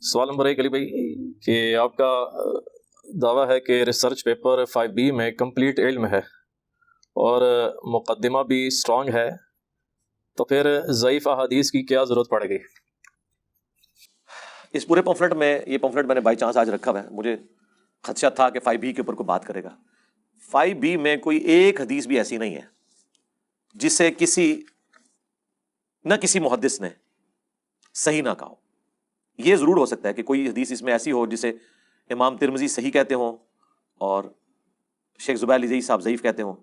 سوال نمبر 1 علی بھائی کہ آپ کا دعویٰ ہے کہ ریسرچ پیپر 5B میں کمپلیٹ علم ہے اور مقدمہ بھی اسٹرانگ ہے، تو پھر ضعیف احادیث کی کیا ضرورت پڑے گی؟ اس پورے پمفلٹ میں، یہ پمفلٹ میں نے بائی چانس آج رکھا ہوا ہے، مجھے خدشہ تھا کہ 5B کے اوپر کوئی بات کرے گا۔ 5B میں کوئی ایک حدیث بھی ایسی نہیں ہے جسے کسی محدث نے صحیح نہ کہا ہو۔ یہ ضرور ہو سکتا ہے کہ کوئی حدیث اس میں ایسی ہو جسے امام ترمذی صحیح کہتے ہوں اور شیخ زبیر علی زئی صاحب ضعیف کہتے ہوں،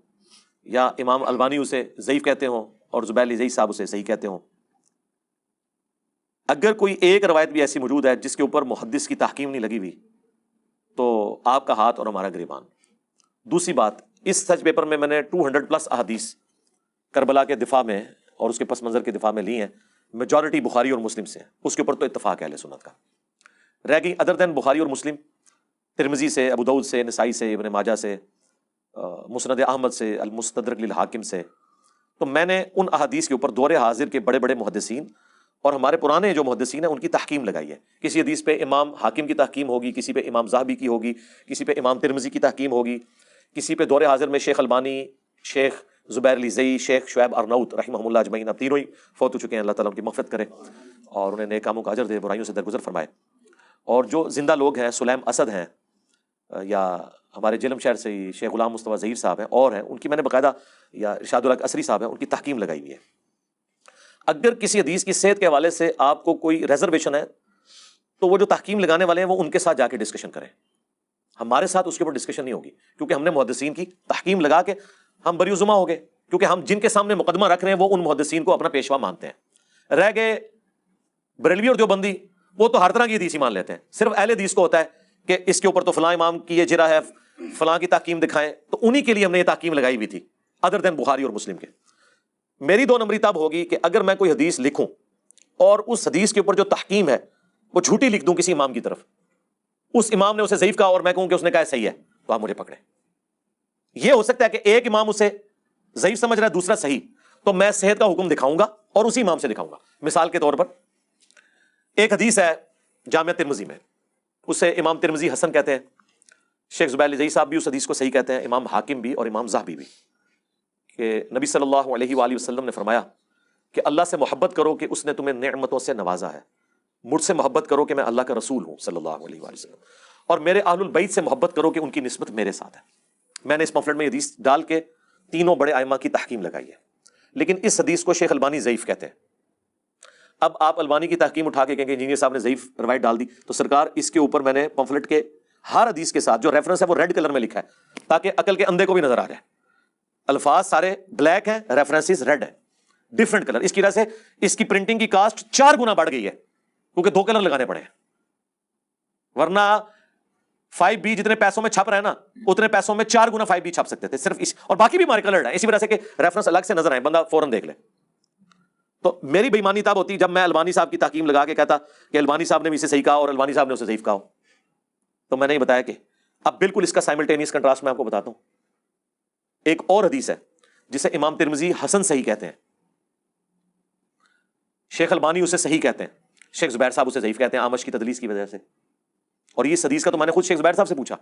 یا امام البانی اسے ضعیف کہتے ہوں اور زبیر علی زئی صاحب اسے صحیح کہتے ہوں۔ اگر کوئی ایک روایت بھی ایسی موجود ہے جس کے اوپر محدث کی تحکیم نہیں لگی ہوئی تو آپ کا ہاتھ اور ہمارا گریبان۔ دوسری بات، اس سرچ پیپر میں نے 200+ احادیث کربلا کے دفاع میں اور اس کے پس منظر کے دفاع میں لی ہیں، میجورٹی بخاری اور مسلم سے ہیں، اس کے اوپر تو اتفاق ہے اہل سنت کا۔ رہ گئی ادر دین بخاری اور مسلم، ترمذی سے، ابو داؤد سے، نسائی سے، ابن ماجہ سے، مسند احمد سے، المستدرک للحاکم سے۔ تو میں نے ان احادیث کے اوپر دور حاضر کے بڑے بڑے محدثین اور ہمارے پرانے جو محدثین ہیں ان کی تحکیم لگائی ہے۔ کسی حدیث پہ امام حاکم کی تحکیم ہوگی، کسی پہ امام ذہبی کی ہوگی، کسی پہ امام ترمذی کی تحکیم ہوگی، کسی پہ دور حاضر میں شیخ البانی، شیخ زبیر علی زئی، شیخ شعیب ارناؤت رحمہم اللہ اجمعین، اب تینوں ہی فوت ہو چکے ہیں، اللہ تعالیٰ ان کی مغفرت کرے اور انہیں نیک کاموں کا اجر دے، برائیوں سے درگزر فرمائے۔ اور جو زندہ لوگ ہیں، سلیم اسد ہیں، یا ہمارے جلم شہر سے ہی شیخ غلام مصطفیٰ ظہیر صاحب ہیں، اور ہیں، ان کی میں نے باقاعدہ، یا ارشاد الحق عصری صاحب ہیں، ان کی تحکیم لگائی ہوئی ہے۔ اگر کسی حدیث کی صحت کے حوالے سے آپ کو کوئی ریزرویشن ہے تو وہ جو تحکیم لگانے والے ہیں وہ ان کے ساتھ جا کے ڈسکشن کریں، ہمارے ساتھ اس کے اوپر ڈسکشن نہیں ہوگی، کیونکہ ہم نے محدثین کی تحکیم لگا کے ہم بری الزما ہو گئے، کیونکہ ہم جن کے سامنے مقدمہ رکھ رہے ہیں وہ ان محدثین کو اپنا پیشوا مانتے ہیں۔ رہ گئے بریلوی اور دیوبندی، وہ تو ہر طرح کی حدیث ہی مان لیتے ہیں، صرف اہل حدیث کو ہوتا ہے کہ اس کے اوپر تو فلاں امام کی یہ جرح ہے، فلاں کی تحکیم دکھائیں، تو انہی کے لیے ہم نے یہ تحکیم لگائی ہوئی تھی ادر دین بخاری اور مسلم کے۔ میری 2 نمبری تب ہوگی کہ اگر میں کوئی حدیث لکھوں اور اس حدیث کے اوپر جو تحکیم ہے وہ جھوٹی لکھ دوں کسی امام کی طرف، اس امام نے اسے ضعیف کہا اور میں کہوں کہ اس نے کہا صحیح ہے، تو آپ مجھے پکڑیں۔ یہ ہو سکتا ہے کہ ایک امام اسے ضعیف سمجھ رہا ہے، دوسرا صحیح، تو میں صحت کا حکم دکھاؤں گا اور اسی امام سے دکھاؤں گا۔ مثال کے طور پر ایک حدیث ہے جامعہ ترمذی میں، اسے امام ترمذی حسن کہتے ہیں، شیخ زبیر علی زئی صاحب بھی اس حدیث کو صحیح کہتے ہیں، امام حاکم بھی اور امام ذہبی بھی، کہ نبی صلی اللہ علیہ وآلہ وسلم نے فرمایا کہ اللہ سے محبت کرو کہ اس نے تمہیں نعمتوں سے نوازا ہے، مجھ سے محبت کرو کہ میں اللہ کا رسول ہوں صلی اللہ علیہ وآلہ وسلم، اور میرے اہل البیت سے محبت کرو کہ ان کی نسبت میرے ساتھ ہے۔ میں نے اس پمفلٹ میں حدیث ڈال کے تینوں بڑے ائمہ کی تحکیم لگائی ہے، لیکن اس حدیث کو شیخ البانی ضعیف کہتے ہیں۔ اب آپ البانی کی تحکیم اٹھا کے کہیں گے انجینئر صاحب نے ضعیف روایت ڈال دی، تو سرکار اس کے اوپر میں نے پمفلٹ کے ہر حدیث کے ساتھ جو ریفرنس ہے وہ ریڈ کلر میں لکھا ہے تاکہ عقل کے اندھے کو بھی نظر آ جائے۔ الفاظ سارے بلیک ہیں، ریفرنسز ریڈ ہیں، ڈفرنٹ کلر۔ اس کی وجہ سے اس کی پرنٹنگ کی کاسٹ 4 گنا بڑھ گئی ہے، کیونکہ 2 کلر لگانے پڑے ہیں، ورنہ 5B جتنے پیسوں میں چھپ رہے ہیں نا اتنے پیسوں میں 4 گنا 5B چھپ سکتے تھے صرف اس، اور باقی بھی ہمارے کلرڈ ہیں اسی وجہ سے کہ ریفرنس الگ سے نظر آئے، بندہ فوراً دیکھ لے۔ تو میری بےمانی تب ہوتی جب میں البانی صاحب کی تحکیم لگا کے کہتا کہ البانی صاحب نے بھی اسے صحیح کہا اور البانی صاحب نے اسے ضعیف کہا ہو۔ تو میں نے یہ بتایا کہ اب بالکل اس کا سائملٹینیس کنٹراسٹ میں آپ کو بتاتا ہوں۔ ایک اور حدیث ہے جسے امام ترمذی حسن صحیح کہتے ہیں، شیخ البانی اسے صحیح کہتے ہیں، شیخ زبیر صاحب اسے ضعیف کہتے ہیں آمش کی تدلیس کی وجہ سے۔ اور یہ حدیث کا تو میں نے خود شیخ زبیر صاحب سے پوچھا،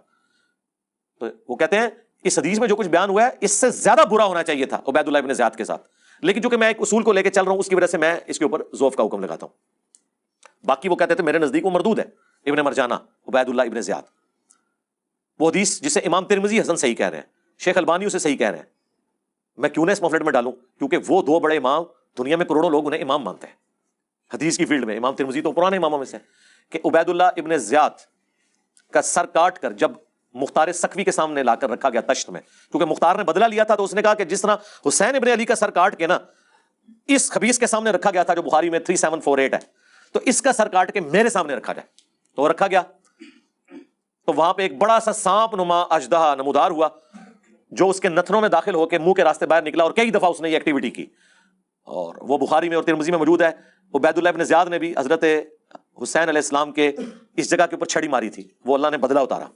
تو وہ کہتے ہیں اس حدیث میں جو کچھ بیان ہوا ہے اس سے زیادہ برا ہونا چاہیے تھا عبید اللہ ابن زیاد کے ساتھ، لیکن چونکہ میں ایک اصول کو لے کے چل رہا ہوں اس کی وجہ سے میں اس کے اوپر ضعف کا حکم لگاتا ہوں۔ باقی وہ کہتے تھے میرے نزدیک وہ مردود ہے، ابن مرجانہ عبید اللہ ابن زیاد، وہ حدیث جسے امام ترمذی حسن صحیح کہہ رہے ہیں، شیخ البانی اسے صحیح کہہ رہے ہیں، میں کیوں نہ اس مفلٹ میں ڈالوں؟ کیونکہ وہ 2 بڑے امام، دنیا میں کروڑوں لوگ انہیں امام مانتے ہیں حدیث کی فیلڈ میں، امام ترمذی تو پرانے اماموں میں سے، کہ عبید اللہ ابن زیاد کا سر کاٹ کر جب مختار سکوی کے سامنے لا کر رکھا گیا تشت میں، کیونکہ مختار نے بدلہ لیا تھا تو اس نے کہا کہ جس طرح حسین ابن علی کا سر کاٹ کے نا اس خبیث کے سامنے رکھا گیا تھا جو بخاری میں 3748 ہے، تو اس کا سر کاٹ کے میرے سامنے رکھا جائے، تو وہ رکھا گیا۔ تو وہاں پہ ایک بڑا سا سانپ نما اژدہا نمودار ہوا جو اس کے نتنوں میں داخل ہو کے منہ کے راستے باہر نکلا، اور کئی دفعہ اس نے یہ ایکٹیویٹی کی، اور وہ بخاری میں اور ترمذی میں موجود ہے۔ عبید اللہ ابن زیاد نے بھی حضرت حسین علیہ السلام کے اس جگہ کے اوپر چھڑی ماری تھی، وہ اللہ نے بدلہ اتارا۔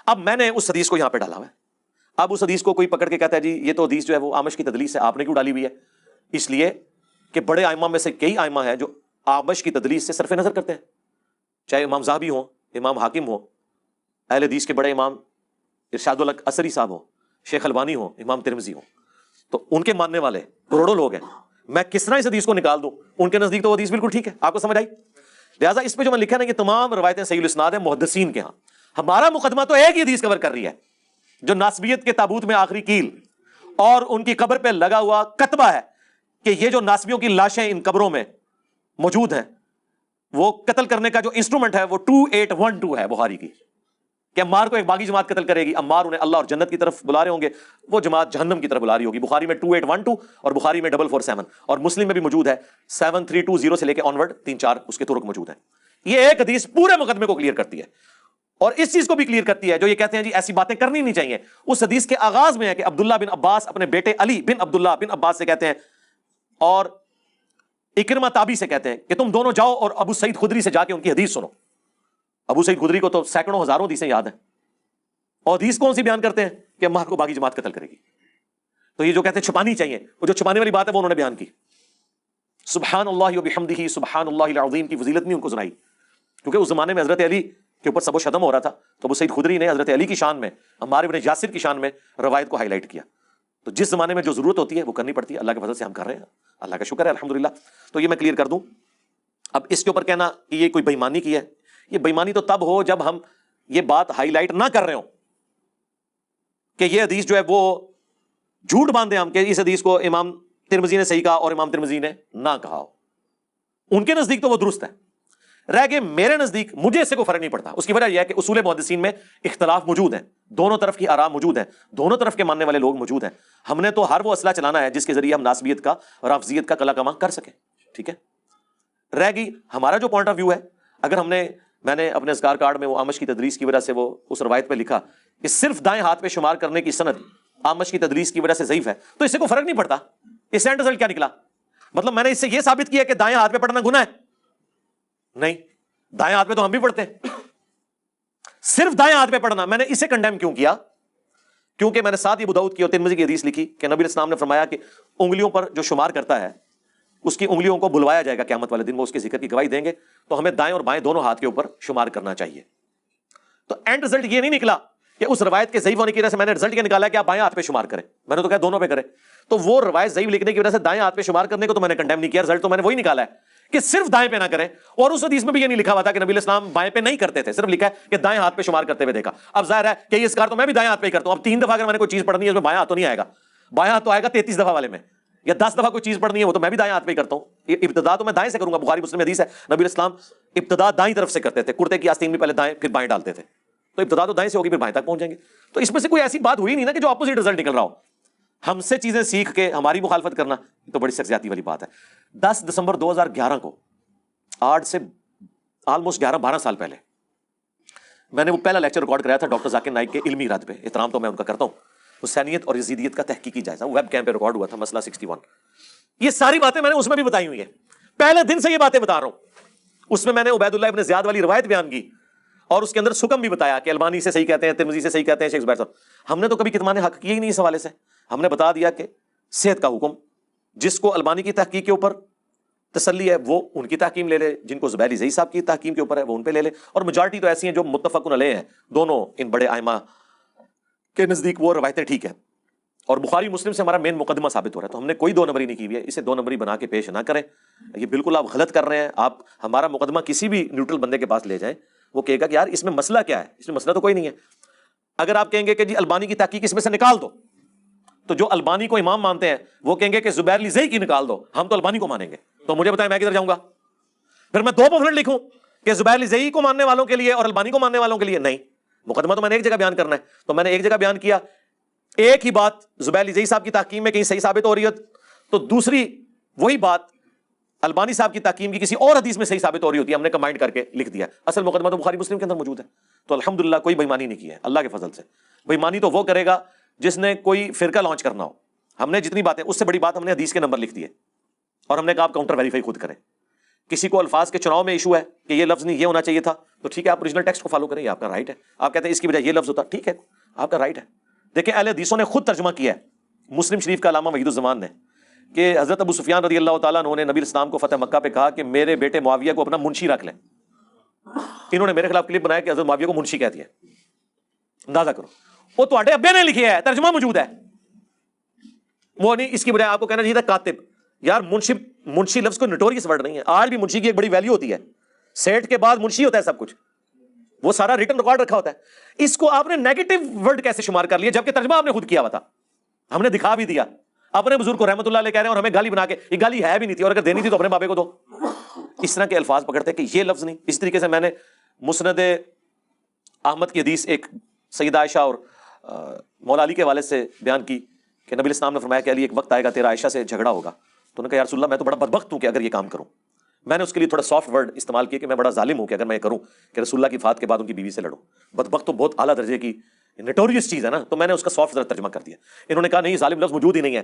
اب میں نے اس حدیث کو یہاں پہ ڈالا ہوا ہے، اب اس حدیث کو کوئی پکڑ کے کہتا ہے جی یہ تو حدیث جو ہے وہ آمش کی تدلیس سے آپ نے کیوں ڈالی ہوئی ہے؟ اس لیے کہ بڑے ائمہ میں سے کئی ائمہ ہیں جو آمش کی تدلیس سے صرف نظر کرتے ہیں، چاہے امام ذہبی ہوں، امام حاکم ہوں، اہل حدیث کے بڑے امام ارشاد الحق اثری صاحب ہوں، شیخ البانی ہوں، امام ترمذی ہوں، تو ان کے ماننے والے کروڑوں لوگ ہیں. میں کس طرح اس حدیث کو نکال دوں؟ ان کے نزدیک تو وہ حدیث بالکل ٹھیک ہے. آپ کو سمجھ آئی؟ لہٰذا اس پہ جو میں لکھا نا کہ تمام روایتیں صحیح الاسناد ہیں محدثین کے ہاں. ہمارا مقدمہ تو ایک ہی حدیث کور کر رہی ہے جو ناسبیت کے تابوت میں آخری کیل اور ان کی قبر پہ لگا ہوا کتبہ ہے کہ یہ جو ناسبیوں کی لاشیں ان قبروں میں موجود ہیں، وہ قتل کرنے کا جو انسٹرومنٹ ہے وہ 2812 ہے بخاری کی، کہ عمار کو ایک باغی جماعت قتل کرے گی، عمار انہیں اللہ اور جنت کی طرف بلا رہے ہوں گے، وہ جماعت جہنم کی طرف بلا رہی ہوگی. بخاری میں 2812 اور بخاری میں 447 اور مسلم میں بھی موجود ہے 7320 سے لے کے آنورڈ 3-4 اس کے طرق موجود ہیں. یہ ایک حدیث پورے مقدمے کو کلیئر کرتی ہے اور اس چیز کو بھی کلیئر کرتی ہے جو یہ کہتے ہیں جی ایسی باتیں کرنی نہیں چاہیے. اس حدیث کے آغاز میں ہے کہ عبداللہ بن عباس اپنے بیٹے علی بن عبداللہ بن عباس سے کہتے ہیں اور اکرمہ تابی سے کہتے ہیں کہ تم دونوں جاؤ اور ابو سعید خدری سے جا کے ان کی حدیث سنو. ابو سعید خدری کو تو سینکڑوں ہزاروں حدیثیں یاد ہیں اور حدیث کون سی بیان کرتے ہیں کہ عمار کو باغی جماعت قتل کرے گی. تو یہ جو کہتے ہیں چھپانی چاہیے، وہ جو چھپانے والی بات ہے وہ انہوں نے بیان کی. سبحان اللہ و بحمدہ سبحان اللہ العظیم کی فضیلت نہیں ان کو سنائی، کیونکہ اس زمانے میں حضرت علی کے اوپر سب و شتم ہو رہا تھا. تو ابو سعید خدری نے حضرت علی کی شان میں، عمار بن یاسر کی شان میں روایت کو ہائی لائٹ کیا. تو جس زمانے میں جو ضرورت ہوتی ہے وہ کرنی پڑتی ہے. اللہ کے فضل سے ہم کر رہے ہیں، اللہ کا شکر ہے الحمدللہ. تو یہ میں کلیئر کر دوں. اب اس کے اوپر کہنا کہ یہ کوئی بےایمانی کی ہے، یہ بےایمانی تو تب ہو جب ہم یہ بات ہائی لائٹ نہ کر رہے ہوں کہ یہ حدیث جو ہے وہ جھوٹ باندھے ہم کہ اس حدیث کو امام ترمذی نے صحیح کہا اور امام ترمذی نے نہ کہا ہو. ان کے نزدیک تو وہ درست ہے، رہ گئے میرے نزدیک مجھے اس سے کوئی فرق نہیں پڑتا. اس کی وجہ یہ ہے کہ اصول محدثین میں اختلاف موجود ہیں، دونوں طرف کی آراء موجود ہیں، دونوں طرف کے ماننے والے لوگ موجود ہیں. ہم نے تو ہر وہ اسلحہ چلانا ہے جس کے ذریعے ہم ناسبیت کا اور رافضیت کا کلا کما کر سکیں. ٹھیک ہے، رہ گئی ہمارا جو پوائنٹ آف ویو ہے. اگر میں نے اپنے اذکار کارڈ میں وہ آمش کی تدریس کی وجہ سے وہ اس روایت پہ لکھا کہ صرف دائیں ہاتھ پہ شمار کرنے کی سند آمش کی تدریس کی وجہ سے ضعیف ہے، تو اس سے کوئی فرق نہیں پڑتا. اس اینڈ رزلٹ کیا نکلا؟ مطلب میں نے اس سے یہ ثابت کیا کہ دائیں ہاتھ پہ پڑھنا گناہ ہے؟ نہیں، دائیں ہاتھ پہ تو ہم بھی پڑھتے ہیں. صرف دائیں ہاتھ پہ پڑھنا میں نے اسے کنڈیم کیوں کیا؟ کیونکہ میں نے ساتھ ہی ابو داؤد کی اور ترمذی کی حدیث لکھی کہ نبی علیہ السلام نے فرمایا کہ انگلیوں پر جو شمار کرتا ہے اس کی انگلیوں کو بلوایا جائے گا قیامت والے دن، وہ اس کے ذکر کی گواہی دیں گے. تو ہمیں دائیں اور بائیں دونوں ہاتھ کے اوپر شمار کرنا چاہیے. تو اینڈ رزلٹ یہ نہیں نکلا کہ اس روایت کے ضعیف ہونے کی وجہ سے میں نے رزلٹ یہ نکالا کہ آپ بائیں ہاتھ پہ شمار کریں. میں نے تو کہا دونوں پہ کریں. تو وہ روایت ضعیف لکھنے کی وجہ سے دائیں ہاتھ پہ شمار کرنے کو تو میں نے کنڈیم نہیں کیا، رزلٹ تو میں نے وہی نکالا ہے کہ صرف دائیں پہ نہ کریں. اور اس حدیث میں بھی یہ نہیں لکھا ہوا تھا کہ نبی علیہ السلام بائیں پہ نہیں کرتے تھے، صرف لکھا ہے کہ دائیں ہاتھ پہ شمار کرتے ہوئے دیکھا. اب ظاہر ہے کہ یہ اذکار تو میں بھی دائیں ہاتھ پہ ہی کرتا ہوں. اب 3 دفعہ اگر میں نے کوئی چیز پڑھنی ہے اس میں بائیں ہاتھ تو نہیں آئے گا، بائیں ہاتھ تو آئے گا 33 دفعہ والے میں، یا 10 دفعہ کوئی چیز پڑھنی ہے وہ تو میں بھی دائیں ہاتھ پہ ہی کرتا ہوں. ابتدا تو میں دائیں سے کروں گا. بخاری مسلم حدیث ہے نبی علیہ السلام ابتدا دائیں طرف سے کرتے تھے، کرتے کی آستین میں پہلے دائیں پھر بائیں ڈالتے تھے. تو ابتدا تو دائیں سے ہوگی پھر بائیں تک پہنچ جائیں گے. تو اس میں سے کوئی ایسی بات ہوئی نہیں نا کہ جو اپوزٹ رزلٹ نکل رہا ہو. ہم سے چیزیں سیکھ کے ہماری مخالفت کرنا تو بڑی سخزیاتی والی بات ہے. 10 دسمبر 2011 کو، آج سے آلموسٹ 11-12 سال پہلے، میں نے وہ پہلا لیکچر ریکارڈ کرایا تھا ڈاکٹر ذاکر نائک کے علمی رد پہ. احترام تو میں ان کا کرتا ہوں. حسینیت اور یزیدیت کا تحقیقی جائزہ ویب کیم پہ ریکارڈ ہوا تھا، مسئلہ 61. یہ ساری باتیں میں نے اس میں بھی بتائی ہوئی ہیں. پہلے دن سے یہ باتیں بتا رہا ہوں. اس میں نے عبید اللہ ابن زیاد والی روایت بیان کی اور اس کے اندر سکم بھی بتایا کہ البانی سے صحیح کہتے ہیں، ترمذی سے صحیح کہتے ہیں، شیخ زبیر صاحب. ہم نے تو کبھی کتمان حق کیا ہی نہیں اس حوالے سے. ہم نے بتا دیا کہ صحت کا حکم جس کو البانی کی تحقیق کے اوپر تسلی ہے وہ ان کی تحکیم لے لے، جن کو زبیر زئی صاحب کی تحکیم کے اوپر ہے وہ ان پہ لے لے. اور میجارٹی تو ایسی ہیں جو متفق علیہ ہیں، دونوں ان بڑے ائمہ کے نزدیک وہ روایتیں ٹھیک ہیں. اور بخاری مسلم سے ہمارا مین مقدمہ ثابت ہو رہا ہے. تو ہم نے کوئی 2 نمبری نہیں کی ہوئی ہے. اسے 2 نمبری بنا کے پیش نہ کریں، یہ بالکل آپ غلط کر رہے ہیں. آپ ہمارا مقدمہ کسی بھی نیوٹرل بندے کے پاس لے جائیں، وہ کہے گا کہ یار اس میں مسئلہ کیا ہے؟ اس میں مسئلہ تو کوئی نہیں ہے. اگر آپ کہیں گے کہ جی البانی کی تحقیق اس میں سے نکال دو، تو جو البانی کو امام مانتے ہیں وہ کہیں گے کہ زبیر زئی کی نکال دو، ہم تو البانی کو مانیں گے. تو مجھے بتائیں میں کدھر جاؤں گا؟ پھر میں 2 پمفلٹ لکھوں کہ زبیر زئی کو ماننے والوں کے لیے اور البانی کو ماننے والوں کے لیے؟ نہیں، مقدمہ تو میں نے ایک جگہ بیان کرنا ہے. تو میں نے ایک جگہ بیان کیا، ایک ہی بات زبیر زئی صاحب کی تحکیم میں کہیں صحیح ثابت ہو رہی ہے تو دوسری وہی بات البانی صاحب کی تحکیم کی کسی اور حدیث میں صحیح ثابت ہو رہی ہوتی ہے. ہم نے کمبائنڈ کر کے لکھ دیا. اصل مقدمہ تو بخاری مسلم کے اندر موجود ہے. تو الحمدللہ کوئی بےایمانی نہیں کی ہے اللہ کے فضل سے. بےایمانی تو وہ کرے گا جس نے کوئی فرقہ لانچ کرنا ہو. ہم نے جتنی باتیں، اس سے بڑی بات ہم نے حدیث کے نمبر لکھ دیے اور ہم نے کہا آپ کاؤنٹر ویریفائی خود کریں. کسی کو الفاظ کے چناؤ میں ایشو ہے کہ یہ لفظ نہیں یہ ہونا چاہیے تھا، تو ٹھیک ہے آپ اوریجنل ٹیکسٹ کو فالو کریں، یہ آپ کا رائٹ ہے. آپ کہتے ہیں اس کی بجائے یہ لفظ ہوتا، ٹھیک ہے آپ کا رائٹ ہے. دیکھیں اہل حدیثوں نے خود ترجمہ کیا ہے مسلم شریف کا علامہ وحید الزمان نے کہ حضرت ابو سفیان رضی اللہ تعالیٰ عنہ نے نبی الاسلام کو فتح مکہ پہ کہا کہ میرے بیٹے معاویہ کو اپنا منشی رکھ لیں. انہوں نے میرے خلاف کلپ بنایا کہ حضرت معاویہ کو منشی کہتی ہے. اندازہ کرو, وہ تواڈے ابے نے لکھے ہے, ترجمہ موجود ہے. وہ نہیں, اس کی بجائے آپ کو کہنا چاہیے تھا کاتب. یار منشی لفظ کوئی نوٹوریس ورڈ نہیں ہے. آج بھی منشی کی ایک بڑی ویلیو ہوتی ہے. سیٹ کے بعد منشی ہوتا ہے سب کچھ, وہ سارا ریٹن ریکارڈ رکھا ہوتا ہے. اس کو آپ نے نیگیٹو ورڈ کیسے شمار کر لیا, جبکہ ترجمہ آپ نے خود کیا ہوا تھا, ہم نے دکھا بھی دیا. اپنے بزرگ کو رحمت اللہ علیہ کہہ رہے ہیں اور ہمیں گالی بنا کے, یہ گالی ہے بھی نہیں تھی, اور اگر دینی تھی تو اپنے بابے کو دو. اس طرح کے الفاظ پکڑتے کہ یہ لفظ نہیں. اس طریقے سے میں نے مسند احمد کی حدیث ایک سیدہ عائشہ اور مولا علی کے والد سے بیان کی کہ نبی الاسلام نے فرمایا کہ علی ایک وقت آئے گا تیرا عائشہ سے جھگڑا ہوگا. تو نے کہا یا رسول اللہ میں تو بڑا بدبخت ہوں کہ اگر یہ کام کروں. میں نے اس کے لیے تھوڑا سافٹ ورڈ استعمال کیا کہ میں بڑا ظالم ہوں کہ اگر میں یہ کروں کہ رسول اللہ کی وفات کے بعد ان کی بیوی سے لڑوں. بدبخت تو بہت اعلیٰ درجے کی نوٹوریس چیز ہے نا, تو میں نے اس کا سافٹ ورڈ ترجمہ کر دیا. انہوں نے کہا نہیں ظالم لفظ موجود ہی نہیں ہے.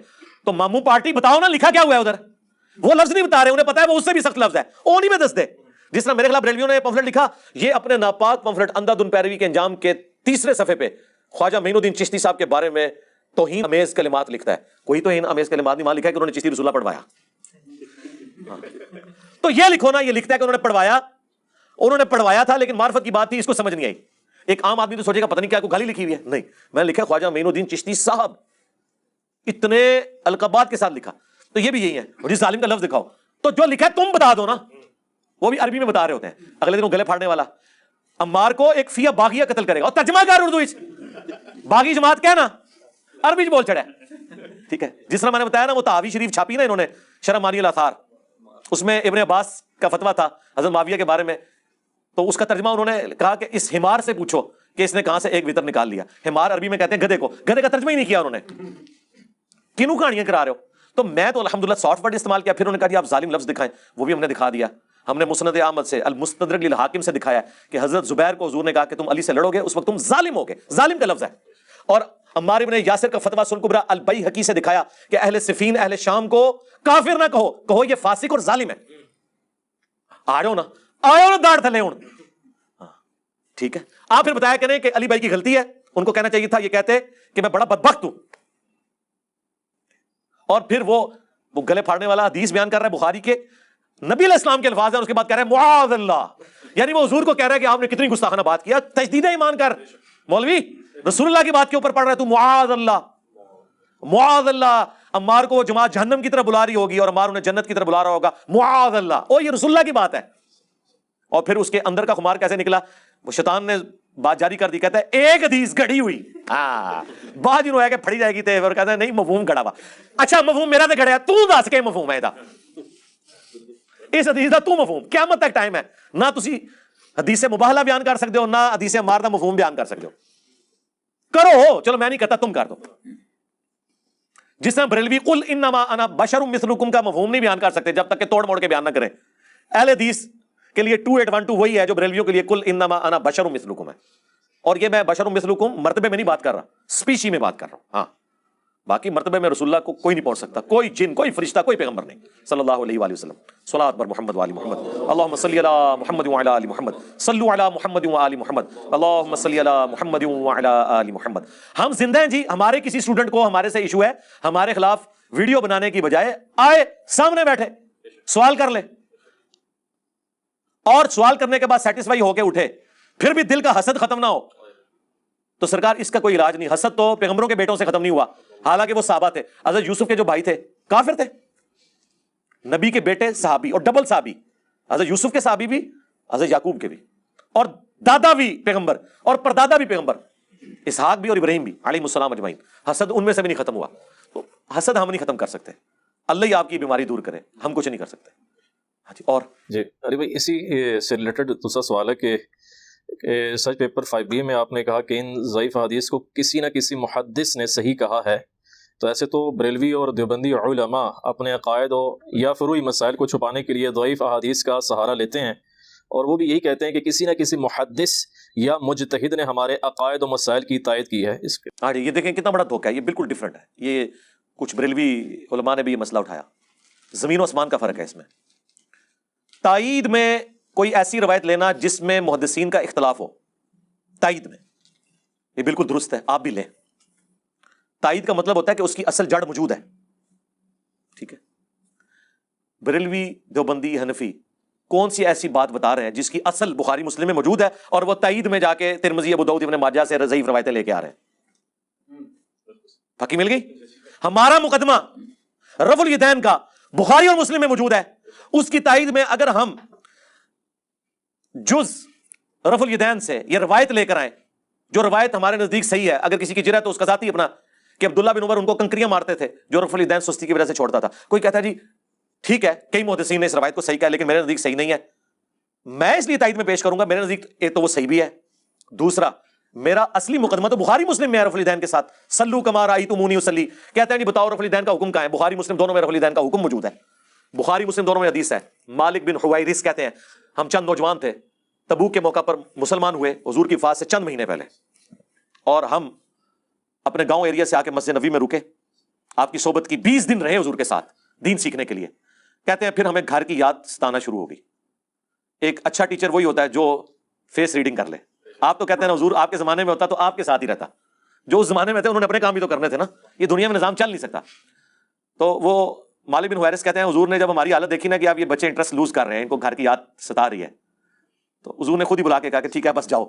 تو ماموں پارٹی بتاؤ نا لکھا کیا ہوا ہے ادھر, وہ لفظ نہیں بتا رہے, انہیں پتا ہے وہ اس سے بھی سخت لفظ ہے, وہ نہیں میں دس دے. جس طرح میرے خلاف بریلویوں نے پمفلٹ لکھا, یہ اپنے ناپاک پمفلٹ اندھا دھند پیروی کے انجام کے 3 صفحے پہ خواجہ معین الدین چشتی صاحب کے بارے میں توہین امیز کلمات لکھتا ہے. کوئی توہین امیز کلمات نہیں, وہاں لکھا ہے کہ انہوں نے چشتی رسول اللہ پڑھوایا. تو یہ لکھو نا, یہ لکھتا ہے کہ انہوں نے پڑھوایا تھا, لیکن معرفت کی بات تھی, اس کو سمجھ نہیں آئی. ایک عام آدمی تو سوچے گا پتہ نہیں کیا کوئی گالی لکھی ہوئی ہے. نہیں, میں نے لکھا خواجہ معین الدین چشتی صاحب, اتنے القابات کے ساتھ لکھا. تو یہ بھی یہی ہے, مجھے ظالم کا لفظ دکھاؤ, تو جو لکھا ہے تم بتا دو نا. وہ بھی عربی میں بتا رہے ہوتے ہیں. اگلے دن وہ گلے پھاڑنے والا عمار کو ایک فیہ باغیہ قتل کرے گا, اور ترجمہ کار اردو باغی جماعت کیا نا, عربی بول چڑھا ہے. ٹھیک ہے, جس طرح میں نے بتایا نا وہ تحاوی شریف چھاپی نا انہوں نے, شرح مانی الاثار, اس میں ابن عباس کا فتویٰ تھا حضرت معاویہ کے بارے میں. تو اس کا ترجمہ انہوں نے کہا کہ اس حمار سے پوچھو کہ اس نے کہاں سے ایک وطر نکال لیا. حمار عربی میں کہتے ہیں گدھے کو, گدھے کا ترجمہ ہی نہیں کیا انہوں نے. کینوں کہانیاں کرا رہے ہو. تو میں تو الحمدللہ سافٹ ورڈ استعمال کیا. پھر انہوں نے کہا جی آپ ظالم لفظ دکھائیں, وہ بھی ہم نے دکھا دیا. ہم نے مسند احمد سے المستدرک للحاکم سے دکھایا کہ حضرت زبیر کو حضور نے کہا کہ تم علی سے لڑو گے اس وقت تم ظالم ہوگے. ظالم کا لفظ ہے. اور عمار ابن یاسر کا فتویٰ سن کبریٰ البیہقی سے دکھایا کہ اہل صفین اہل شام کو کافر نہ کہو, کہو یہ فاسق اور ظالم ہے. آئے نا داڑھ تھلے ہوں. ٹھیک ہے, آپ پھر بتایا کریں کہ علی بھائی کی غلطی ہے, ان کو کہنا چاہیے تھا یہ کہتے کہ میں بڑا بدبخت ہوں. اور پھر وہ گلے پھاڑنے والا حدیث بیان کر رہا ہے بخاری کے, نبی علیہ السلام کے الفاظ ہیں, اس کے بعد کہہ رہا ہے معاذ اللہ, یعنی وہ حضور کو کہہ رہا ہے کہ آپ نے کتنی گستاخانہ بات کیا. تجدید ایمان کر مولوی, رسول اللہ کی بات کے اوپر پڑھ رہا ہے تو معاذ اللہ معاذ اللہ. عمار کو وہ جماعت جہنم کی طرف بلا رہی ہوگی اور عمار انہیں جنت کی طرف بلا رہا ہوگا, معاذ اللہ. او یہ رسول اللہ کی بات ہے. اور پھر اس کے اندر کا خمار کیسے نکلا, وہ شیطان نے بات جاری کر دی, کہتا ہے ایک حدیث گڑھی ہوئی, بعد جنہوں ہے کہ پھڑی جائے گی تے, اور کہتا ہے نہیں مفہوم گڑا ہوا. اچھا مفہوم میرا تے گڑیا, تو دس کے مفہوم ہے دا اس حدیث دا, تو مفہوم قیامت تک ٹائم ہے نہ تسی حدیث مباہلہ بیان کر سکتے ہو نہ حدیث عمار دا مفہوم بیان کر سکتے ہو. کرو, چلو میں نہیں کہتا, تم کر دو. جس طرح بریلوی قل انما انا بشر مثلکم کا مفہوم نہیں بیان کر سکتے جب تک کہ توڑ موڑ کے بیان نہ کریں. اہل حدیث کے لیے 2812 وہی ہے جو بریلویوں کے لیے قل انما انا بشر مثلکم ہے. اور یہ میں بشر مثلکم مرتبے میں نہیں بات کر رہا, سپیشی میں بات کر رہا ہوں. ہاں باقی مرتبے میں رسول اللہ کو کوئی نہیں پہنچ سکتا, کوئی جن, کوئی فرشتہ, کوئی پیغمبر نہیں. صلی اللہ علیہ وآلہ وسلم. صلاۃ بر محمد وآل محمد. اللہم صلی علی محمد وعلی آل محمد. صلو علی محمد وآل محمد. اللہم صلی علی محمد وعلی آل محمد. ہم زندہ ہیں جی. ہمارے کسی اسٹوڈنٹ کو ہمارے سے ایشو ہے, ہمارے خلاف ویڈیو بنانے کی بجائے آئے سامنے بیٹھے سوال کر لے, اور سوال کرنے کے بعد سیٹسفائی ہو کے اٹھے, پھر بھی دل کا حسد ختم نہ ہو تو سرکار اس کا کوئی علاج نہیں. حسد تو پیغمبروں کے بیٹوں سے ختم نہیں ہوا, حالانکہ وہ صحابہ تھے. حضرت یوسف کے جو بھائی تھے کافر تھے, نبی کے بیٹے صحابی اور ڈبل صحابی. حضرت یوسف کے صحابی بھی, حضرت یعقوب کے بھی, اور دادا بھی پیغمبر اور پردادا بھی پیغمبر, اسحاق بھی اور ابراہیم بھی علیہ السلام اجمعین. حسد ان میں سے بھی نہیں ختم ہوا. تو حسد ہم نہیں ختم کر سکتے, اللہ ہی آپ کی بیماری دور کرے, ہم کچھ نہیں کر سکتے. ہاں جی. اور جی علی بھائی اسی سے ریلیٹڈ دوسرا سوال ہے کہ سرچ پیپر 5B میں آپ نے کہا کہ ان ضعیف حدیث کو کسی نہ کسی محدث نے صحیح کہا ہے. تو ایسے تو بریلوی اور دیوبندی علماء اپنے عقائد یا فروعی مسائل کو چھپانے کے لیے ضعیف احادیث کا سہارا لیتے ہیں, اور وہ بھی یہی کہتے ہیں کہ کسی نہ کسی محدث یا مجتہد نے ہمارے عقائد و مسائل کی تائید کی ہے. اس کے ہاں جی, یہ دیکھیں کتنا بڑا دھوکہ ہے, یہ بالکل ڈفرینٹ ہے. یہ کچھ بریلوی علماء نے بھی یہ مسئلہ اٹھایا, زمین و آسمان کا فرق ہے اس میں. تائید میں کوئی ایسی روایت لینا جس میں محدثین کا اختلاف ہو, تائید میں یہ بالکل درست ہے, آپ بھی لیں. تائید کا مطلب ہوتا ہے کہ اس کی اصل جڑ موجود ہے. ٹھیک ہے. بریلوی, دیوبندی, حنفی کون سی ایسی بات بتا رہے ہیں جس کی اصل بخاری مسلم میں موجود ہے اور وہ تائید میں جا کے ترمذی ابو داؤد ابن ماجہ سے ضعیف روایتیں لے کے آ رہے ہیں؟ پکی مل گئی؟ ہمارا مقدمہ رفع الیدین کا بخاری اور مسلم میں موجود ہے، اس کی تائید میں اگر ہم جز رفع الیدین سے یہ روایت لے کر آئیں جو روایت ہمارے نزدیک صحیح ہے، اگر کسی کی جرأت تو اس کا ذاتی اپنا کہ عبداللہ بن عمر ان کو کنکریاں مارتے تھے جو رفع الیدین سستی کی وجہ سے چھوڑتا تھا، کوئی کہتا ہے جی ٹھیک ہے کئی محدثین نے اس روایت کو صحیح کہا لیکن میرے نزدیک صحیح نہیں ہے، میں اس لیے تائید میں پیش کروں گا، میرے نزدیک ایک تو وہ صحیح بھی ہے، دوسرا میرا اصلی مقدمہ تو بخاری مسلم میں ہے رفع الیدین کے ساتھ، صلو کما رأیتمونی اصلی، کہتے ہیں جی بتاؤ رفع الیدین کا حکم کہاں ہے؟ بخاری مسلم دونوں میں رفع الیدین کا حکم موجود ہے، بخاری مسلم دونوں میں حدیث ہے۔ مالک بن حویرث کہتے ہیں ہم چند نوجوان تھے، تبوک کے موقع پر مسلمان ہوئے حضور کی وفات سے چند مہینے پہلے، اور ہم اپنے گاؤں ایریا سے آ کے مسجد نبوی میں رکے، آپ کی صحبت کی 20 دن رہے حضور کے ساتھ دین سیکھنے کے لیے۔ کہتے ہیں پھر ہمیں گھر کی یاد ستانا شروع ہو گئی۔ ایک اچھا ٹیچر وہی ہوتا ہے جو فیس ریڈنگ کر لے، آپ تو کہتے ہیں نا حضور آپ کے زمانے میں ہوتا تو آپ کے ساتھ ہی رہتا، جو اس زمانے میں تھے انہوں نے اپنے کام بھی تو کرنے تھے نا، یہ دنیا میں نظام چل نہیں سکتا۔ تو وہ مالک بن حویرث کہتے ہیں حضور نے جب ہماری حالت دیکھی نا کہ آپ یہ بچے انٹرسٹ لوز کر رہے ہیں، ان کو گھر کی یاد ستا رہی ہے، تو حضور نے خود ہی بلا کے کہا کہ ٹھیک ہے بس جاؤ،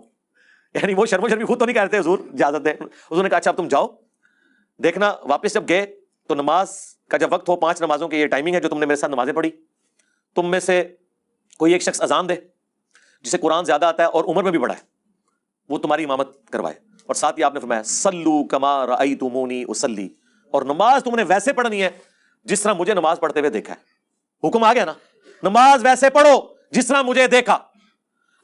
یعنی وہ شرم و شرمی خود تو نہیں کہہ رہے تھے حضور اجازت دیں، حضور نے کہا اچھا اب تم جاؤ، دیکھنا واپس جب گئے تو نماز کا جب وقت ہو 5 نمازوں کی یہ ٹائمنگ ہے جو تم نے میرے ساتھ نمازیں پڑھی، تم میں سے کوئی ایک شخص اذان دے جسے قرآن زیادہ آتا ہے اور عمر میں بھی بڑا ہے، وہ تمہاری امامت کروائے، اور ساتھ ہی آپ نے فرمایا سلو کما رأیتمونی اصلی، اور نماز تم نے ویسے پڑھنی ہے جس طرح مجھے نماز پڑھتے ہوئے دیکھا ہے، حکم آ گیا نا، نماز ویسے پڑھو جس طرح مجھے دیکھا۔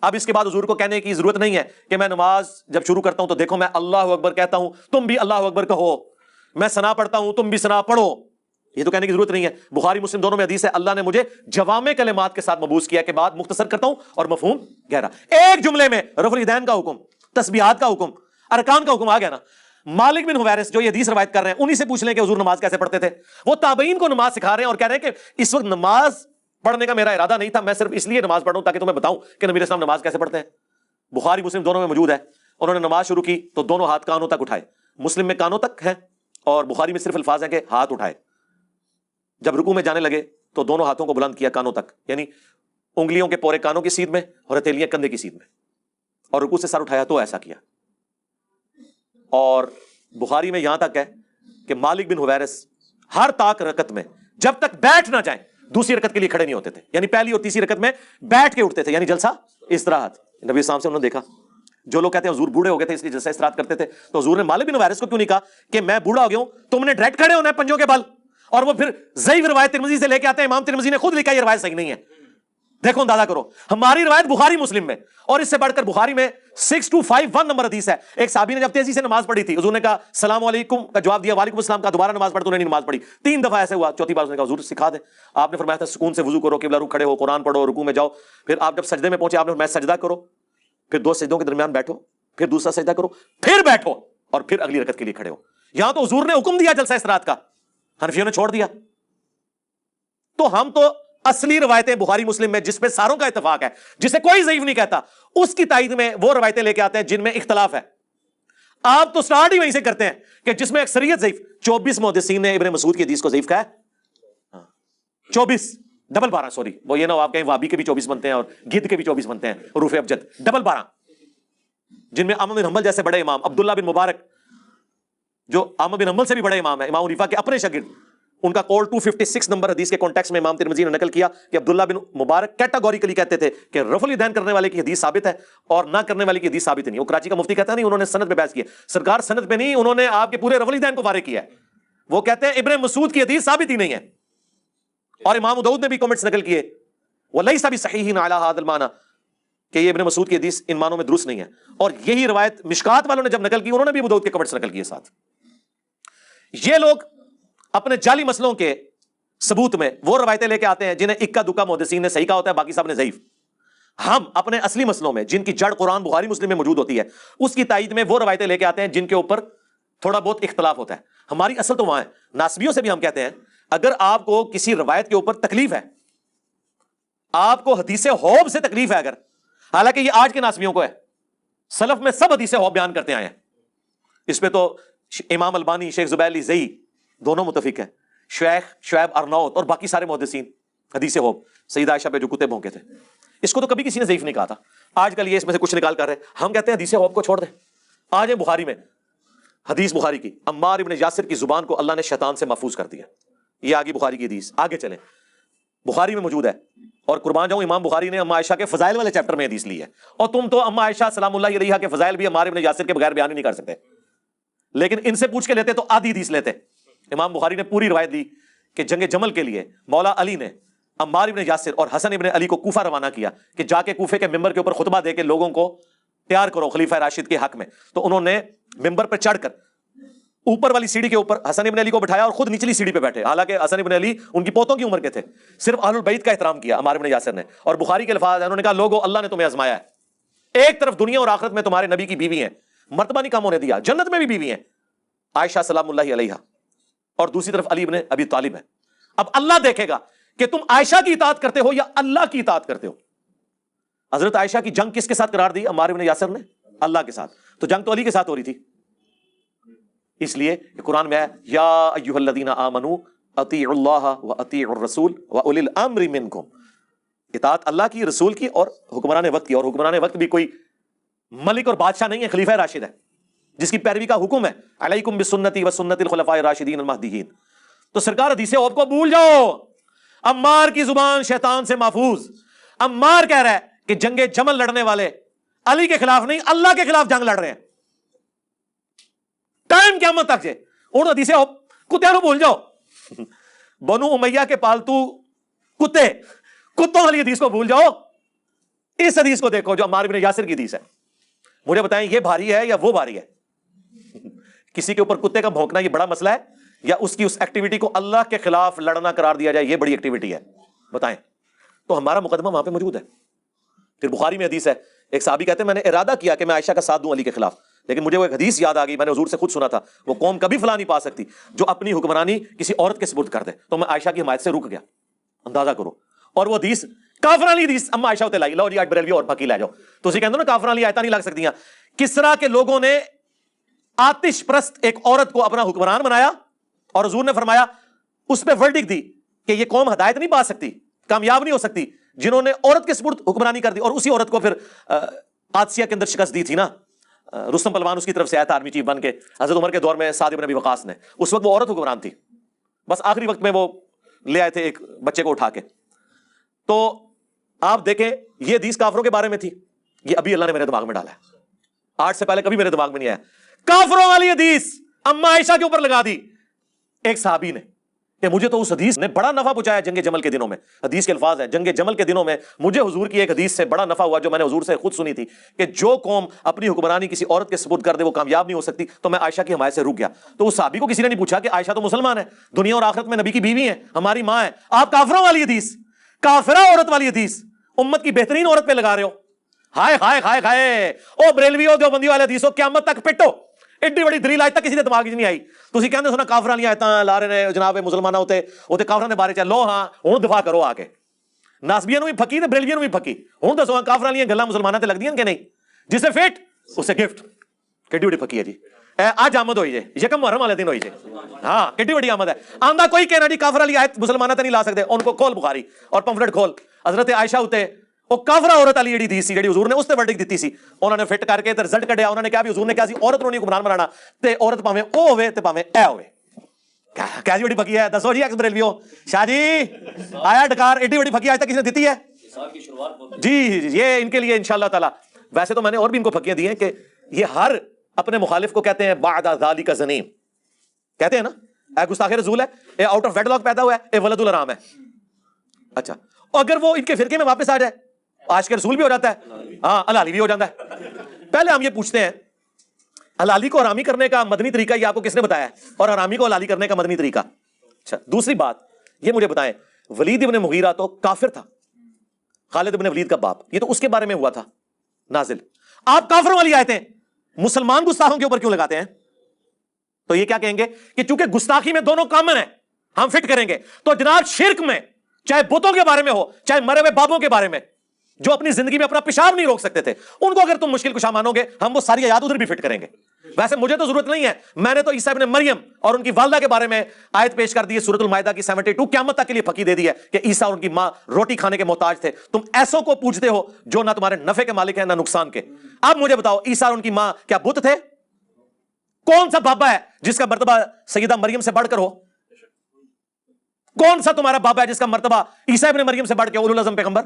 اب اس کے بعد حضور کو کہنے کی ضرورت نہیں ہے کہ میں نماز جب شروع کرتا ہوں تو دیکھو میں اللہ اکبر کہتا ہوں تم بھی اللہ اکبر کہو، میں ثنا پڑھتا ہوں تم بھی ثنا پڑھو، یہ تو کہنے کی ضرورت نہیں ہے۔ بخاری مسلم دونوں میں حدیث ہے اللہ نے مجھے جوامع کلمات کے ساتھ مبعوث کیا کہ بات مختصر کرتا ہوں اور مفہوم گہرا، ایک جملے میں رفع الیدین کا حکم، تسبیحات کا حکم، ارکان کا حکم آ گیا نا۔ مالک بن حویرث جو یہ حدیث روایت کر رہے ہیں انہی سے پوچھ لیں کہ حضور نماز کیسے پڑھتے تھے، وہ تابعین کو نماز سکھا رہے ہیں اور کہہ رہے ہیں کہ اس وقت نماز پڑھنے کا میرا ارادہ نہیں تھا، میں صرف اس لیے نماز پڑھوں تاکہ تمہیں بتاؤں کہ نبی اسلام نماز کیسے پڑھتے ہیں۔ بخاری مسلم دونوں میں موجود ہے، انہوں نے نماز شروع کی تو دونوں ہاتھ کانوں تک اٹھائے، مسلم میں کانوں تک ہے اور بخاری میں صرف الفاظ ہیں کہ ہاتھ اٹھائے، جب رکوع میں جانے لگے تو دونوں ہاتھوں کو بلند کیا کانوں تک، یعنی انگلیوں کے پورے کانوں کی سیدھ میں اور ہتھیلیاں کندھے کی سیدھ میں، اور رکوع سے سر اٹھایا تو ایسا کیا۔ اور بخاری میں یہاں تک ہے کہ مالک بن حویرث ہر طاق رکعت میں جب تک بیٹھ نہ جائیں دوسری رکعت کے لیے کھڑے نہیں ہوتے تھے، یعنی پہلی اور تیسری رکعت میں بیٹھ کے اٹھتے تھے، یعنی جلسہ استراحت۔ نبی اسلام سے انہوں نے دیکھا، جو لوگ کہتے ہیں حضور بوڑھے ہو گئے تھے اس لیے جلسہ استراحت کرتے تھے، تو حضور نے مالک بن حویرث کو کیوں نہیں کہا کہ میں بوڑھا ہو گیا ہوں، تم نے ڈائریکٹ کھڑے ہونا ہے پنجوں کے بل، اور وہ پھر ضعیف روایت ترمذی سے لے کے آتے ہیں، امام ترمذی نے خود لکھا یہ روایت صحیح نہیں ہے۔ دیکھو اندازہ کرو، ہماری روایت بخاری مسلم میں، اور اس سے بڑھ کر بخاری میں 6251 نمبر حدیث ہے، ایک صحابی نے جب تیزی سے نماز پڑھی تھی، حضور نے کہا السلام علیکم کا جواب دیا، وعلیکم السلام کا، دوبارہ نماز پڑھ تو انہوں نے نماز پڑھی 3 دفعہ، ایسے ہوا، چوتھی بار اس نے کہا حضور سکھا دیں، آپ نے فرمایا تھا سکون سے وضو کرو، قبلہ رخ کھڑے ہو، قرآن پڑھو، رکوع میں جاؤ، پھر آپ جب سجدے میں پہنچے آپ نے فرمایا سجدہ کرو، پھر 2 سجدوں کے درمیان بیٹھو، پھر دوسرا سجدہ کرو، پھر بیٹھو، اور پھر اگلی رکعت کے لیے کھڑے ہو۔ یہاں تو حضور نے حکم دیا جلسہ استراحت کا، حنفیوں نے چھوڑ دیا۔ تو ہم تو اصلی روایتیں بخاری مسلم میں جس پہ ساروں کا اتفاق ہے، جسے کوئی ضعیف نہیں کہتا، اس کی تائید میں وہ روایتیں لے کے آتے ہیں جن میں اختلاف ہے۔ آپ تو سٹارٹ ہی وہیں سے کرتے ہیں کہ جس میں اکثریت ضعیف، 24 محدثین نے ابن مسعود کی حدیث کو ضعیف کہا ہے، 24 ڈبل 12، سوری وہ یہ نہ ہو آپ کہیں وابی کے بھی 24 بنتے ہیں اور گدھ کے بھی 24 بنتے ہیں، حروف ابجد ڈبل 12، جن میں احمد بن حنبل جیسے بڑے امام، عبداللہ بن مبارک جو احمد بن حنبل سے بھی بڑے امام ہیں، امام حنیفہ کے اپنے شاگرد، ان کا قول 256 نمبر حدیث کے کانٹیکس میں امام ترمذی نے نقل کیا کہ عبداللہ بن مبارک کیٹاگوریکلی کہتے تھے کہ رفع الیدین کرنے والے کی حدیث ثابت ہے اور نہ کرنے والے کی حدیث ثابت نہیں۔ وہ کراچی کا مفتی کہتا ہے نہیں انہوں نے سند پہ بحث کیا، سرکار سند پہ نہیں، انہوں نے آپ کے پورے رفع الیدین کو فارغ کیا ہے، وہ کہتے ہیں ابن مسعود کی حدیث ثابت ہی نہیں ہے۔ اور امام داؤد نے بھی کمنٹس نقل کیے وَلَيْسَ بِصَحِيحٍ عَلَى هَذَا الْمَعنَى کہ یہ ابن مسعود کی حدیث ان معنوں میں درست نہیں ہے، اور یہی روایت مشکات والوں نے جب نقل کی انہوں نے بھی ابو داؤد کے کمنٹس نقل کیے ساتھ۔ یہ لوگ اپنے جعلی مسئلوں کے ثبوت میں وہ روایتیں لے کے آتے ہیں جنہیں اکا دکا محدثین نے صحیح کہا ہوتا ہے، باقی سب نے ضعیف۔ ہم اپنے اصلی مسئلوں میں جن کی جڑ قرآن بخاری مسلم میں موجود ہوتی ہے اس کی تائید میں وہ روایتیں لے کے آتے ہیں جن کے اوپر تھوڑا بہت اختلاف ہوتا ہے۔ ہماری اصل تو وہاں ہے، ناسبیوں سے بھی ہم کہتے ہیں اگر آپ کو کسی روایت کے اوپر تکلیف ہے، آپ کو حدیث حوب سے تکلیف ہے، اگر حالانکہ یہ آج کے ناسبیوں کو ہے، سلف میں سب حدیث حوب بیان کرتے آئے ہیں، اس پہ تو امام البانی، شیخ زبیر علی زئی دونوں متفق ہیں، شیخ شعیب ارناؤت اور باقی سارے محدثین، حدیث ہوب سیدہ عائشہ پہ جو کتے بھونکے تھے، اس کو تو کبھی کسی نے ضعیف نہیں کہا تھا، آج کل یہ اس میں سے کچھ نکال کر رہے ہیں، ہم کہتے ہیں حدیث ہوب کو چھوڑ دیں۔ آج ہے بخاری میں حدیث، بخاری کی، عمار ابن یاسر کی زبان کو اللہ نے شیطان سے محفوظ کر دیا، یہ آگے بخاری کی حدیث، آگے چلیں، بخاری میں موجود ہے، اور قربان جاؤں امام بخاری نے اما عائشہ کے فضائل والے چیپٹر میں حدیث لی ہے، اور تم تو اما عائشہ سلام اللہ علیہا کے فضائل بھی عمار ابن یاسر کے بغیر بیان ہی نہیں کر سکتے، لیکن ان سے پوچھ کے لیتے تو آدھی حدیث لیتے۔ امام بخاری نے پوری روایت دی کہ جنگ جمل کے لیے مولا علی نے عمار ابن یاسر اور حسن ابن علی کو کوفہ روانہ کیا کہ جا کے کوفے کے ممبر کے اوپر خطبہ دے کے لوگوں کو تیار کرو خلیفہ راشد کے حق میں، تو انہوں نے ممبر پر چڑھ کر اوپر والی سیڑھی کے اوپر حسن ابن علی کو بٹھایا اور خود نچلی سیڑھی پہ بیٹھے، حالانکہ حسن ابن علی ان کی پوتوں کی عمر کے تھے، صرف اہل البیت کا احترام کیا عمار ابن یاسر نے، اور بخاری کے الفاظ ہیں، انہوں نے کہا لوگو اللہ نے تمہیں آزمایا ہے، ایک طرف دنیا اور آخرت میں تمہارے نبی کی بیوی ہیں، مرتبہ نہیں کم ہونے دیا، جنت میں بھی بیوی ہیں عائشہ سلام اللہ علیہا، اور دوسری طرف علی ابن ابی طالب ہے، اب اللہ دیکھے گا کہ تم عائشہ کی اطاعت کرتے ہو یا اللہ کی اطاعت کرتے ہو۔ حضرت عائشہ کی جنگ کس کے ساتھ قرار دی عمار ابن یاسر نے؟ اللہ کے ساتھ، تو جنگ تو علی کے ساتھ ہو رہی تھی، اس لیے کہ قرآن میں ہے یا ایھا الذین آمنوا اطیعوا اللہ واطیعوا الرسول واولی الامر منکم، اطاعت اللہ کی، رسول کی اور حکمران وقت کی، اور حکمران وقت بھی کوئی ملک اور بادشاہ نہیں ہے، خلیفہ راشد ہے جس کی پیروی کا حکم ہے، علیکم بسنتی وسنت الخلفاء الراشدین المہدیین۔ تو سرکار حدیث ہوب کو بھول جاؤ، عمار کی زبان شیطان سے محفوظ، عمار کہہ رہا ہے کہ جنگ جمل لڑنے والے علی کے خلاف نہیں اللہ کے خلاف جنگ لڑ رہے ہیں، ٹائم قیامت تک جے ان حدیث ہوب کتوں نو بھول جاؤ، بنو امیہ کے پالتو کتے، کتوں والی حدیث کو بھول جاؤ، اس حدیث کو دیکھو جو عمار ابن یاسر کی حدیث ہے، مجھے بتائیں یہ بھاری ہے یا وہ بھاری ہے؟ کسی کے اوپر کتے کا بھونکنا یہ بڑا مسئلہ ہے یا اس کی اس ایکٹیویٹی کو اللہ کے خلاف لڑنا قرار دیا جائے یہ بڑی ایکٹیویٹی ہے؟ بتائیں۔ تو ہمارا مقدمہ وہاں پہ موجود ہے۔ پھر بخاری میں حدیث ہے، ایک صحابی کہتے ہیں میں نے ارادہ کیا کہ میں عائشہ کا ساتھ دوں علی کے خلاف، لیکن مجھے وہ ایک حدیث یاد آ گئی، میں نے حضور سے خود سنا تھا، وہ قوم کبھی فلاح نہیں پا سکتی جو اپنی حکمرانی کسی عورت کے سپرد کر دے، تو میں عائشہ کی حمایت سے رک گیا، اندازہ کرو، اور وہ حدیث کافراں حدیث اما عائشہ تے لائی، لو جی اج بریلوی اور پکی لے جاؤ، تسی کہندے ہو نا کافراں آیتاں نہیں لگ سکتیاں، کسرا کے لوگوں نے آتش پرست ایک عورت کو اپنا حکمران بنایا اور حضور نے فرمایا اس پہ ورڈکٹ دی کہ یہ قوم ہدایت نہیں پا سکتی، کامیاب نہیں ہو سکتی، جنہوں نے عورت کے سپرد حکمرانی کر دی، اور اسی عورت کو پھر قادسیہ کے اندر شکست دی تھی نا، رستم پہلوان اس کی طرف سے آیا تھا آرمی چیف بن کے، حضرت عمر کے دور میں سعد بن ابی وقاص نے، اس وقت وہ عورت حکمران تھی، بس آخری وقت میں وہ لے آئے تھے ایک بچے کو اٹھا کے۔ تو آپ دیکھیں یہ حدیث کافروں کے بارے میں تھی، یہ ابھی اللہ نے میرے دماغ میں ڈالا ہے، آج سے پہلے کبھی میرے دماغ میں نہیں آیا، کافروں والی حدیث اما عائشہ کے اوپر لگا دی ایک صحابی نے، کہ مجھے تو اس حدیث نے بڑا نفع پہنچایا جنگ جمل کے دنوں میں، حدیث کے الفاظ ہیں جنگ جمل کے دنوں میں مجھے حضور کی ایک حدیث سے بڑا نفع ہوا جو میں نے حضور سے خود سنی تھی کہ جو قوم اپنی حکمرانی کسی عورت کے سپرد کر دے وہ کامیاب نہیں ہو سکتی، تو میں عائشہ کی حمایت سے رک گیا۔ تو اس صحابی کو کسی نے نہیں پوچھا کہ عائشہ تو مسلمان ہے، دنیا اور آخرت میں نبی کی بیوی ہیں، ہماری ماں ہے، آپ کافروں والی حدیث، کافرہ عورت والی حدیث امت کی بہترین عورت پہ لگا رہے ہو، ہائے ہائے ہائے ہائے، او بریلویو دیوبندی والے حدیثوں قیامت تک پٹو، ایڈی بڑی دلیل آج تک کسی نے دماغ نہیں آئی، تسی کہندے سنا کافراں والی آیتاں لا رہے نے جناب مسلماناں اوتے کافراں دے بارے چ لو، ہاں ہن دفاع کرو آ کے، ناسبیاں نو بھی پھکی تے بریلویاں نو بھی پھکی، ہن دسو کافراں والیاں گلاں مسلماناں تے لگدیاں کہ نہیں؟ جسے فٹ اسے گفٹ، کڈی بڑی پھکی ہے جی، اج آمد ہوئی جے یکم محرم والے دن ہوئی جے، ہاں کڈی بڑی آمد ہے، آندا کوئی کہنا جی کافر والی آیت مسلماناں تے نہیں لا سکدے، ان کو کھول بخاری اور پمفلٹ کھول، حضرت عائشہ ہوتے وہ کافرہ عورت والی جڑی حدیث سی جڑی حضور نے اس تے ورڈکٹ دتی سی، انہوں نے فٹ کر کے تے رزلٹ کڈیا، انہوں نے کہا بھی حضور نے کہا سی عورت نوں نہیں حکمران بنانا، تے عورت پاویں او ہوے تے پاویں اے ہوے، کیا جی بڑی پھکی ہے، دسو جی ایکس بریلویو، شاہ جی آیا ڈکار، ایڈی بڑی پھکی آج تک کسی نے دیتی ہے؟ جی یہ ان کے لیے انشاءاللہ تعالی، ویسے تو میں نے اور بھی ان کو پھکیاں دی ہیں کہ یہ ہر اپنے مخالف کو کہتے ہیں بعد ذالک زنیم، کہتے ہیں نا اے گستاخ رسول ہے، اے آؤٹ آف ویڈ لاک پیدا ہوا ہے، اے ولد الحرام ہے۔ اچھا اگر وہ ان کے فرقے میں واپس آ جائے، آج کے رسول بھی ہو جاتا ہے، ہاں حلالی بھی ہو جاتا ہے۔ پہلے ہم یہ پوچھتے ہیں حلالی کو حرامی کرنے کا مدنی طریقہ یہ آپ کو کس نے بتایا ہے، اور حرامی کو حلالی کرنے کا مدنی طریقہ؟ اچھا دوسری بات یہ مجھے بتائیں، ولید ابن مغیرہ تو کافر تھا، خالد ابن ولید کا باپ، یہ تو اس کے بارے میں ہوا تھا نازل، آپ کافروں والی آیتیں مسلمان گستاخوں کے اوپر کیوں لگاتے ہیں؟ تو یہ کیا کہیں گے کہ چونکہ گستاخی میں دونوں کامن ہیں ہم فٹ کریں گے، تو جناب شرک میں چاہے بتوں کے بارے میں ہو چاہے مرے ہوئے بابوں کے بارے میں جو اپنی زندگی میں اپنا پیشاب نہیں روک سکتے تھے، ان کو اگر تم مشکل کشا مانو گے ہم وہ ساری آیات ادھر بھی فٹ کریں گے. ویسے مجھے تو ضرورت نہیں ہے، میں نے تو عیسیٰ ابن مریم اور ان کی والدہ کے بارے میں آیت پیش کر دی ہے سورۃ المائدہ کی 72، قیامت تک کے لیے پکی دے دی ہے کہ عیسیٰ اور ان کی ماں روٹی کھانے کے محتاج تھے. تم ایسوں کو پوجتے ہو جو نہ تمہارے نفع کے مالک ہیں نہ نقصان کے. اب مجھے بتاؤ، عیسیٰ اور ان کی ماں کیا بت تھے؟ کون سا بابا ہے جس کا مرتبہ سیدہ مریم سے بڑھ کر ہو؟ کون سا تمہارا بابا ہے جس کا مرتبہ عیسیٰ ابن مریم سے بڑھ کے اولو العزم پیغمبر؟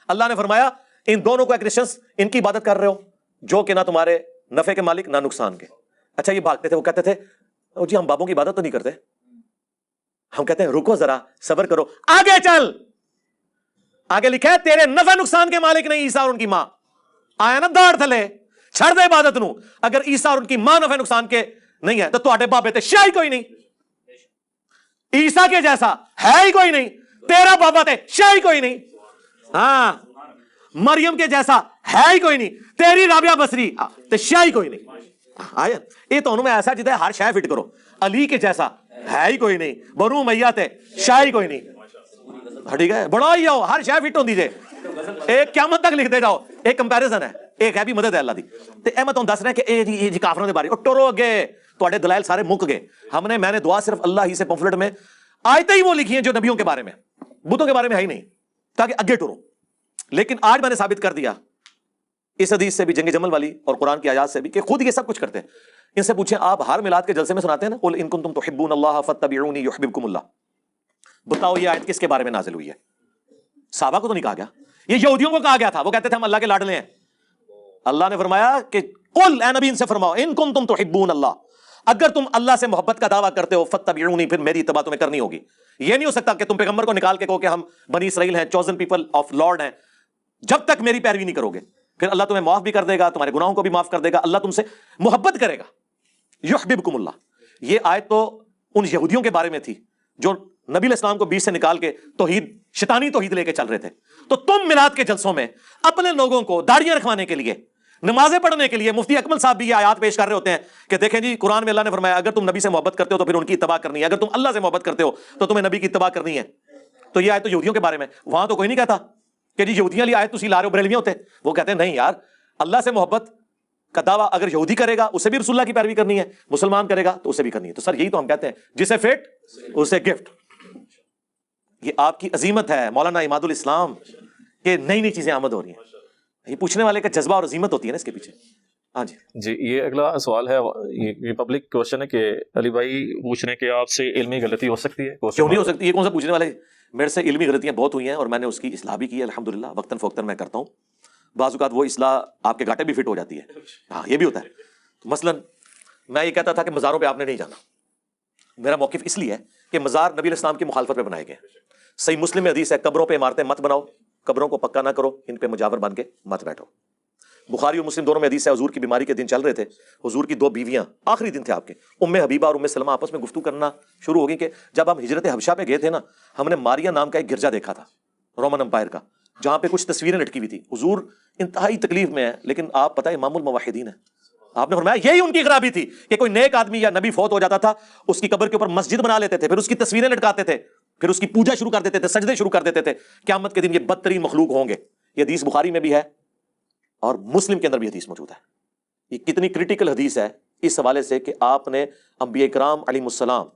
اللہ نے فرمایا ان دونوں کو کرسچنز ان کی عبادت کر رہے ہو جو کہ نہ تمہارے نفع کے مالک نہ نقصان کے. اچھا یہ بھاگتے تھے، وہ کہتے تھے جی ہم بابوں کی عبادت تو نہیں کرتے. ہم کہتے ہیں رکو ذرا، صبر کرو، آگے چل. آگے لکھا ہے تیرے نفع نقصان کے مالک نہیں عیسیٰ اور ان کی ماں. آیا نا داڑھ تھلے، چھڑ دے عبادت نو. اگر عیسیٰ اور ان کی ماں نفع نقصان کے نہیں ہے تو تواڈے بابے تے شاہ ہی کوئی نہیں. عیسیٰ کے جیسا ہے ہی کوئی نہیں، تیرا بابا تے شاہ ہی کوئی نہیں. ہاں مریم کے جیسا ہے ہی کوئی نہیں، تیری رابعہ بصری تے شاہ ہی کوئی نہیں. آیا یہ تو میں ایسا جدے ہر شاہ فٹ کرو. علی کے جیسا ہے ہی کوئی نہیں، بنو امیہ تے شاہ ہی کوئی نہیں. ٹھیک ہے، بڑا ہی آؤ ہر شاہ فٹ ہوندی جے. ایک قیامت تک لکھتے جاؤ. ایک کمپیریزن ہے، ایک ہے بھی مدد ہے اللہ دی. تے اے میں تانوں دس رہا کہ اے جی کافراں دے بارے او ٹرو اگے تواڈے دلائل سارے مک گئے. میں نے دعا صرف اللہ ہی سے پمفلٹ میں آیتیں ہی وہ لکھی ہیں جو نبیوں کے بارے میں، بتوں کے بارے میں ہے ہی نہیں، تاکہ اگے ٹرو. لیکن آج میں نے ثابت کر دیا اس حدیث سے بھی، جنگ جمل والی اور قرآن کی آیات سے بھی، کہ خود یہ سب کچھ کرتے ہیں. ان سے پوچھیں آپ ہر میلاد کے جلسے میں سناتے ہیں نا قل ان کنتم تحبون اللہ فاتبعونی یحببکم اللہ. بتاؤ یہ آیت کس کے بارے میں نازل ہوئی ہے؟ صحابہ کو تو نہیں کہا گیا، یہ یہودیوں کو کہا گیا تھا. وہ کہتے تھے ہم اللہ کے لاڈلے ہیں. اللہ نے فرمایا کہ قل اے نبی ان سے فرماؤ ان کنتم تحبون اللہ، اگر تم اللہ سے محبت کا دعویٰ کرتے ہو فاتبعونی، پھر میری اتباع تمہیں کرنی ہوگی. یہ نہیں ہو سکتا کہ تم پیغمبر کو نکال کے کہو کہ ہم بنی اسرائیل ہیں، چوزن پیپل آف لارڈ ہیں. جب تک میری پیروی نہیں کرو گے پھر اللہ تمہیں معاف بھی کر دے گا، تمہارے گناہوں کو بھی معاف کر دے گا، اللہ تم سے محبت کرے گا. یحببکم اللہ. یہ آیت تو ان یہودیوں کے بارے میں تھی جو نبی علیہ السلام کو بیچ سے نکال کے توحید، شیطانی توحید لے کے چل رہے تھے. تو تم میلاد کے جلسوں میں اپنے لوگوں کو داڑیاں رکھوانے کے لیے، نمازیں پڑھنے کے لیے، مفتی اکمل صاحب بھی یہ آیات پیش کر رہے ہوتے ہیں کہ دیکھیں جی قرآن میں اللہ نے فرمایا اگر تم نبی سے محبت کرتے ہو تو پھر ان کی اتباع کرنی ہے، اگر تم اللہ سے محبت کرتے ہو تو تمہیں نبی کی اتباع کرنی ہے. تو یہ آیت تو یہودیوں کے بارے میں. وہاں تو کوئی نہیں کہتا کہ جی یہودیاں والی آیت تسی لا رہے ہو بریلوی ہوتے. وہ کہتے ہیں نہیں یار، اللہ سے محبت کا دعویٰ اگر یہودی کرے گا اسے بھی رسول اللہ کی پیروی کرنی ہے، مسلمان کرے گا تو اسے بھی کرنی ہے. تو سر یہی تو ہم کہتے ہیں جسے فٹ اسے گفٹ. یہ آپ کی عظیمت ہے مولانا عماد الاسلام کہ نئی نئی چیزیں آمد ہو رہی ہیں. یہ پوچھنے والے کا جذبہ اور عظیمت ہوتی ہے نا اس کے پیچھے. ہاں جی یہ اگلا سوال ہے، یہ پبلک کوشچن ہے کہ علی بھائی پوچھ رہے ہیں کہ آپ سے علمی غلطی ہو سکتی ہے؟ کیوں نہیں ہو سکتی؟ یہ کون سا پوچھنے والے؟ میرے سے علمی غلطیاں بہت ہوئی ہیں اور میں نے اس کی اصلاح بھی کی ہے الحمدللہ، وقتاً فوقتاً میں کرتا ہوں. بعض اوقات وہ اصلاح آپ کے گھاٹے بھی فٹ ہو جاتی ہے. ہاں یہ بھی ہوتا ہے. مثلاً میں یہ کہتا تھا کہ مزاروں پہ آپ نے نہیں جانا. میرا موقف اس لیے ہے کہ مزار نبی علیہ السلام کی مخالفت پہ بنائے گئے ہیں. صحیح مسلم میں حدیث ہے قبروں پہ عمارتیں مت بناؤ، قبروں کو پکا نہ کرو، ان پہ مجاور بن کے مت بیٹھو. بخاری اور مسلم دونوں میں حدیث ہے حضور کی بیماری کے دن چل رہے تھے، حضور کی 2 بیویاں آخری دن تھے آپ کے، ام حبیبہ اور ام سلمہ آپس میں گفتگو کرنا شروع ہو گئی کہ جب ہم ہجرت حبشہ پہ گئے تھے نا، ہم نے ماریا نام کا ایک گرجا دیکھا تھا رومن امپائر کا، جہاں پہ کچھ تصویریں لٹکی ہوئی تھی. حضور انتہائی تکلیف میں ہے، لیکن آپ پتہ ہے امام الموحدین ہے. آپ نے فرمایا یہی ان کی خرابی تھی کہ کوئی نیک آدمی یا نبی فوت ہو جاتا تھا، اس کی قبر کے اوپر مسجد بنا لیتے تھے، پھر اس کی تصویریں لٹکاتے تھے، پھر اس کی پوجا شروع کر دیتے تھے، سجدے شروع کر دیتے تھے. قیامت کے دن یہ بدترین مخلوق ہوں گے. یہ حدیث بخاری میں بھی ہے اور مسلم کے اندر بھی حدیث موجود ہے. یہ کتنی کریٹیکل حدیث ہے اس حوالے سے کہ آپ نے انبیاء کرام علیہ السلام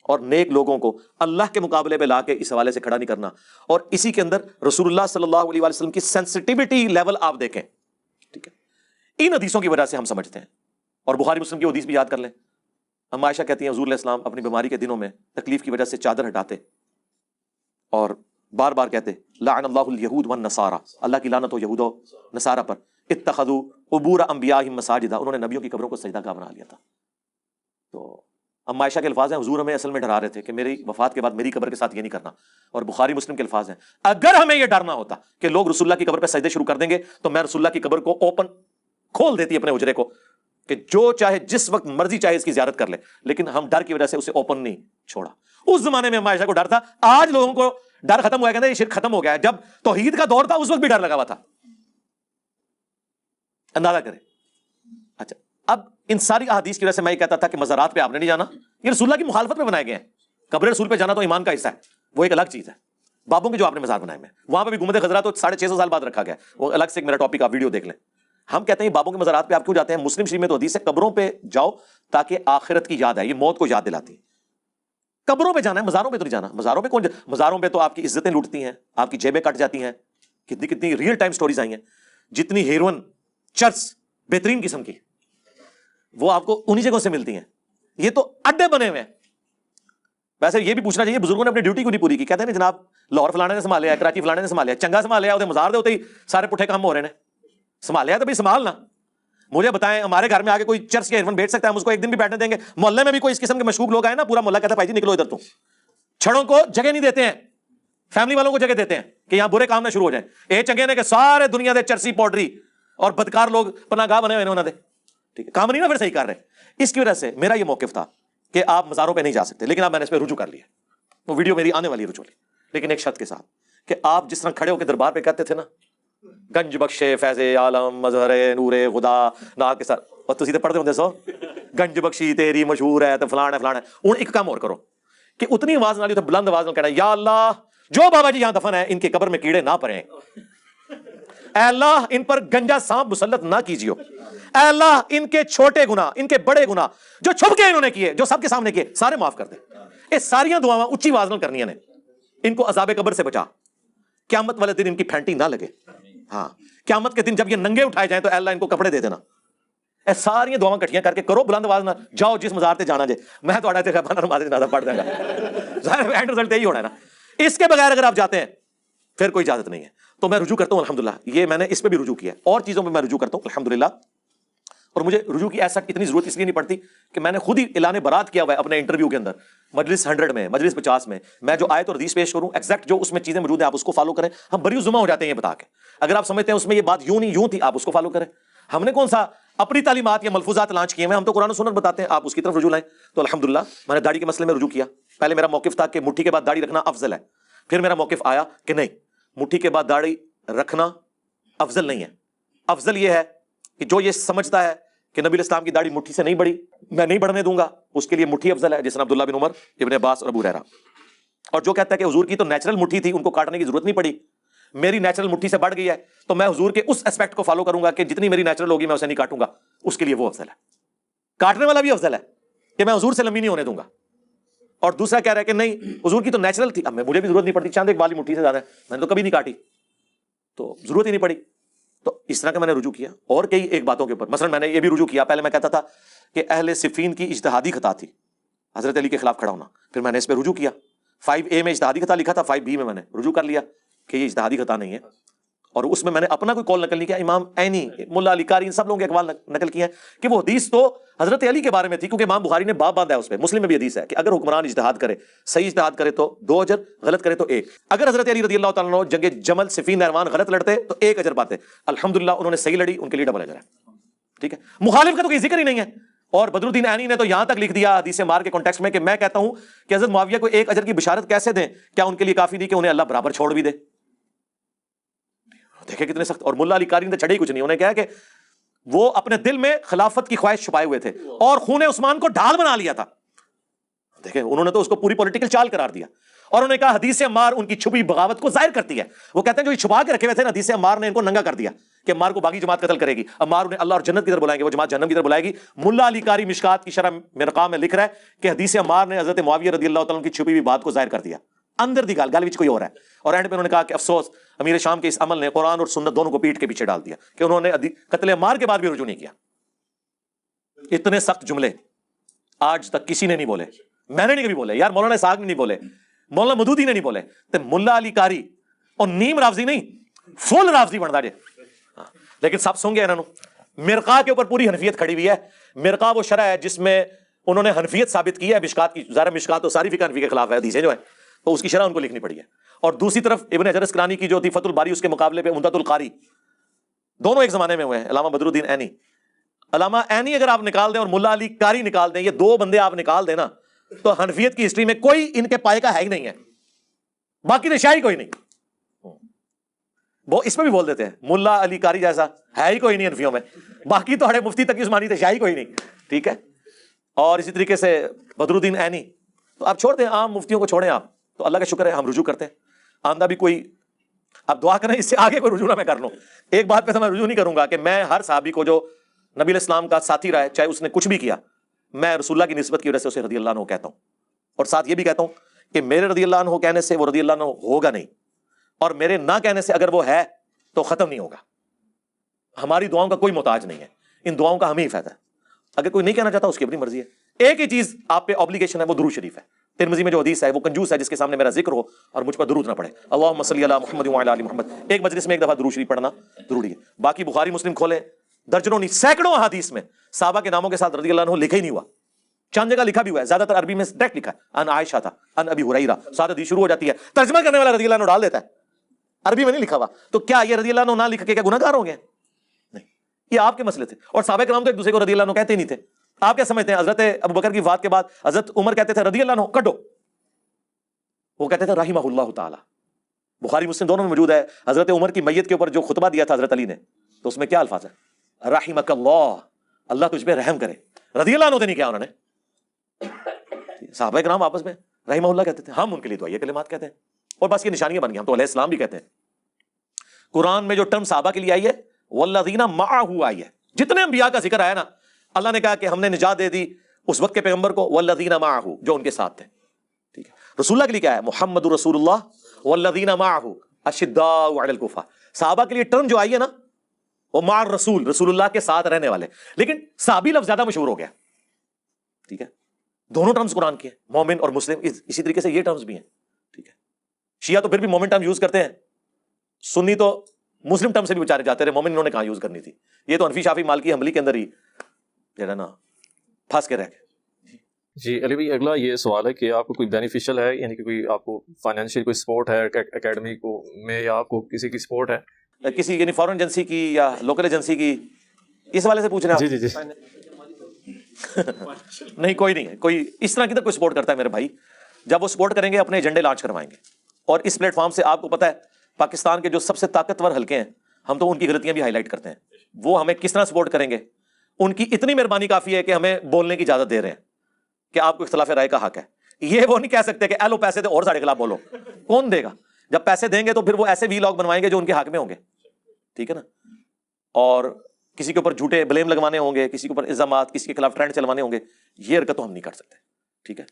اور نیک لوگوں کو اللہ کے مقابلے پہ لا کے اس حوالے سے کھڑا نہیں کرنا. اور اسی کے اندر رسول اللہ صلی اللہ علیہ وسلم کی سینسٹیوٹی لیول آپ دیکھیں. ٹھیک ہے، ان حدیثوں کی وجہ سے ہم سمجھتے ہیں. اور بخاری مسلم کی حدیث بھی یاد کر لیں. ہم عائشہ کہتی ہیں حضور علیہ السلام اپنی بیماری کے دنوں میں تکلیف کی وجہ سے چادر ہٹاتے اور بار بار کہتے لعن اللہ الیہود والنصارى، اللہ کی لعنت ہو یہود و نصارہ پر، اتخذوا قبور انبیائہم مساجدا، انہوں نے نبیوں کی قبروں کو سجدہ گاہ بنا لیا تھا. تو ام عائشہ کے الفاظ ہیں حضور ہمیں اصل میں ڈرا رہے تھے کہ میری وفات کے بعد میری قبر کے ساتھ یہ نہیں کرنا. اور بخاری مسلم کے الفاظ ہیں اگر ہمیں یہ ڈرنا ہوتا کہ لوگ رسول اللہ کی قبر پہ سجدے شروع کر دیں گے تو میں رسول اللہ کی قبر کو اوپن کھول دیتی اپنے حجرے کو کہ جو چاہے جس وقت مرضی چاہے اس کی زیارت کر لے، لیکن ہم ڈر کی وجہ سے اسے اوپن نہیں چھوڑا. اس زمانے میں ام عائشہ کو ڈر تھا. آج لوگوں کو ڈر ختم ہوا ہے، کہتے ہیں یہ شرک ختم ہو گیا ہے. جب توحید کا دور تھا اس وقت بھی ڈر لگا ہوا تھا. اندازہ کریں. اچھا اب ان ساری احادیث کی وجہ سے میں یہ کہتا تھا کہ مزارات پہ آپ نے نہیں جانا، یہ رسول اللہ کی مخالفت پہ بنائے گئے ہیں. قبر رسول پہ جانا تو ایمان کا حصہ ہے، وہ ایک الگ چیز ہے. بابوں کے جو آپ نے مزار بنائے ہیں وہاں پہ بھی گنبد خضرا تو 650 سال بعد رکھا گیا, وہ الگ سے ایک میرا ٹاپک آپ ویڈیو دیکھ لیں. ہم کہتے ہیں بابوں کے مزارات پہ آپ کیوں جاتے ہیں؟ مسلم شریف میں تو حدیث ہے قبروں پہ جاؤ تاکہ آخرت کی یاد ہے, یہ موت کو یاد دلاتی ہے. قبروں پہ جانا ہے, مزاروں پہ تو نہیں جانا. مزاروں پہ کون مزاروں پہ تو آپ کی عزتیں لوٹتی ہیں, آپ کی جیبیں کٹ جاتی ہیں. کتنی کتنی ریئل ٹائم سٹوریز آئی ہیں, جتنی ہیروئن چرس بہترین قسم کی وہ آپ کو انہی جگہوں سے ملتی ہیں. یہ تو اڈے بنے ہوئے ہیں. ویسے یہ بھی پوچھنا چاہیے بزرگوں نے اپنی ڈیوٹی کیوں نہیں پوری کی؟ کہتے ہیں جناب لاہور فلانے نے سنبھالیا ہے, کراچی فلانے نے سنبھالیا, چنگا سنبھالیا ہے, مزار دے ہوتے ہی سارے پٹھے کام ہو رہے ہیں. سنبھالیا تو بھائی سنبھالنا. مجھے بتائیں ہمارے گھر میں آگے کوئی چرچ یا ایون بیٹھ سکتا ہے؟ ہم اس کو ایک دن بھی بیٹھنے دیں گے؟ محلے میں بھی کوئی اس قسم کے مشکوک لوگ آئے نا, پورا محلہ کہتا ہے بھائی جی نکلو ادھر. تو چھڑوں کو جگہ نہیں دیتے ہیں, فیملی والوں کو جگہ دیتے ہیں کہ یہاں برے کام نہ شروع ہو جائیں. اے چنگے نے کہ سارے دنیا دے چرسی پاؤڈری اور بدکار لوگ پناہ گاہ بنے ہوئے انہوں نے. ٹھیک ہے, کام نہیں نا پھر صحیح کر رہے. اس کی وجہ سے میرا یہ موقف تھا کہ آپ مزاروں پہ نہیں جا سکتے, لیکن اب میں نے اس پہ رجوع کر لیا. وہ ویڈیو میری آنے والی ہے رجوع لی, لیکن ایک شرط کے ساتھ کہ آپ جس طرح کھڑے ہو کے دربار پہ کہتے تھے نا گنج بخشے فیض عالم مظہر نور خدا ناک کے ساتھ, اور تسی تے پڑھتے ہوندے سو گنج بخشی تیری مشہور ہے تو فلانا ہے فلانا ہے. ہن ایک کام اور کرو کہ اتنی آواز نہ لی تو بلند آواز میں کہنا یا اللہ جو بابا جی یہاں دفن ہے ان کے قبر میں کیڑے نہ پڑیں, اے اللہ ان پر گنجا سانپ مسلط نہ کیجیو, اے اللہ ان کے چھوٹے گناہ ان کے بڑے گناہ جو چھپ کے انہوں نے کیے جو سب کے سامنے کیے سارے معاف کر دیں. یہ ساریاں دعاواں اچھی آواز نہ کرنی ہیں, ان کو عذاب قبر سے بچا, قیامت والے دن ان کی پھینٹی نہ لگے. ہاں قیامت کے دن جب یہ ننگے اٹھائے جائیں تو اے اللہ ان کو کپڑے دے دینا. اے ساری دعاواں کٹھیاں کر کے کرو, بلند آواز نہ جاؤ جس مزار تے جانا جے میں تو اڑا تے غیبانہ نماز جنازہ پڑھ دوں گا, ظاہر اینڈ رزلٹ یہی ہونا ہے نا. اس کے بغیر اگر آپ جاتے ہیں پھر کوئی اجازت نہیں ہے. تو میں رجوع کرتا ہوں الحمدللہ, یہ میں نے اس پہ بھی رجوع کیا, اور چیزوں پہ میں رجوع کرتا ہوں الحمدللہ. اور مجھے رجوع کی ایسا اتنی ضرورت اس لیے نہیں پڑتی کہ میں نے خود ہی اعلان برات کیا ہوا ہے اپنے انٹرویو کے اندر مجلس 100 میں, مجلس 50 میں جو آیت اور حدیث پیش کروں ایگزیکٹ جو اس میں چیزیں موجود ہیں آپ اس کو فالو کریں. ہم بری ذمہ ہو جاتے ہیں یہ بتا کے, اگر آپ سمجھتے ہیں اس میں یہ بات یوں نہیں یوں تھی آپ اس کو فالو کریں. ہم نے کون سا اپنی تعلیمات یا ملفوظات لانچ کیے ہیں, ہم تو قرآن و سنت بتاتے ہیں, آپ اس کی طرف رجوع لائیں. تو الحمدللہ میں نے داڑھی کے مسئلے میں رجوع کیا. پہلے میرا موقف تھا کہ مٹھی کے بعد داڑھی رکھنا افضل ہے, پھر میرا موقف آیا کہ نہیں مٹھی کے بعد داڑھی رکھنا افضل نہیں ہے. افضل یہ ہے کہ جو یہ سمجھتا ہے کہ نبی اسلام کی داڑھی مٹھی سے نہیں بڑھی میں نہیں بڑھنے دوں گا, اس کے لیے مٹھی افضل ہے, جس نے عبداللہ بن عمر ابن عباس اور ابو ہریرہ. اور جو کہتا ہے کہ حضور کی تو نیچرل مٹھی تھی ان کو کاٹنے کی ضرورت نہیں پڑی, میری نیچرل مٹھی سے بڑھ گئی ہے تو میں حضور کے اس اسپیکٹ کو فالو کروں گا کہ جتنی میری نیچرل ہوگی میں اسے نہیں کاٹوں گا, اس کے لیے وہ افضل ہے. کاٹنے والا بھی افضل ہے کہ میں حضور سے لمبی نہیں ہونے دوں گا. اور دوسرا کہہ رہا ہے کہ نہیں حضور کی تو نیچرل تھی, اب مجھے بھی ضرورت نہیں پڑتی, چاند ایک والی مٹھی سے زیادہ ہے, میں نے تو کبھی نہیں کاٹی تو ضرورت ہی نہیں پڑی. تو اس طرح کا میں نے رجوع کیا. اور کئی ایک باتوں کے اوپر مثلا میں نے یہ بھی رجوع کیا, پہلے میں کہتا تھا کہ اہل صفین کی اجتہادی خطا تھی حضرت علی کے خلاف کھڑا ہونا, پھر میں نے اس پہ رجوع کیا. 5A میں اجتہادی خطا لکھا تھا, 5B میں نے رجوع کر لیا کہ یہ اجتہادی خطا نہیں ہے, اور اس میں نے اپنا کوئی قول نقل نہیں کیا. امام عینی ملا علی قاری ان سب لوگوں کے اقوال نقل کیے ہیں کہ وہ حدیث تو حضرت علی کے بارے میں تھی, کیونکہ امام بخاری نے باب باندھا ہے اس پہ. مسلم میں بھی حدیث ہے کہ اگر حکمران اجتہاد کرے, صحیح اجتہاد کرے تو 2 اجر, غلط کرے تو 1. اگر حضرت علی رضی اللہ تعالیٰ عنہ جنگ جمل صفین نہروان غلط لڑتے تو 1 اجر پاتے. الحمدللہ انہوں نے صحیح لڑی, ان کے لیے ڈبل اجر ہے. ٹھیک ہے, مخالف کا تو کوئی ذکر ہی نہیں ہے. اور بدر الدین عینی نے تو یہاں تک لکھ دیا حدیث مار کے کانٹیکسٹ میں کہ میں کہتا ہوں کہ حضرت معاویہ کو 1 اجر کی بشارت کیسے دیں, کیا ان کے لیے کافی نہیں کہ انہیں اللہ برابر چھوڑ بھی دے. دیکھیں کتنے سخت. اور ملا علی قاری نے چھڑے ہی کچھ نہیں, انہیں کہا کہ وہ اپنے دل میں خلافت کی خواہش چھپائے ہوئے تھے اور خون عثمان کو ڈھال بنا لیا تھا. دیکھیں انہوں نے تو اس کو پوری پولیٹیکل چال قرار دیا, اور انہوں نے کہا حدیث عمار ان کی چھپی بغاوت کو ظاہر کرتی ہے. وہ کہتے ہیں جو یہ چھپا کے رکھے ہوئے تھے نا, حدیث عمار نے ان کو ننگا کر دیا کہ عمار کو باقی جماعت قتل کرے گی, عمار انہیں اللہ اور جنت کی طرف بلائیں گے, وہ جماعت جہنم کی طرف بلائے گی. ملا علی قاری مشکات کی شرح مرقاہ میں لکھ رہا ہے کہ حدیث عمار نے حضرت معاویہ رضی اللہ تعالیٰ کی چھپی ہوئی بات کو ظاہر کر دیا, اندر دی گال وچ کوئی اور ہے. اور اینڈ پہ انہوں نے کہا کہ افسوس امیر شام کے اس عمل نے قرآن اور سنت دونوں کو پیٹ کے پیچھے ڈال دیا, کہ انہوں نے قتل عمار کے بعد بھی رجوع نہیں کیا. اتنے سخت جملے آج تک کسی نے نہیں بولے, میں نے نہیں کبھی بولے, یار مولانا اسحاق نے نہیں بولے, مولانا مودودی نے نہیں بولے, تے ملا علی قاری اور نیم رافضی نہیں فل رافضی بنتا جے. لیکن سب سن گے انہوں مرقاہ کے اوپر پوری حنفیت کھڑی ہوئی ہے. مرقاہ وہ شرح ہے جس میں انہوں نے حنفیت ثابت کی ہے مشکات کی, ظاہر مشکات تو ساری فقہ حنفی کے خلاف ہے, حدیثیں جو ہے تو اس کی شرح ان کو لکھنی پڑی ہے. اور دوسری طرف ابن حجر اسقلانی کی جو تھی فتح الباری, اس کے مقابلے پہ عمدۃ القاری, دونوں ایک زمانے میں ہوئے ہیں. علامہ بدر الدین عینی, علامہ عینی اگر آپ نکال دیں اور ملا علی قاری نکال دیں, یہ 2 بندے آپ نکال دیں نا تو حنفیت کی ہسٹری میں کوئی ان کے پائے کا ہے ہی نہیں ہے, باقی تو شاہی کوئی نہیں. وہ اس میں بھی بول دیتے ہیں ملا علی قاری جیسا ہے ہی کوئی نہیں حنفیوں میں, باقی تو ہڑے مفتی تقی عثمانی تھے, شاہی کوئی نہیں. ٹھیک ہے, اور اسی طریقے سے بدر الدین عینی. تو آپ چھوڑ دیں عام مفتیوں کو چھوڑیں آپ, تو اللہ کا شکر ہے ہم رجوع کرتے ہیں. آندہ بھی کوئی، اب دعا کریں اس سے آگے کوئی رجوع نہ میں کر لوں. ایک بات پہ تو میں رجوع نہیں کروں گا کہ میں ہر صحابی کو جو نبی علیہ السلام کا ساتھی رہا ہے، چاہے اس نے کچھ بھی کیا، میں رسول اللہ کی نسبت کی وجہ سے اسے رضی اللہ عنہ کہتا ہوں. اور ساتھ یہ بھی کہتا ہوں کہ میرے رضی اللہ عنہ کہنے سے وہ رضی اللہ عنہ ہوگا نہیں، اور میرے نہ کہنے سے اگر وہ ہے تو ختم نہیں ہوگا. ہماری دعاؤں کا کوئی محتاج نہیں ہے، ان دعاؤں کا ہمیں ہی فائدہ ہے. اگر کوئی نہیں کہنا چاہتا اس کی اپنی مرضی ہے. ایک ہی چیز آپ پہ obligation ہے، وہ درود شریف ہے. ترمذی میں جو حدیث ہے وہ کنجوس ہے جس کے سامنے میرا ذکر ہو اور مجھ پر درود نہ پڑے. اللہم صلی علی محمد وعلی آل محمد. ایک مجلس میں ایک دفعہ درود شریف پڑھنا ضروری ہے. باقی بخاری مسلم کھولیں، درجنوں نہیں سینکڑوں احادیث میں صحابہ کے ناموں کے ساتھ رضی اللہ عنہ لکھا ہی نہیں ہوا. چند جگہ لکھا بھی ہوا ہے، زیادہ تر عربی میں ڈائریکٹ لکھا ہے ان عائشہ تھا ان ابی ہریرہ، ساتھ حدیث شروع ہو جاتی ہے، ترجمہ کرنے والا رضی اللہ عنہ ڈال دیتا ہے، عربی میں نہیں لکھا ہوا. تو کیا یہ رضی اللہ عنہ نہ لکھ کے کیا گناہ گار ہو گئے؟ نہیں، یہ آپ کے مسئلے تھے. اور صحابہ کرام تو ایک دوسرے کو رضی اللہ عنہ کہتے ہی نہیں تھے. آپ کیا سمجھتے ہیں حضرت ابوبکر کی وفات کے بعد حضرت عمر کہتے تھے رضی اللہ عنہ کٹو، وہ کہتے تھے رحمہ اللہ تعالی. بخاری مسلم دونوں میں موجود ہے حضرت عمر کی میت کے اوپر جو خطبہ دیا تھا حضرت علی نے، تو اس میں کیا الفاظ ہے؟ رحمک اللہ، اللہ تجھ پہ رحم کرے. رضی اللہ عنہ تو نہیں کیا انہوں نے. صحابہ کرام آپس میں رحمہ اللہ کہتے تھے، ہم ان کے لیے تو یہ کلمات کہتے ہیں. اور بس یہ نشانیاں بن گئی، ہم تو علیہ السلام بھی کہتے ہیں. قرآن میں جو ٹرم صحابہ کے لیے آئی ہے والذین معہ آئی ہے. جتنے انبیاء کا ذکر آیا نا، اللہ نے کہا کہ ہم نے نجات دے دی اس وقت کے پیغمبر کو، والذین معہ، جو ان کے ساتھ تھے. ٹھیک ہے. رسول اللہ کے لیے کیا ہے؟ محمد رسول اللہ والذین معہ اشداء علی الکفار. صحابہ کے لیے ٹرم جو آئی ہے نا وہ مع رسول، رسول اللہ کے ساتھ رہنے والے. لیکن صحابی لفظ زیادہ مشہور ہو گیا. ٹھیک ہے. دونوں ٹرمز قرآن کے ہیں، مومن اور مسلم. اسی طریقے سے یہ ٹرمز بھی ہیں. ٹھیک ہے. شیعہ تو پھر بھی مومن ٹرم یوز کرتے ہیں، سنی تو مسلم ٹرم سے بھی بچارے جاتے رہے. مومن انہوں نے کہاں یوز کرنی تھی؟ یہ تو حنفی شافی مالکی حنبلی کے اندر ہی جو ہے نا پھنس کے رہ گئے. جی علی بھائی، اگلا یہ سوال ہے کہ آپ کو کوئی بینیفیشل ہے، یعنی کہ کوئی آپ کو فائنینشیل کوئی سپورٹ ہے اکیڈمی کو میں، یا آپ کو کسی کی سپورٹ ہے کسی یعنی فارن ایجنسی کی یا لوکل ایجنسی کی؟ اس والے سے پوچھ رہے ہیں؟ جی جی جی. نہیں، کوئی نہیں ہے. کوئی اس طرح کی تو کوئی سپورٹ کرتا ہے میرے بھائی. جب وہ سپورٹ کریں گے اپنے ایجنڈے لانچ کروائیں گے. اور اس پلیٹ فارم سے آپ کو پتا ہے پاکستان کے جو سب سے طاقتور حلقے ہیں، ہم تو ان کی غلطیاں بھی ہائی لائٹ کرتے ہیں. وہ ہمیں کس طرح سپورٹ کریں گے؟ ان کی اتنی مہربانی کافی ہے کہ ہمیں بولنے کی اجازت دے رہے ہیں کہ آپ کو اختلاف رائے کا حق ہے. یہ وہ نہیں کہہ سکتے کہ ایلو پیسے دے اور ساڑھے خلاف بولو. کون دے گا؟ جب پیسے دیں گے تو پھر وہ ایسے وی لاگ بنوائیں گے جو ان کے حق میں ہوں گے. ٹھیک ہے نا. اور کسی کے اوپر جھوٹے بلیم لگوانے ہوں گے، کسی کے اوپر الزامات، کسی کے خلاف ٹرینڈ چلوانے ہوں گے. یہ حرکت تو ہم نہیں کر سکتے. ٹھیک ہے.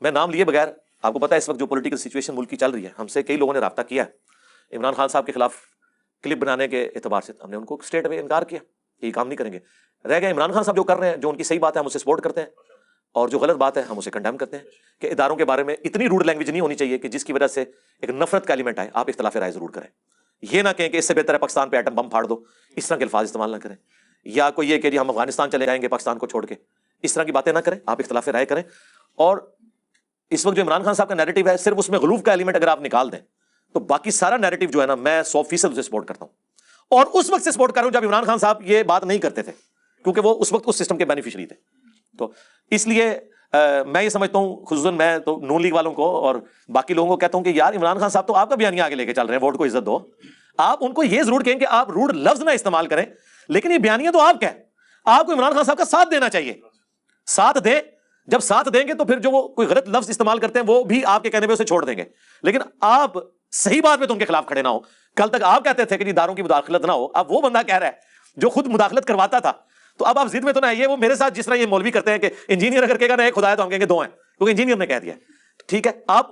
میں نام لیے بغیر، آپ کو پتا ہے اس وقت جو پولیٹیکل سچویشن ملک کی چل رہی ہے، ہم سے کئی لوگوں نے رابطہ کیا ہے عمران خان صاحب کے خلاف کلپ بنانے کے اعتبار سے. ہم نے ان کو اسٹیٹ میں انکار کیا، یہی کام نہیں کریں گے. رہ گئے عمران خان صاحب جو کر رہے ہیں، جو ان کی صحیح بات ہے ہم اسے سپورٹ کرتے ہیں، اور جو غلط بات ہے ہم اسے کنڈیم کرتے ہیں. کہ اداروں کے بارے میں اتنی روڈ لینگویج نہیں ہونی چاہیے کہ جس کی وجہ سے ایک نفرت کا ایلیمنٹ آئے. آپ اختلاف رائے ضرور کریں. یہ نہ کہیں کہ اس سے بہتر ہے پاکستان پہ ایٹم بم پھاڑ دو، اس طرح کے الفاظ استعمال نہ کریں. یا کوئی یہ کہ جی ہم افغانستان چلے جائیں گے پاکستان کو چھوڑ کے، اس طرح کی باتیں نہ کریں. آپ اختلاف رائے کریں. اور اس وقت جو عمران خان صاحب کا نیریٹو ہے، صرف اس میں غلوف کا ایلیمنٹ اگر آپ نکال دیں تو باقی سارا نیریٹو جو ہے نا، میں 100% اسے سپورٹ کرتا ہوں. اور اس وقت سے سپورٹ کر رہا ہوں جب عمران خان صاحب یہ بات نہیں کرتے تھے، کیونکہ وہ اس وقت اس سسٹم کے بینیفیشری تھے. تو اس لیے میں یہ سمجھتا ہوں، خصوصاً میں تو نون لیگ والوں کو اور باقی لوگوں کو کہتا ہوں کہ یار عمران خان صاحب تو آپ کا بیانیہ آگے لے کے چل رہے ہیں، ووٹ کو عزت دو. آپ ان کو یہ ضرور کہیں کہ آپ روڈ لفظ نہ استعمال کریں، لیکن یہ بیانیہ تو آپ کا ہے. آپ کو عمران خان صاحب کا ساتھ دینا چاہیے. ساتھ دیں. جب ساتھ دیں گے تو پھر جو وہ کوئی غلط لفظ استعمال کرتے ہیں وہ بھی آپ کے کہنے پہ اسے چھوڑ دیں گے. لیکن آپ صحیح بات پہ تو ان کے خلاف کھڑے نہ ہو. کل تک آپ کہتے تھے کہ جی داروں کی مداخلت نہ ہو، اب وہ بندہ کہہ رہا ہے جو خود مداخلت کرواتا تھا. تو اب آپ ضد میں تو نہ آئیے. وہ میرے ساتھ جس طرح یہ مولوی کرتے ہیں کہ انجینئر اگر کہے گا نا ایک خدا ہے تو ہم کہیں گے دو ہیں، کیونکہ انجینئر نے کہہ دیا. ٹھیک ہے. آپ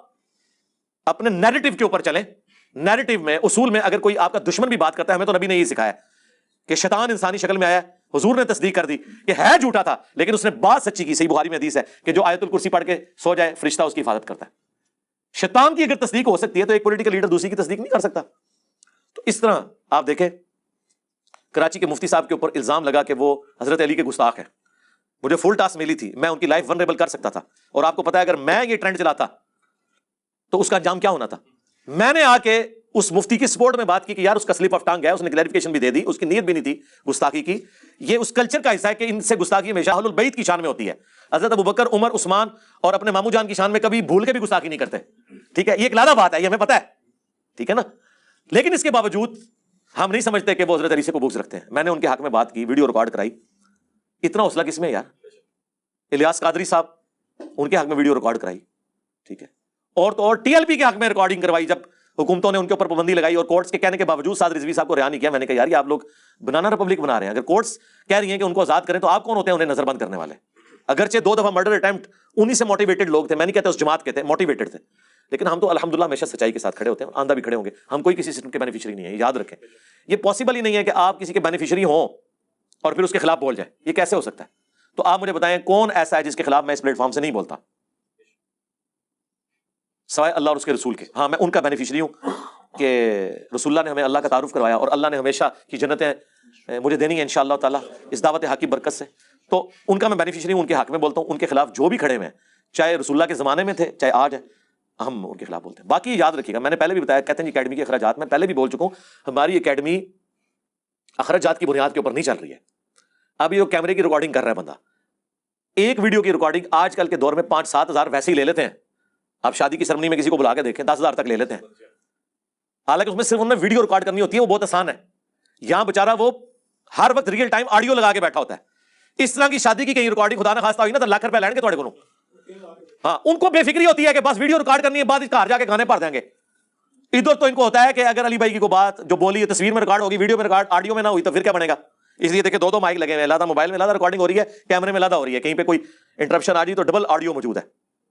اپنے نیریٹو کے اوپر چلیں. نیریٹو میں، اصول میں، اگر کوئی آپ کا دشمن بھی بات کرتا ہے، ہمیں تو نبی نے یہ سکھایا کہ شیطان انسانی شکل میں آیا. حضور نے تصدیق کر دی کہ ہے جھوٹا تھا، لیکن اس نے بات سچی کی. صحیح بخاری میں حدیث ہے کہ جو آیت الکرسی پڑھ کے سو جائے فرشتہ اس کی حفاظت کرتا ہے. شیطان کی اگر تصدیق ہو سکتی ہے تو ایک پولیٹیکل لیڈر دوسری کی تصدیق نہیں کر سکتا. تو اس طرح آپ دیکھیں کراچی کے مفتی صاحب کے اوپر الزام لگا کہ وہ حضرت علی کے گستاخ ہیں. مجھے فل ٹاسک ملی تھی، میں ان کی لائف ونریبل کر سکتا تھا. اور آپ کو پتا ہے اگر میں یہ ٹرینڈ چلاتا تو اس کا انجام کیا ہونا تھا. میں نے آ کے اس مفتی کی سپورٹ میں بات کی کہ یار اس کا سلپ آف ٹانگ ہے، اس نے کلیریفیکیشن بھی دے دی، اس کی نیت بھی نہیں تھی گستاخی کی. یہ اس کلچر کا حصہ ہے کہ ان سے گستاخی ہمیشہ اہل البیت کی شان میں ہوتی ہے. حضرت ابوبکر، عمر، عثمان اور اپنے ماموں جان کی شان میں کبھی بھول کے بھی گستاخی نہیں کرتے. ٹھیک ہے. یہ ایک لادہ بات ہے، یہ ہمیں پتا ہے. ٹھیک ہے نا. لیکن اس کے باوجود ہم نہیں سمجھتے کہ وہ حضرت علی سے کو بغض رکھتے ہیں. میں نے ان کے حق میں بات کی، ویڈیو ریکارڈ کرائی. اتنا حوصلہ کس میں یار. الیاس قادری صاحب، ان کے حق میں ویڈیو ریکارڈ کرائی. ٹھیک ہے. اور تو اور ٹی ایل پی کے حق میں ریکارڈنگ کروائی جب حکومتوں نے ان کے اوپر پابندی لگائی اور کورٹس کے کہنے کے باوجود سعد رضوی صاحب کو رہا نہیں کیا. میں نے کہا یار یہ آپ لوگ بنانا ریپبلک بنا رہے ہیں, اگر کورٹس کہہ رہی ہیں کہ ان کو آزاد کریں تو آپ کون ہوتے ہیں انہیں نظر بند کرنے والے؟ اگرچہ 2 دفعہ مرڈر اٹیمپٹ انہی سے موٹیویٹڈ لوگ تھے, میں نہیں کہتا اس جماعت کے تھے, موٹیویٹڈ تھے, لیکن ہم تو الحمدللہ ہمیشہ سچائی کے ساتھ کھڑے ہوتے ہیں, آندہ بھی کھڑے ہوں گے. ہم کوئی کسی سسٹم کے بینیفیشری نہیں ہیں, یاد رکھیں. یہ پاسبل ہی نہیں ہے کہ آپ کسی کے بینیفیشری ہوں اور پھر اس کے خلاف بول جائیں, یہ کیسے ہو سکتا ہے؟ تو آپ مجھے بتائیں کون ایسا ہے جس کے خلاف میں اس پلیٹ فارم سے نہیں بولتا سوائے اللہ اور اس کے رسول کے؟ ہاں میں ان کا بینیفیشری ہوں کہ رسول اللہ نے ہمیں اللہ کا تعارف کروایا اور اللہ نے ہمیشہ کی جنتیں مجھے دینی ہیں انشاءاللہ تعالیٰ اس دعوت حق کی برکت سے. تو ان کا میں بینیفیشری ہوں, ان کے حق میں بولتا ہوں. ان کے خلاف جو بھی کھڑے ہوئے ہیں, چاہے رسول اللہ کے زمانے میں تھے چاہے آج ہے, ہم ان کے خلاف بولتے ہیں. باقی یاد رکھیے گا, میں نے پہلے بھی بتایا, کہتے ہیں اکیڈمی کے اخراجات, میں پہلے بھی بول چکا ہوں, ہماری اکیڈمی اخراجات کی بنیاد کے اوپر نہیں چل رہی ہے. اب یہ کیمرے کی ریکارڈنگ کر رہا ہے بندہ, ایک ویڈیو کی ریکارڈنگ آج کل کے دور میں 5-7 ہزار ویسے ہی لے لیتے ہیں. آپ شادی کی سرمنی میں کسی کو بلا کے دیکھیں 10 ہزار تک لے لیتے ہیں, حالانکہ اس میں صرف انہیں ویڈیو ریکارڈ کرنی ہوتی ہے, وہ بہت آسان ہے. یہاں بےچارا وہ ہر وقت ریئل ٹائم آڈیو لگا کے بیٹھا ہوتا ہے. اس طرح کی شادی کی کہیں ریکارڈنگ خدا نہ خواستہ ہوئی نا تو ₹1,00,000 لین گے تھوڑے کو. ہاں ان کو بے فکری ہوتی ہے کہ بس ویڈیو ریکارڈ کرنی ہے, بعد اس کا ہر جا کے گانے پڑ دیں گے. ادھر تو ان کو ہوتا ہے کہ اگر علی بھائی کی کوئی بات جو بولی ہے تصویر میں ریکارڈ ہوگی, ویڈیو میں ریکارڈ, آڈیو میں نہ ہوئی تو پھر کیا بنے گا. اس لیے دیکھیں 2 مائک لگے ہوئے ہیں, لہٰذا موبائل میں لہٰذا ریکارڈنگ ہو رہی ہے, کیمرے میں لہٰذا ہو رہی ہے, کہیں پہ کوئی انٹرپشن آ جائے تو ڈبل آڈیو موجود ہے,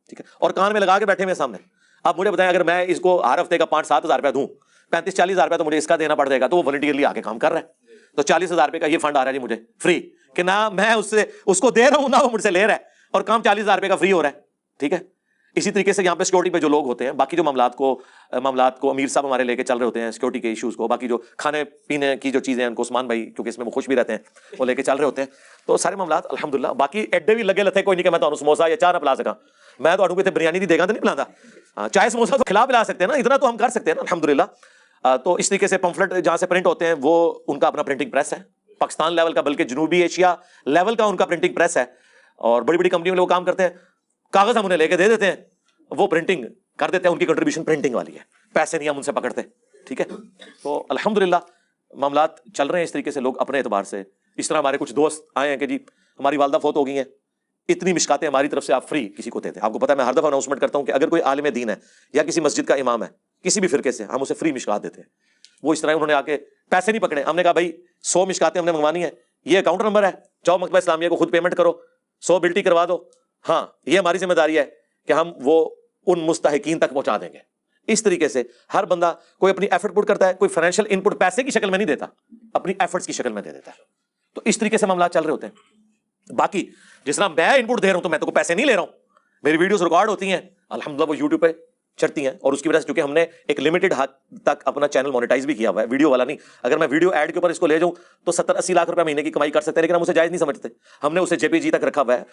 ٹھیک ہے, اور کان میں لگا کے بیٹھے ہوئے سامنے. آپ مجھے بتائیں اگر میں اس کو ہر ہفتے کا 5-7 ہزار روپیہ دوں, 35-40 ہزار روپیہ تو مجھے اس کا دینا پڑ جائے گا, تو وہ والنٹیئرلی آ کے کام کر رہا ہے. تو 40 ہزار روپے کا یہ فنڈ آ رہا ہے جی مجھے فری, کہ نہ میں اس کو دے رہا ہوں نہ وہ مجھ سے لے رہا ہے, اور کام 40 ہزار روپے کا فری ہو رہا ہے, ٹھیک ہے. اسی طریقے سے یہاں پہ سیکورٹی پہ جو لوگ ہوتے ہیں, باقی جو معاملات کو امیر صاحب ہمارے لے کے چل رہے ہوتے ہیں سیکورٹی کے ایشوز کو, باقی جو کھانے پینے کی جو چیزیں ہیں ان کو عثمان بھائی کیونکہ اس میں وہ خوش بھی رہتے ہیں, وہ لے کے چل رہے ہوتے ہیں. تو سارے معاملات الحمدللہ. باقی ایڈے بھی لگے لتے کوئی نہیں کہ میں تو سموسا یا چاہ نہ پلا سکا, میں تو کوئی بریانی دی دے گا تو نہیں پلاتا, چائے سموسا تو کھلا پلا سکتے ہیں نا, اتنا تو ہم کر سکتے ہیں نا الحمدللہ. تو اس طریقے سے پمفلٹ جہاں سے پرنٹ ہوتے ہیں وہ ان کا اپنا پرنٹنگ پریس ہے, پاکستان لیول کا بلکہ جنوبی ایشیا لیول کا ان کا پرنٹنگ پریس ہے, اور بڑی بڑی کمپنیوں میں وہ کام کرتے ہیں. کاغذ ہم انہیں لے کے دے دیتے ہیں, وہ پرنٹنگ کر دیتے ہیں, ان کی کنٹریبیوشن پرنٹنگ والی ہے, پیسے نہیں ہم ان سے پکڑتے, ٹھیک ہے. تو الحمدللہ معاملات چل رہے ہیں اس طریقے سے, لوگ اپنے اعتبار سے. اس طرح ہمارے کچھ دوست آئے ہیں کہ جی ہماری والدہ فوت ہو گئی ہیں, اتنی مشکاتیں ہماری طرف سے آپ فری کسی کو دیتے ہیں. آپ کو پتا ہے میں ہر دفعہ اناؤنسمنٹ کرتا ہوں کہ اگر کوئی عالم دین ہے یا کسی مسجد کا امام ہے کسی بھی فرقے سے, ہم اسے فری مشکات دیتے ہیں. وہ اس طرح انہوں نے آ کے پیسے نہیں پکڑے, ہم نے کہا بھائی 100 مشکاتیں ہم نے منگوانی ہے, یہ اکاؤنٹ نمبر ہے, جاؤ مکتبہ اسلامیہ کو خود پیمنٹ کرو, 100 بلٹی کروا دو, ہاں یہ ہماری ذمہ داری ہے کہ ہم وہ ان مستحقین تک پہنچا دیں گے. اس طریقے سے ہر بندہ کوئی اپنی ایفرٹ پٹ کرتا ہے, کوئی فائنینشیل ان پٹ پیسے کی شکل میں نہیں دیتا, اپنی ایفرٹس کی شکل میں دے دیتا ہے. تو اس طریقے سے معاملات چل رہے ہوتے ہیں. باقی جس طرح میں ان پٹ دے رہا ہوں تو میں تو کوئی پیسے نہیں لے رہا ہوں, میری ویڈیوز ریکارڈ ہوتی ہیں الحمدللہ, وہ یوٹیوب پہ چڑھتی ہیں, اور اس کی وجہ سے چونکہ ہم نے ایک لمیٹڈ حد تک اپنا چینل مونیٹائز بھی کیا ہوا ہے, ویڈیو والا نہیں. اگر میں ویڈیو ایڈ کے اوپر اس کو لے جاؤں تو 70-80 لاکھ روپے مہینے کی کمائی کر سکتے ہیں, لیکن ہم اسے جائز نہیں سمجھتے. ہم نے اسے JPG تک رکھا ہوا ہے,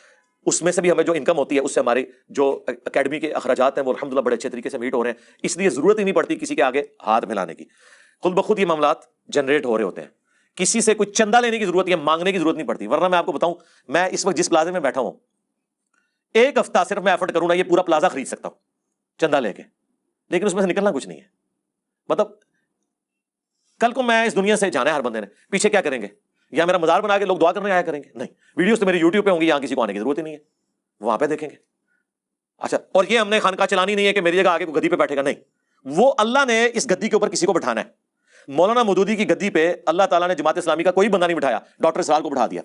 اس میں سے بھی ہمیں جو انکم ہوتی ہے اس سے ہماری جو اکیڈمی کے اخراجات ہیں وہ الحمدللہ بڑے اچھے طریقے سے میٹ ہو رہے ہیں. اس لیے ضرورت ہی نہیں پڑتی کسی کے آگے ہاتھ ملانے کی, خود بخود یہ معاملات جنریٹ ہو رہے ہوتے ہیں. کسی سے کوئی چندہ لینے کی ضرورت یا مانگنے کی ضرورت نہیں پڑتی. ورنہ میں آپ کو بتاؤں, میں اس وقت جس پلازے میں بیٹھا ہوں, ایک ہفتہ صرف میں ایفرٹ کروں نا یہ پورا پلازا خرید سکتا ہوں چندہ لے کے, لیکن اس میں سے نکلنا کچھ نہیں ہے. مطلب کل کو میں اس دنیا سے جانا ہے, ہر بندے نے, پیچھے کیا کریں گے؟ یا میرا مزار بنا کے لوگ دعا کرنے آیا کریں گے؟ نہیں, ویڈیوز تو میری یوٹیوب پہ ہوں گی, یہاں کسی کو آنے کی ضرورت ہی نہیں ہے, وہاں پہ دیکھیں گے. اچھا, اور یہ ہم نے خانقاہ چلانی نہیں ہے کہ میری جگہ آگے کوئی گدی پہ بیٹھے گا, نہیں, وہ اللہ نے اس گدی کے اوپر کسی کو بٹھانا ہے. مولانا مودودی کی گدی پہ اللہ تعالیٰ نے جماعت اسلامی کا کوئی بندہ نہیں بٹھایا, ڈاکٹر اسرار کو بٹھا دیا,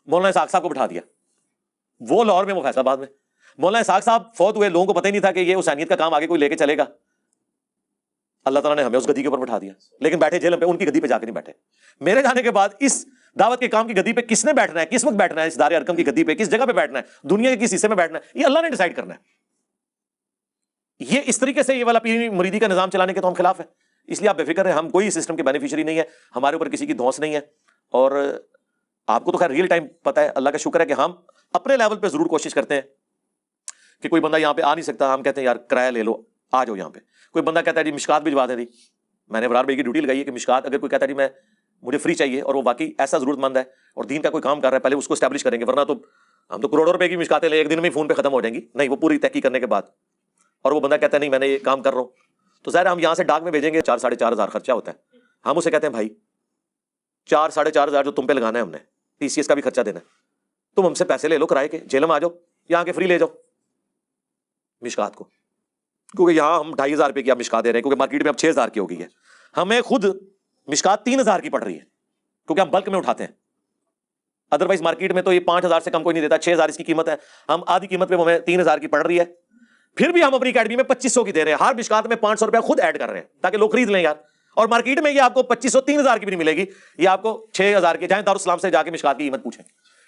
مولانا اسحاق صاحب کو بٹھا دیا, وہ لاہور میں, وہ فیصل آباد میں. مولانا اسحاق صاحب فوت ہوئے, لوگوں کو پتہ ہی نہیں تھا کہ یہ حسینیت کا کام آگے کوئی لے کے چلے گا. اللہ تعالیٰ نے ہمیں اس گدی کے اوپر بٹھا دیا, لیکن بیٹھے جیل پہ, ان کی گدی پہ جا کے نہیں بیٹھے. میرے جانے کے بعد اس دعوت کے کام کی گدی پہ کس نے بیٹھنا ہے, کس وقت بیٹھنا ہے, اس دار ارکم کی گدی پہ کس جگہ پہ بیٹھنا ہے, دنیا کے کس حصے میں بیٹھنا ہے, یہ اللہ نے ڈیسائیڈ کرنا ہے. یہ اس طریقے سے یہ والا پیر مریدی کا نظام چلانے کے تو ہم خلاف ہیں. اس لیے آپ بے فکر ہیں, ہم کوئی سسٹم کے بینیفیشری نہیں ہے, ہمارے اوپر کسی کی دھونس نہیں ہے. اور آپ کو تو خیر ریئل ٹائم پتہ ہے, اللہ کا شکر ہے کہ ہم اپنے لیول پہ ضرور کوشش کرتے ہیں کہ کوئی بندہ یہاں پہ آ نہیں سکتا, ہم کہتے ہیں یار کرایہ لے لو, آ جاؤ یہاں پہ. کوئی بندہ کہتا ہے جی مشکات بھجوا دیں, میں نے ابرار بھائی کی ڈیوٹی لگائی ہے کہ مشکات, اگر کوئی کہتا ہے جی مجھے فری چاہیے اور وہ واقعی ایسا ضرورت مند ہے اور دین کا کوئی کام کر رہا ہے, پہلے اس کو اسٹیبلش کریں گے, ورنہ تو ہم تو کروڑوں روپے کی مشکاتیں لے ایک دن میں فون پہ ختم ہو جائیں گی. نہیں, وہ پوری تحقیق کرنے کے بعد. اور وہ بندہ کہتا ہے نہیں میں نے یہ کام کر رہا ہوں, تو ظاہر ہم یہاں سے ڈاک میں بھیجیں گے, 4-4.5 ہزار خرچہ ہوتا ہے. ہم اسے کہتے ہیں بھائی 4-4.5 ہزار جو تم پہ لگانا ہے ہم نے, TCS کا بھی خرچہ دینا ہے, تم ہم سے پیسے لے لو کرائے کے, جیل میں آ جاؤ, یہاں کے فری لے جاؤ مشکات کو. کیونکہ یہاں ہم 2500 روپے کی آپ مشکات دے رہے ہیں کیونکہ مارکیٹ میں اب 6000 کی ہو گئی ہے. ہمیں خود مشکات 3000 کی پڑ رہی ہے کیونکہ ہم بلک میں اٹھاتے ہیں. ادروائز مارکیٹ میں تو یہ 5000 سے کم کوئی نہیں دیتا, 6000 اس کی قیمت ہے, ہم آدھی قیمت پہ ہمیں 3000 کی پڑ رہی ہے. پھر بھی ہم اپنی اکیڈمی میں 2500 کی دے رہے ہیں, ہر مشکات میں 500 روپیہ خود ایڈ کر رہے ہیں تاکہ لوگ خرید لیں یار. اور مارکیٹ میں یہ آپ کو 2500 3000 کی بھی نہیں ملے گی, یہ آپ کو 6000 کی. جائیں دارالسلام سے جا کے مشکات کی قیمت پوچھیں,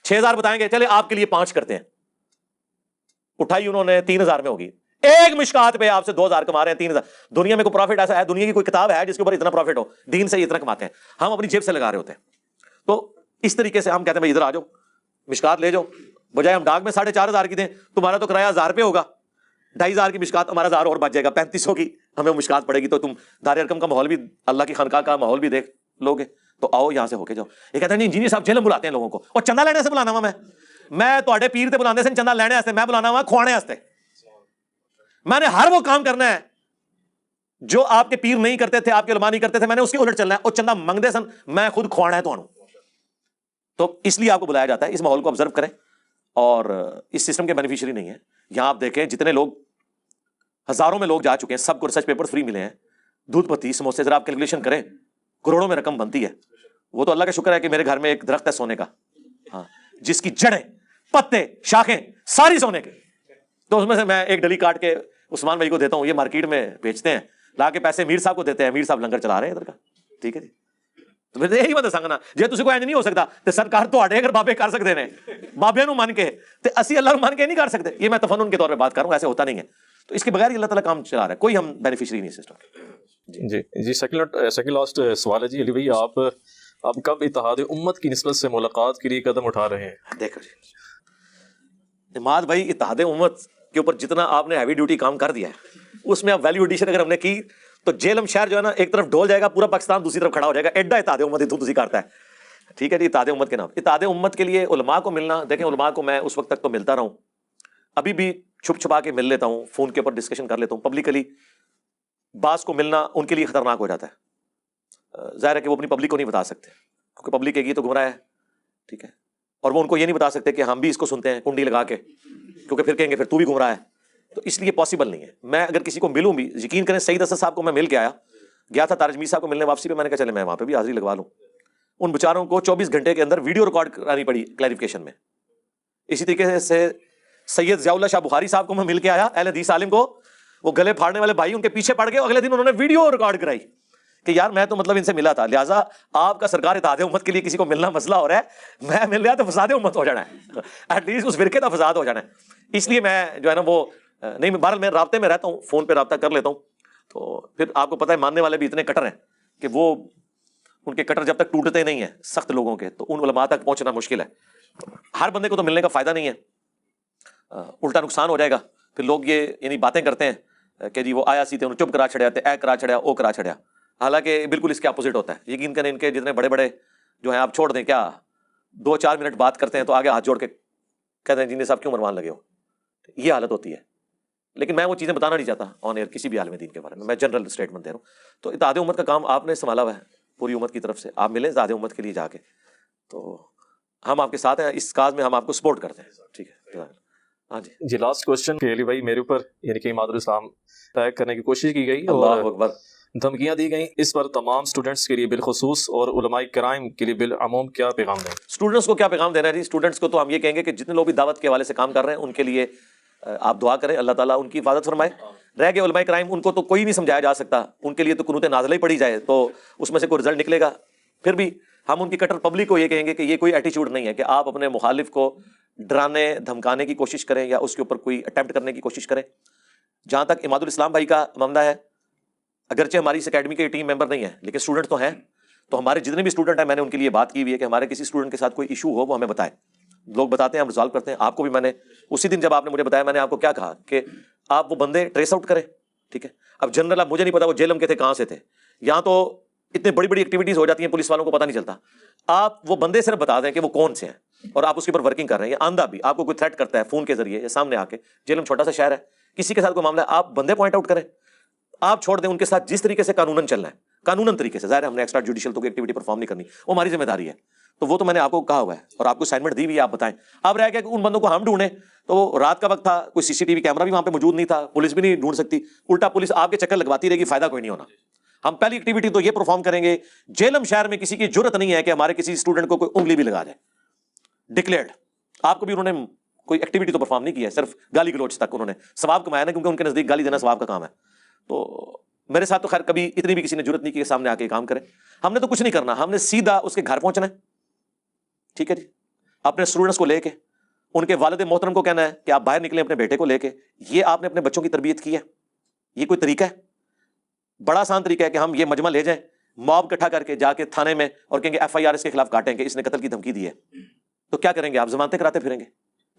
6000 بتائیں گے, چلے آپ کے لیے 5 کرتے ہیں. اٹھائی انہوں نے 3000 میں ہوگی, ایک مشکات پہ آپ سے 2000 کما رہے ہیں, 3000. دنیا میں کوئی پروفٹ ایسا ہے, دنیا کی کوئی کتاب ہے جس کے اوپر اتنا پروفٹ ہو؟ دین سے اتنا کماتے ہیں, ہم اپنی جیب سے لگا رہے ہوتے ہیں. تو اس طریقے سے ہم کہتے ہیں بھائی ادھر آ جاؤ, مشکات لے جاؤ, بجائے ہم ڈاک میں 4500 کی دیں, تمہارا تو کرایہ 1000 روپے ہوگا, 2500 کی مشکات, ہمارا 1000 اور بچ جائے گا, 3500 کی ہمیں مشکات پڑے گی. تو تم دار ارقم کا ماحول بھی, اللہ کی خانقاہ کا ماحول بھی دیکھ لو گے. تو آؤ یہاں سے ہو کے جاؤ. یہ کہتے ہیں انجینئر صاحب جیلم بلاتے ہیں لوگوں کو, اور چندہ لینے سے بلانا ہوا میں تواڈے پیر تے بلاندے سن چندہ لینے واسطے, میں بلانا ہوا کھوانے واسطے. میں نے ہر وہ کام کرنا ہے جو آپ کے پیر نہیں کرتے تھے, آپ کے علماء نہیں کرتے تھے, میں نے اس کے الٹ چلنا ہے. اور چندہ منگدے سن, میں خود کھوانا ہے تو اس لیے آپ کو بلایا جاتا ہے. اس ماحول کو آبزرو کریں اور اس سسٹم کے بینیفیشری نہیں ہیں. یہاں آپ دیکھیں جتنے لوگ, ہزاروں میں لوگ جا چکے ہیں, سب کو ریسرچ پیپر فری ملے ہیں. دودھ پتی سموسے, ذرا آپ کیلکولیشن کریں, کروڑوں میں رقم بنتی ہے. وہ تو اللہ کا شکر ہے کہ میرے گھر میں ایک درخت ہے سونے کا, ہاں, جس کی جڑیں, پتے, شاخیں ساری سونے کے. تو اس میں سے میں ایک ڈلی کاٹ کے عثمان بھائی کو دیتا ہوں, یہ مارکیٹ میں بیچتے ہیں, لا کے پیسے میر صاحب کو دیتے ہیں, میر صاحب لنگر چلا رہے ہیں ادھر کا. ٹھیک ہے جی. تو پھر یہی بات سنگنا جی تسی کو نہیں ہو سکتا تے سرکار تو اگر بابے کر سکتے ہیں, بابے نو مان کے تے اسی اللہ نو مان کے نہیں کر سکتے. یہ میں تفنن کے طور پہ بات کر رہا ہوں, ایسے ہوتا نہیں ہے. تو اس کے بغیر اللہ تعالیٰ کام چلا رہا ہے, کوئی ہم بینیفیشری نہیں سسٹم. جی سیکنڈ لاسٹ سوال ہے جی علی بھائی, آپ کب اتحاد امت کی نسبت سے ملاقات کے لیے قدم اٹھا رہے ہیں؟ دیکھو جی اماد بھائی, اتحاد امت کے اوپر جتنا آپ نے ہیوی ڈیوٹی کام کر دیا ہے, اس میں اب ویلیو ایڈیشن اگر ہم نے کی تو جیلم شہر جو ہے نا, ایک طرف ڈھول جائے گا, پورا پاکستان دوسری طرف کھڑا ہو جائے گا. ایڈا اتحاد امت تھی کرتا ہے. ٹھیک ہے جی. اتحاد امت کے نام, اتحاد امت کے لیے علماء کو ملنا, دیکھیں علماء کو میں اس وقت تک تو ملتا رہا ہوں, ابھی بھی چھپ چھپا کے مل لیتا ہوں, فون کے اوپر ڈسکشن کر لیتا ہوں. پبلکلی بعض کو ملنا ان کے لیے خطرناک ہو جاتا ہے. ظاہر ہے کہ وہ اپنی پبلک کو نہیں بتا سکتے, کیونکہ پبلک کہے گی تو گمراہ ہے. ٹھیک ہے. اور وہ ان کو یہ نہیں بتا سکتے کہ ہم بھی اس کو سنتے ہیں کنڈی لگا کے, کیونکہ پھر کہیں گے پھر تو بھی گمراہ ہے. تو اس لیے پاسبل نہیں ہے. میں اگر کسی کو ملوں بھی, یقین کریں سعید اسد صاحب کو میں مل کے آیا, گیا تھا تارج میر صاحب کو ملنے, واپسی پہ میں نے کہا چلے میں وہاں پہ بھی حاضری لگوا لوں. ان بیچاروں کو 24 گھنٹے کے اندر ویڈیو ریکارڈ کرانی پڑی کلیریفیکیشن میں. اسی طریقے سے سید ضیاء اللہ شاہ بخاری صاحب کو میں مل کے آیا, اہل حدیث عالم کو, وہ گلے پھاڑنے والے بھائی ان کے پیچھے پڑ گئے, اگلے دن انہوں نے ویڈیو ریکارڈ کرائی کہ یار میں تو مطلب ان سے ملا تھا, لہٰذا آپ کا سرکار اتحاد امت کے لیے کسی کو ملنا مسئلہ ہو رہا ہے, میں مل گیا تو فساد امت ہو جانا ہے, ایٹ لیسٹ اس فرقے کا فساد ہو جانا ہے. اس لیے میں جو ہے نا وہ نہیں, بہرحال میں رابطے میں رہتا ہوں, فون پہ رابطہ کر لیتا ہوں. تو پھر آپ کو پتہ ہے ماننے والے بھی اتنے کٹر ہیں کہ وہ ان کے کٹر جب تک ٹوٹتے نہیں ہیں سخت لوگوں کے, تو ان علماء تک پہنچنا مشکل ہے. ہر بندے کو تو ملنے کا فائدہ نہیں ہے, الٹا نقصان ہو جائے گا. پھر لوگ یہ یعنی باتیں کرتے ہیں کہ جی وہ آیا سی تھے, انہوں چپ کرا چھڑیا, اے کرا چھڑیا, او کرا چھڑیا. حالانکہ بالکل اس کے اپوزٹ ہوتا ہے. یقین کریں ان کے جتنے بڑے بڑے جو ہیں, آپ چھوڑ دیں, کیا 2-4 منٹ بات کرتے ہیں تو آگے ہاتھ جوڑ کے کہتے ہیں جی صاحب کیوں مرمان لگے ہو. یہ حالت ہوتی ہے. لیکن میں وہ چیزیں بتانا نہیں چاہتا آن ایئر کسی بھی عالم دین کے بارے میں جنرل اسٹیٹمنٹ دے رہا ہوں. تو اتحاد امت کا کام آپ نے سنبھالا ہوا ہے پوری امت کی طرف سے, آپ ملیں اتحاد امت کے لیے جا کے, تو ہم آپ کے ساتھ ہیں اس کاز میں, ہم آپ کو سپورٹ کرتے ہیں. ٹھیک ہے. ہاں جی لاسٹ کوشچن علی بھائی میرے اوپر, یعنی کہ اماد الاسلام ٹیگ کرنے کی کوشش کی گئی, اللہ اکبر, دھمکیاں دی گئیں, اس پر تمام اسٹوڈنٹس کے لیے بالخصوص اور علماء کرام کے لیے بالعموم کیا پیغام دیں؟ اسٹوڈنٹس کو کیا پیغام دینا ہے جی؟ اسٹوڈنٹس کو تو ہم یہ کہیں گے کہ جتنے لوگ بھی دعوت کے حوالے سے کام کر رہے ہیں ان کے لیے آپ دعا کریں, اللہ تعالیٰ ان کی حفاظت فرمائے. رہ گئے علماء کرام, ان کو تو کوئی نہیں سمجھایا جا سکتا, ان کے لیے تو قنوت نازلہ ہی پڑھی جائے تو اس میں سے کوئی رزلٹ نکلے گا. پھر بھی ہم ان کی کٹر پبلک کو یہ کہیں گے کہ یہ کوئی ایٹیچیوڈ نہیں ہے کہ آپ اپنے مخالف کو ڈرانے دھمکانے کی کوشش کریں یا اس کے اوپر کوئی اٹیمپٹ کرنے کی کوشش کریں. جہاں تک اماد الاسلام بھائی کا معاملہ ہے, اگرچہ ہماری اس اکیڈمی کے ٹیم ممبر نہیں ہیں لیکن اسٹوڈنٹ تو ہیں, تو ہمارے جتنے بھی اسٹوڈنٹ ہیں میں نے ان کے لیے بات کی ہوئی ہے کہ ہمارے کسی اسٹوڈنٹ کے ساتھ کوئی ایشو ہو وہ ہمیں بتائیں. لوگ بتاتے ہیں, ہم ریزالو کرتے ہیں. آپ کو بھی میں نے اسی دن جب آپ نے مجھے بتایا, میں نے آپ کو کیا کہا کہ آپ وہ بندے ٹریس آؤٹ کریں. ٹھیک ہے. اب جنرل آپ مجھے نہیں پتا وہ جیلم کے تھے کہاں سے تھے, یہاں تو اتنے بڑی بڑی ایکٹیویٹیز ہو جاتی ہیں پولیس والوں کو پتہ نہیں چلتا. آپ وہ بندے صرف بتا دیں کہ وہ کون سے ہیں اور آپ اس کے اوپر ورکنگ کر رہے ہیں. یا آندھا بھی آپ کو کوئی تھریٹ کرتا ہے فون کے ذریعے یا سامنے آ کے, جیلم چھوٹا سا شہر ہے, کسی کے ساتھ کوئی معاملہ ہے, آپ بندے پوائنٹ آؤٹ کریں, آپ چھوڑ دیں ان کے ساتھ جس طریقے سے قانوناً چلنا ہے, قانوناً طریقے سے. ظاہر ہم نے ایکسٹرا جوڈیشل تو کوئی ایکٹیویٹی پرفارم نہیں کرنی, وہ ہماری ذمہ داری ہے. تو وہ تو میں نے آپ کو کہا ہوا ہے اور آپ کو اسائنمنٹ دی ہوئی ہے, آپ بتائیں. اب رہ گیا کہ ان بندوں کو ہم ڈھونڈیں, تو وہ رات کا وقت تھا, کوئی سی سی ٹی وی کیمرہ بھی وہاں پہ موجود نہیں تھا, پولیس بھی نہیں ڈھونڈ سکتی, الٹا پولیس آپ کے چکر لگواتی رہے گی, فائدہ کوئی نہیں ہونا. ہم پہلی ایکٹیویٹی تو یہ پرفارم کریں گے, جیلم شہر میں کسی کی جرت نہیں ہے کہ ہمارے کسی اسٹوڈنٹ کو کوئی انگلی بھی لگا جائے, ڈکلیئرڈ. آپ کو بھی انہوں نے کوئی ایکٹیویٹی تو پرفارم نہیں کی ہے, صرف گالی گلوچ تک انہوں نے ثواب کمایا نا, کیونکہ ان کے نزدیک گالی دینا ثواب کا کام ہے. تو میرے ساتھ تو خیر کبھی اتنی بھی کسی نے جرت نہیں کی کہ سامنے آ کے کام کرے. ہم نے تو کچھ نہیں کرنا, ہم نے سیدھا اس کے گھر پہنچنا ہے, ٹھیک ہے جی, اپنے اسٹوڈنٹس کو لے کے, ان کے والد محترم کو کہنا ہے کہ آپ باہر نکلیں اپنے بیٹے کو لے کے. یہ آپ نے اپنے بچوں کی تربیت کی ہے, یہ کوئی طریقہ ہے؟ بڑا آسان طریقہ ہے کہ ہم یہ مجمع لے جائیں, موب اکٹھا کر کے جا کے تھانے میں اور کہیں گے ایف آئی آر اس کے خلاف کاٹیں گے, اس نے قتل کی دھمکی دی ہے. تو کیا کریں گے آپ؟ ضمانتیں کراتے پھریں گے.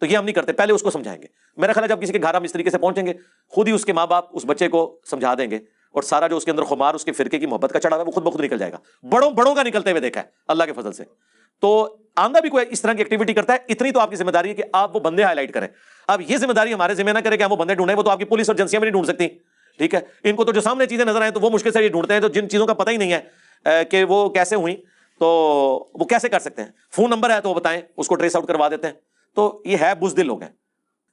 تو یہ ہم نہیں کرتے, پہلے اس کو سمجھائیں گے. میرا خیال ہے جب کسی کے گھر ہم اس طریقے سے پہنچیں گے, خود ہی اس کے ماں باپ اس بچے کو سمجھا دیں گے, اور سارا جو اس کے اندر خمار اس کے فرقے کی محبت کا چڑھا ہوا ہے وہ خود بخود نکل جائے گا. بڑوں کا نکلتے ہوئے دیکھا ہے اللہ کے فضل سے. تو آندہ بھی کوئی اس طرح کی ایکٹیویٹی کرتا ہے, اتنی تو آپ کی ذمہ داری ہے کہ آپ وہ بندے ہائی لائٹ کریں. اب یہ ذمہ داری ہمارے ذمہ نہ کرے کہ ہم وہ بندے ڈھونڈیں, وہ تو آپ کی پولیس اور ایجنسیاں بھی نہیں ڈھونڈ سکتی, ٹھیک ہے. ان کو تو جو سامنے چیزیں نظر آئیں تو وہ مشکل سے یہ ڈھونڈتے ہیں, تو جن چیزوں کا پتہ ہی نہیں ہے کہ وہ کیسے ہوئیں تو وہ کیسے کر سکتے ہیں. فون نمبر ہے تو وہ بتائیں, اس کو ٹریس آؤٹ کروا دیتے ہیں. تو یہ ہے بزدل لوگ ہیں.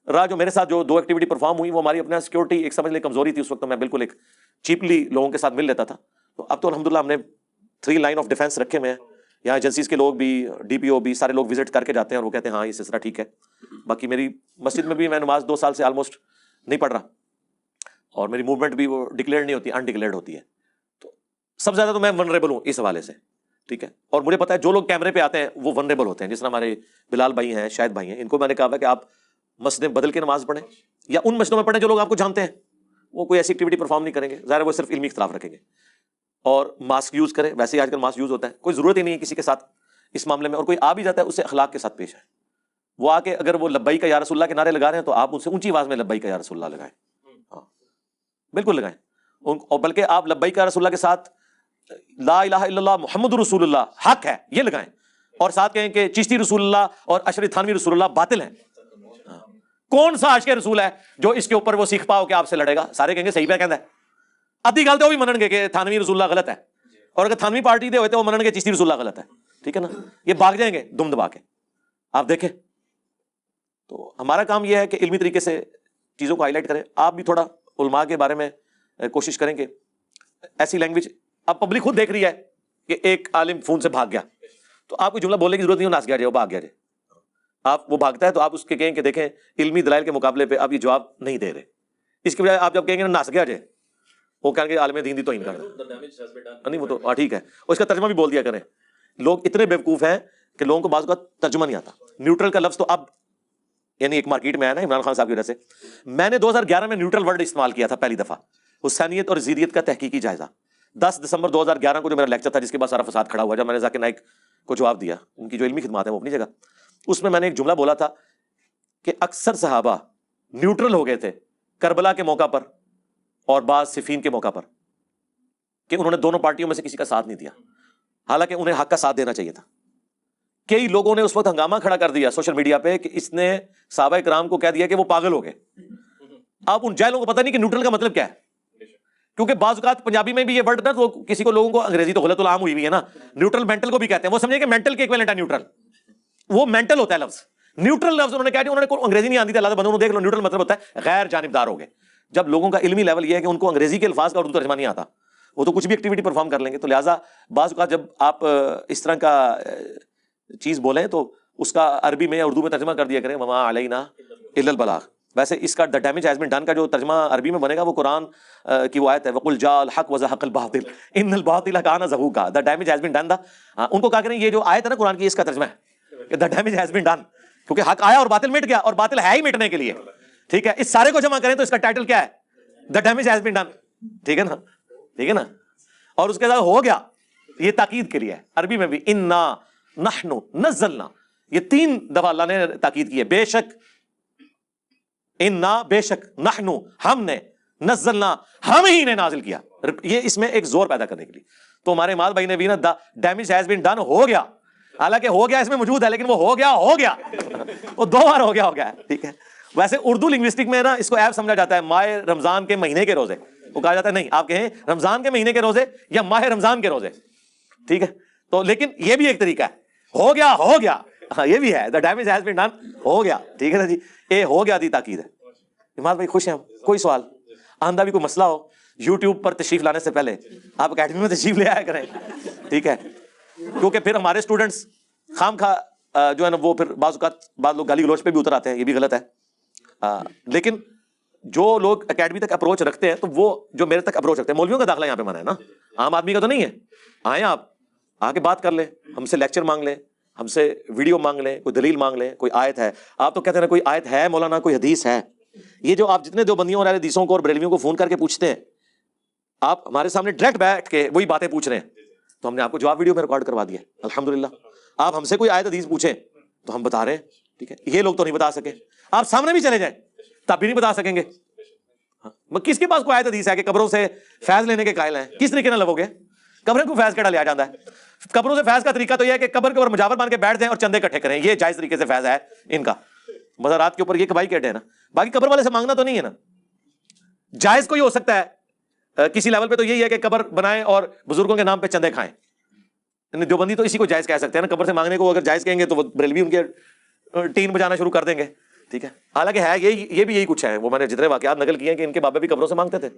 رہا جو میرے ساتھ جو 2 ایکٹیویٹی پرفارم ہوئی, وہ ہماری اپنا سیکورٹی ایک سمجھ لیں کمزوری تھی اس وقت. میں بالکل ایک چیپلی لوگوں کے ساتھ مل لیتا تھا. تو اب تو الحمدللہ ہم نے 3 لائن آف ڈیفینس رکھے ہوئے ہیں. یہاں ایجنسیز کے لوگ بھی, ڈی پی او بھی, سارے لوگ وزٹ کر کے جاتے ہیں اور وہ کہتے ہیں ہاں یہ سلسلہ ٹھیک ہے. باقی میری مسجد میں بھی میں نماز 2 سال سے آلموسٹ نہیں پڑھ رہا, اور میری موومنٹ بھی وہ ڈکلیئر نہیں ہوتی, انڈکلیئرڈ ہوتی ہے. تو سب سے زیادہ تو میں ونریبل ہوں اس حوالے سے, ٹھیک ہے. اور مجھے پتا ہے جو لوگ کیمرے پہ آتے ہیں وہ ونریبل ہوتے ہیں, جس طرح ہمارے بلال بھائی ہیں, شاہد بھائی ہیں. ان کو میں نے کہا ہے کہ آپ مسجدیں بدل کے نماز پڑھیں, یا ان مسجدوں میں پڑھیں جو لوگ آپ کو جانتے ہیں. وہ کوئی ایسی ایکٹیویٹی پرفارم نہیں کریں گے, ظاہر ہے وہ صرف علمی اختلاف رکھیں گے. اور ماسک یوز کریں, ویسے ہی آج کل ماسک یوز ہوتا ہے, کوئی ضرورت ہی نہیں ہے کسی کے ساتھ اس معاملے میں. اور کوئی آ بھی جاتا ہے اس سے اخلاق کے ساتھ پیش آئے. وہ آ کے اگر وہ لبیک یا رسول اللہ کے نعرے لگا رہے ہیں تو آپ ان سے اونچی آواز میں لبیک یا رسول اللہ لگائیں, ہاں بالکل لگائیں. اور بلکہ آپ لبیک یا رسول اللہ کے ساتھ لا الہ الا اللہ محمد رسول اللہ حق ہے یہ لگائیں, اور ساتھ کہیں کہ چشتی رسول اللہ اور اشرف تھانوی رسول اللہ باطل ہیں. کون سا عاشق رسول ہے جو اس کے اوپر وہ سیکھ پاؤ کہ آپ سے لڑے گا؟ سارے کہیں گے صحیح پہ کہندا ہے. ادھی گل تو وہ بھی منن گے کہ تھانوی رسول اللہ غلط ہے, اور اگر تھانوی پارٹی دے ہوئے تو وہ منن گے چشتی رسول اللہ غلط ہے, ٹھیک ہے نا. یہ بھاگ جائیں گے دم دبا کے, آپ دیکھیں. تو ہمارا کام یہ ہے کہ علمی طریقے سے چیزوں کو ہائی لائٹ کریں. آپ بھی تھوڑا علماء کے بارے میں کوشش کریں کہ ایسی لینگویج, اب پبلک خود دیکھ رہی ہے کہ ایک عالم فون سے بھاگ گیا, تو آپ کو جملہ بولنے کی ضرورت نہیں, وہ ناس گیا جائے, وہ بھاگ گیا جائے. آپ وہ بھاگتا ہے تو آپ اس کے کہیں کہ دیکھیں علمی دلائل کے مقابلے پہ آپ یہ جواب نہیں دے رہے. اس کے بجائے آپ جب کہیں گے نا ناس گیا جائے, وہ کہیں گے عالم دین دی توہین کر نہیں, وہ تو ٹھیک ہے. اور اس کا ترجمہ بھی بول دیا کریں. لوگ اتنے بیوقوف ہیں کہ لوگوں کو بعض کا ترجمہ نہیں آتا. نیوٹرل کا لفظ تو اب یعنی ایک مارکیٹ میں آیا نا عمران خان صاحب کی وجہ سے. میں نے 2011 میں نیوٹرل ورڈ استعمال کیا تھا پہلی دفعہ, حسینیت اور زیدیت کا تحقیقی جائزہ. 10 دسمبر 2011 کو جو میرا لیکچر تھا جس کے بعد سارا فساد کھڑا ہوا, جب میں نے ذاکر نائک کو جواب دیا, ان کی جو علمی خدمات ہیں وہ اپنی جگہ, اس میں نے ایک جملہ بولا تھا کہ اکثر صحابہ نیوٹرل ہو گئے تھے کربلا کے موقع پر اور بعض صفین کے موقع پر, کہ انہوں نے دونوں پارٹیوں میں سے کسی کا ساتھ نہیں دیا, حالانکہ انہیں حق کا ساتھ دینا چاہیے تھا. کئی لوگوں نے اس وقت ہنگامہ کھڑا کر دیا سوشل میڈیا پہ کہ اس نے صحابہ کرام کو کہہ دیا کہ وہ پاگل ہو گئے. اب ان جاہلوں کو پتہ نہیں کہ نیوٹرل کا مطلب کیا ہے, کیونکہ بعض اوقات پنجابی میں بھی یہ ورڈ نا تو کسی کو لوگوں کو انگریزی تو غلط العام ہوئی ہوئی ہے نا, نیوٹرل مینٹل کو بھی کہتے ہیں, وہ سمجھے کہ مینٹل کے ایکویلنٹ ہے نیوٹرل, وہ مینٹل ہوتا ہے لفظ. نیوٹرل لفظ انہوں نے کہا انہوں نے انگریزی نہیں آتی تھی, اللہ بندوں دیکھ لو نیوٹرل مطلب ہوتا ہے غیر جانبدار ہو گئے. جب لوگوں کا علمی لیول یہ ہے کہ ان کو انگریزی کے الفاظ کا اردو ترجمہ نہیں آتا, وہ تو کچھ بھی ایکٹیویٹی پرفارم کر لیں گے. تو لہٰذا بعض اوقات جب آپ اس طرح کا چیز بولیں تو اس کا عربی میں یا اردو میں ترجمہ کر دیا کریں وما علینا الا البلاغ. ویسے اس کا دا ڈیمیج ہیز بین ڈن کا جو ترجمہ عربی میں بنے گا وہ قرآن کی وہ آیت ہے وقل جاء الحق وزهق الباطل ان الباطل کان زهوقا. The damage has been done the, ان کو کہا کریں یہ جو آیت ہے نا قرآن کی اس کا ترجمہ ہے کہ دا ڈیمیج ہیز بین ڈن, کیونکہ حق آیا اور باطل مٹ گیا, اور باطل ہے ہی مٹنے کے لیے, ٹھیک ہے. اس سارے کو جمع کریں تو اس کا ٹائٹل کیا ہے, دا ڈیمیج ہیز بین ڈن, ٹھیک ہے نا, ٹھیک ہے نا. اور اس کے ساتھ ہو گیا, یہ تاکید کے لیے ہے عربی میں بھی, انا نحن نزلنا, یہ 3 دفعہ اللہ نے تاکید کی ہے. بے شک, انا بے شک, نحن ہم نے, نزلنا ہم ہی نے نازل کیا, یہ اس میں ایک زور پیدا کرنے کے لیے. تو ہمارے مال بھائی نے بھی نا ڈیمیج ہیز بین ڈن ہو گیا, حالانکہ ہو گیا اس میں موجود ہے لیکن وہ ہو گیا وہ 2 بار ہو گیا ہے, ٹھیک ہے. ویسے اردو لنگوسٹک میں نا اس کو ایپ سمجھا جاتا ہے ماہ رمضان کے مہینے کے روزے, وہ کہا جاتا ہے نہیں آپ کہیں رمضان کے مہینے کے روزے یا ماہ رمضان کے روزے, ٹھیک ہے. تو لیکن یہ بھی ایک طریقہ ہے, ہو گیا ہاں یہ بھی ہے, the damage has been done, ہو گیا, ٹھیک ہے نا جی, اے ہو گیا دی تاکید ہے. عماد بھائی خوش ہیں ہم؟ کوئی سوال آندہ بھی کوئی مسئلہ ہو یوٹیوب پر تشریف لانے سے پہلے آپ اکیڈمی میں تشریف لے آیا کریں, ٹھیک ہے, کیونکہ پھر ہمارے اسٹوڈنٹس خام خواہ جو ہے نا وہ پھر بعض اوقات بعض لوگ گالی گلوچ پہ بھی اتر آتے ہیں, یہ بھی غلط ہے. لیکن جو لوگ اکیڈمی تک اپروچ رکھتے ہیں تو وہ جو میرے تک اپروچ رکھتے ہیں, مولویوں کا داخلہ یہاں پہ منع ہے نا, عام آدمی کا تو نہیں ہے. آئیں آپ آ کے بات کر لیں, ہم سے لیکچر مانگ لیں, ہم سے ویڈیو مانگ لیں, کوئی دلیل مانگ لیں, کوئی آیت ہے. آپ تو کہتے ہیں کوئی آیت ہے مولانا, کوئی حدیث ہے. یہ جو آپ جتنے دیوبندیوں اور اہل حدیثوں کو اور بریلویوں کو فون کر کے پوچھتے ہیں, آپ ہمارے سامنے ڈائریکٹ بیٹھ کے وہی باتیں پوچھ رہے ہیں, تو ہم نے آپ کو جواب ویڈیو میں ریکارڈ کروا دیا الحمدللہ. آپ ہم سے کوئی آیت حدیث پوچھیں تو ہم بتا رہے ہیں, ٹھیک ہے. یہ لوگ تو نہیں بتا سکے, آپ سامنے بھی چلے جائیں تب بھی نہیں بتا سکیں گے. کس کے پاس کوئی آیت حدیث ہے کہ قبروں سے فیض لینے کے قائل ہیں؟ کس طریقے نہ لگو گے, قبریں کو فیض کیڑا لیا جاتا ہے. قبروں سے فیض کا طریقہ تو یہ ہے کہ قبر کے اوپر مجاور بان کے بیٹھ جائیں اور چندے اکٹھے کریں, یہ جائز طریقے سے فیض ہے ان کا. مزارات کے اوپر یہ کبائی کہتے ہیں نا, باقی قبر والے سے مانگنا تو نہیں ہے نا. جائز کوئی ہو سکتا ہے کسی لیول پہ, تو یہی ہے کہ قبر بنائیں اور بزرگوں کے نام پہ چندے کھائیں. دیوبندی تو اسی کو جائز کہہ سکتے ہیں نا, قبر سے مانگنے کو اگر جائز کہیں گے تو وہ بریلوی ان کے ٹین بجانا شروع کر دیں گے, ٹھیک ہے. حالانکہ ہے یہ بھی یہی کچھ ہے, وہ میں نے جتنے واقعات نقل کیے ہیں کہ ان کے بابے بھی قبروں سے مانگتے تھے,